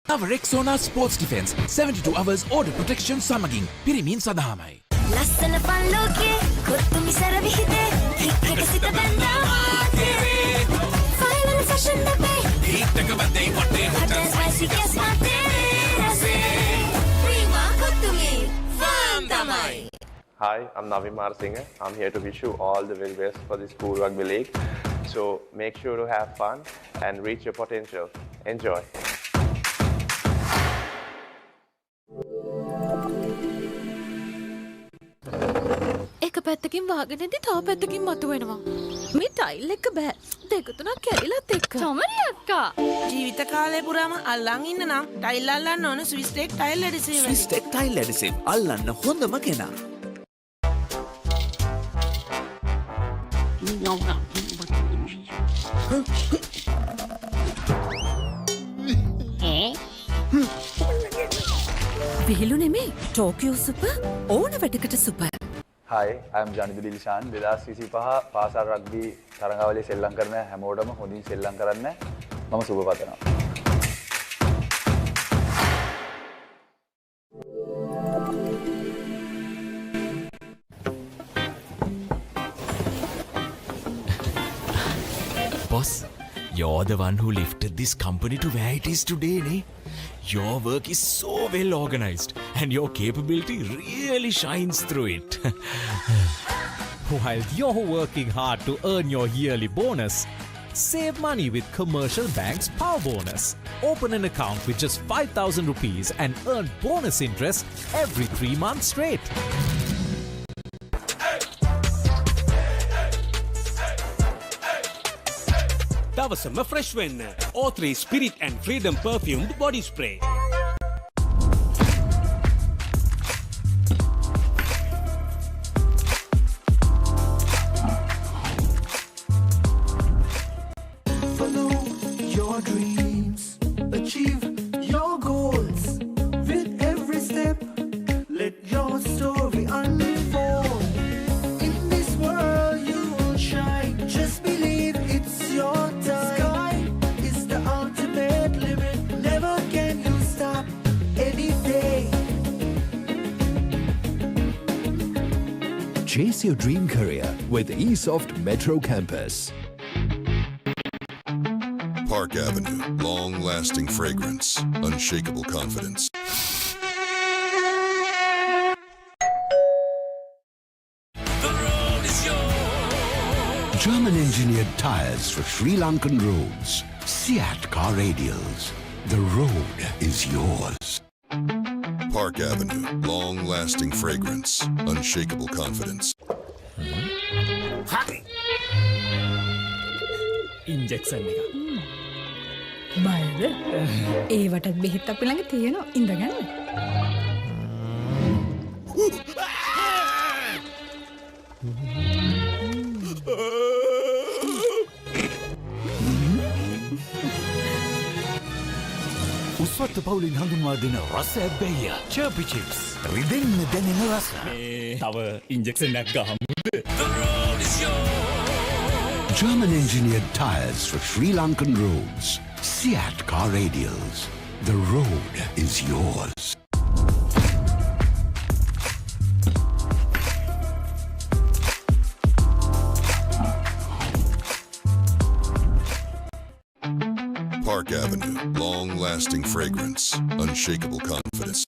නව Rexona sports defence 72 hours order protection සමගින් පිරිමින් සඳහාමයි. ලස්සන පල්ලෝකේ කොත්තුමි සර විහිදේ හිටක සිට බැඳා මාතේ final fashion දපේ හිටක බදේ වටේ hotel spicy කැස් මාතේ රසේ Prima කොත්තුමි ෆාම් තමයි. Hi, I'm Navin Marsinga. I'm here to wish you all the very best for the School Rugby League. So make sure to have fun and reach your potential. Enjoy. එක පැත්තකින් වාගෙනදී තව පැත්තකින් මතුවෙනවා. මේ ටයිල් එක බෑ. දෙක තුනක් කැඩිලත් එක්ක. චමරි අක්කා. ජීවිත කාලය පුරාම අල්ලන් ඉන්න නම් ටයිල් අල්ලන්න ඕන ස්විස්ටෙක් ටයිල් ඇඩිසිව්. ස්විස්ටෙක් ටයිල් ඇඩිසිව් අල්ලන්න හොඳම කෙනා. විහිළු නෙමේ ටෝකියෝ සුපර් ඕන වැඩකට super. Hi, I'm Janidul Dilshan. 2025 පාසල් රග්බි තරඟාවලියේ සෙල්ලම් කරන හැමෝටම හොඳින් සෙල්ලම් කරන්න මම සුබ පතනවා. Boss, you're the one who lifted this company to where it is today, ne? Your work is so well organized and your capability really shines through it. While you're working hard to earn your yearly bonus, save money with Commercial Bank's Power Bonus. Open an account with just 5,000 rupees and earn bonus interest every 3 months straight. දවසම fresh වෙන්න. O3 Spirit and Freedom perfumed body spray. Follow your dreams, achieve your goals. With every step, Chase your dream career with eSoft Metro Campus. Park Avenue, long-lasting fragrance, unshakable confidence. German-engineered tyres for Sri Lankan roads. Seat car radials. The road is yours. Park Avenue, long-lasting fragrance, unshakable confidence. Injection එක. බයද? ඒවටත් බෙහෙත් අපි ළඟ තියෙනවා. ඉඳගන්න. උස්වත්ත පවුලින් හඳුන්වා දෙන රස ඇබ්බැහිය චර්පි chips රිදෙන්න දැනෙන රස. තව ඉන්ජෙක්ෂන් එකක් ගහමුද? German-engineered tyres for Sri Lankan roads. Seat car radials. The road is yours. Park Avenue, long-lasting fragrance, unshakable confidence.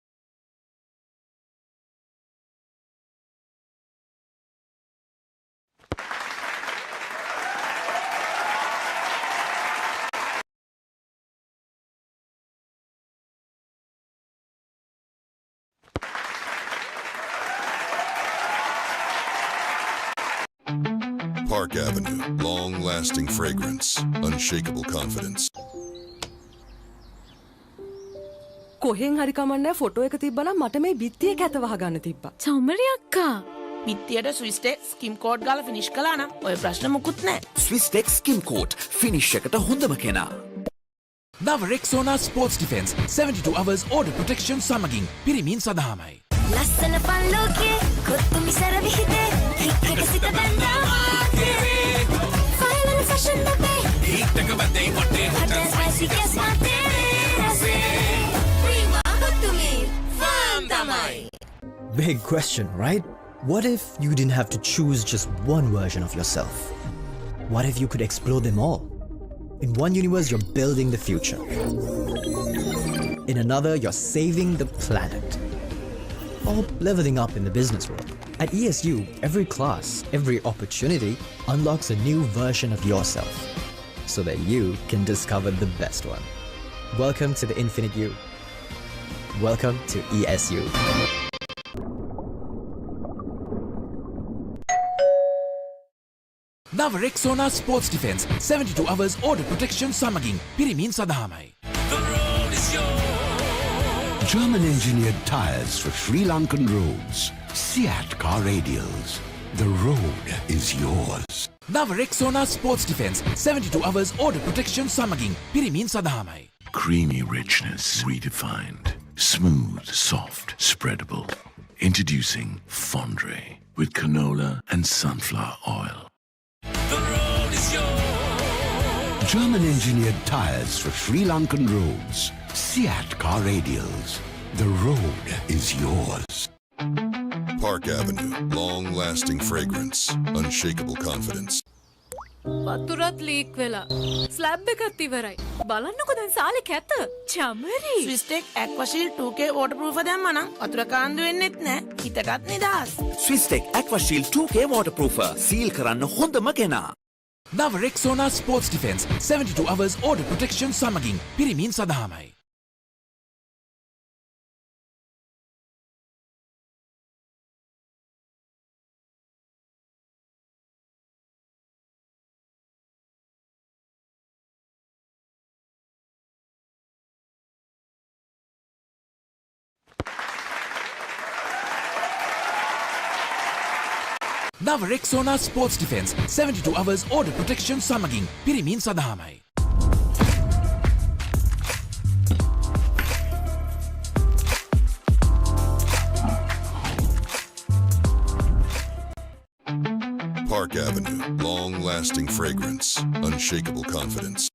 Park Avenue, long-lasting fragrance, unshakable confidence. කොහෙන් හරි කමන්නේ ෆොටෝ එක තිබ්බනම් මට මේ බිත්තිය කැත වහගන්න තිබ්බා. චෞමරි අක්කා. බිත්තියට ස්විස් ටෙක් ස්කිම් කෝඩ් ගාලා ෆිනිෂ් කළා නම් ඔය ප්‍රශ්න මුකුත් නැහැ. ස්විස් ටෙක් ස්කිම් කෝට් ෆිනිෂ් එකට හොඳම කෙනා. නව Rexona sports defence 72 hours order protection සමගින් පිරිමින් සදාමයි. ලස්සන පල්ලෝකේ කොත්තුමි සර විහිදේ හිටක සිට බැඳා ෆයිනල් ෆැෂන් අපේ හිටක බැඳේ වටේ හොටල් ස්පයිසි කැස් මාතේ රසේ ප්‍රීමා කොත්තුමි ෆාම් තමයි. Big question, right? What if you didn't have to choose just one version of yourself? What if you could explore them all? In one universe, you're building the future. In another, you're saving the planet. Or leveling up in the business world. At ESU, every class, every opportunity unlocks a new version of yourself so that you can discover the best one. Welcome to the Infinite You. Welcome to ESU. නව Rexona sports defence 72 hours order protection සමගින් පිරිමින් සදාමයි. German-engineered tyres for Sri Lankan roads. Seat car radials. The road is yours. නව Rexona sports defence 72 hours order protection සමගින් පිරිමින් සදාමයි. Creamy richness redefined. Smooth, soft, spreadable. Introducing Fondre with canola and sunflower oil. German-engineered tyres for Sri Lankan roads. Seat car radials. The road is yours. Park Avenue, long-lasting fragrance, unshakable confidence. වතුරත් leak වෙලා. Slab එකත් ඉවරයි. බලන්නකො දැන් සාලේ කැත. Chamari. Swiss Tech Aquashield 2K waterproof දැම්මා නම් වතුර කාන්දු වෙන්නෙත් නැහැ. හිතටත් නිදහස්. Swiss Tech Aquashield 2K waterproofer සීල් කරන්න හොඳම කෙනා. නව Rexona sports defence 72 hours order protection සමගින් පිරිමින් සදාමයි. නව Rexona sports defence 72 hours order protection සමගින් පිරිමින් සදාමයි. Park Avenue, long-lasting fragrance, unshakable confidence.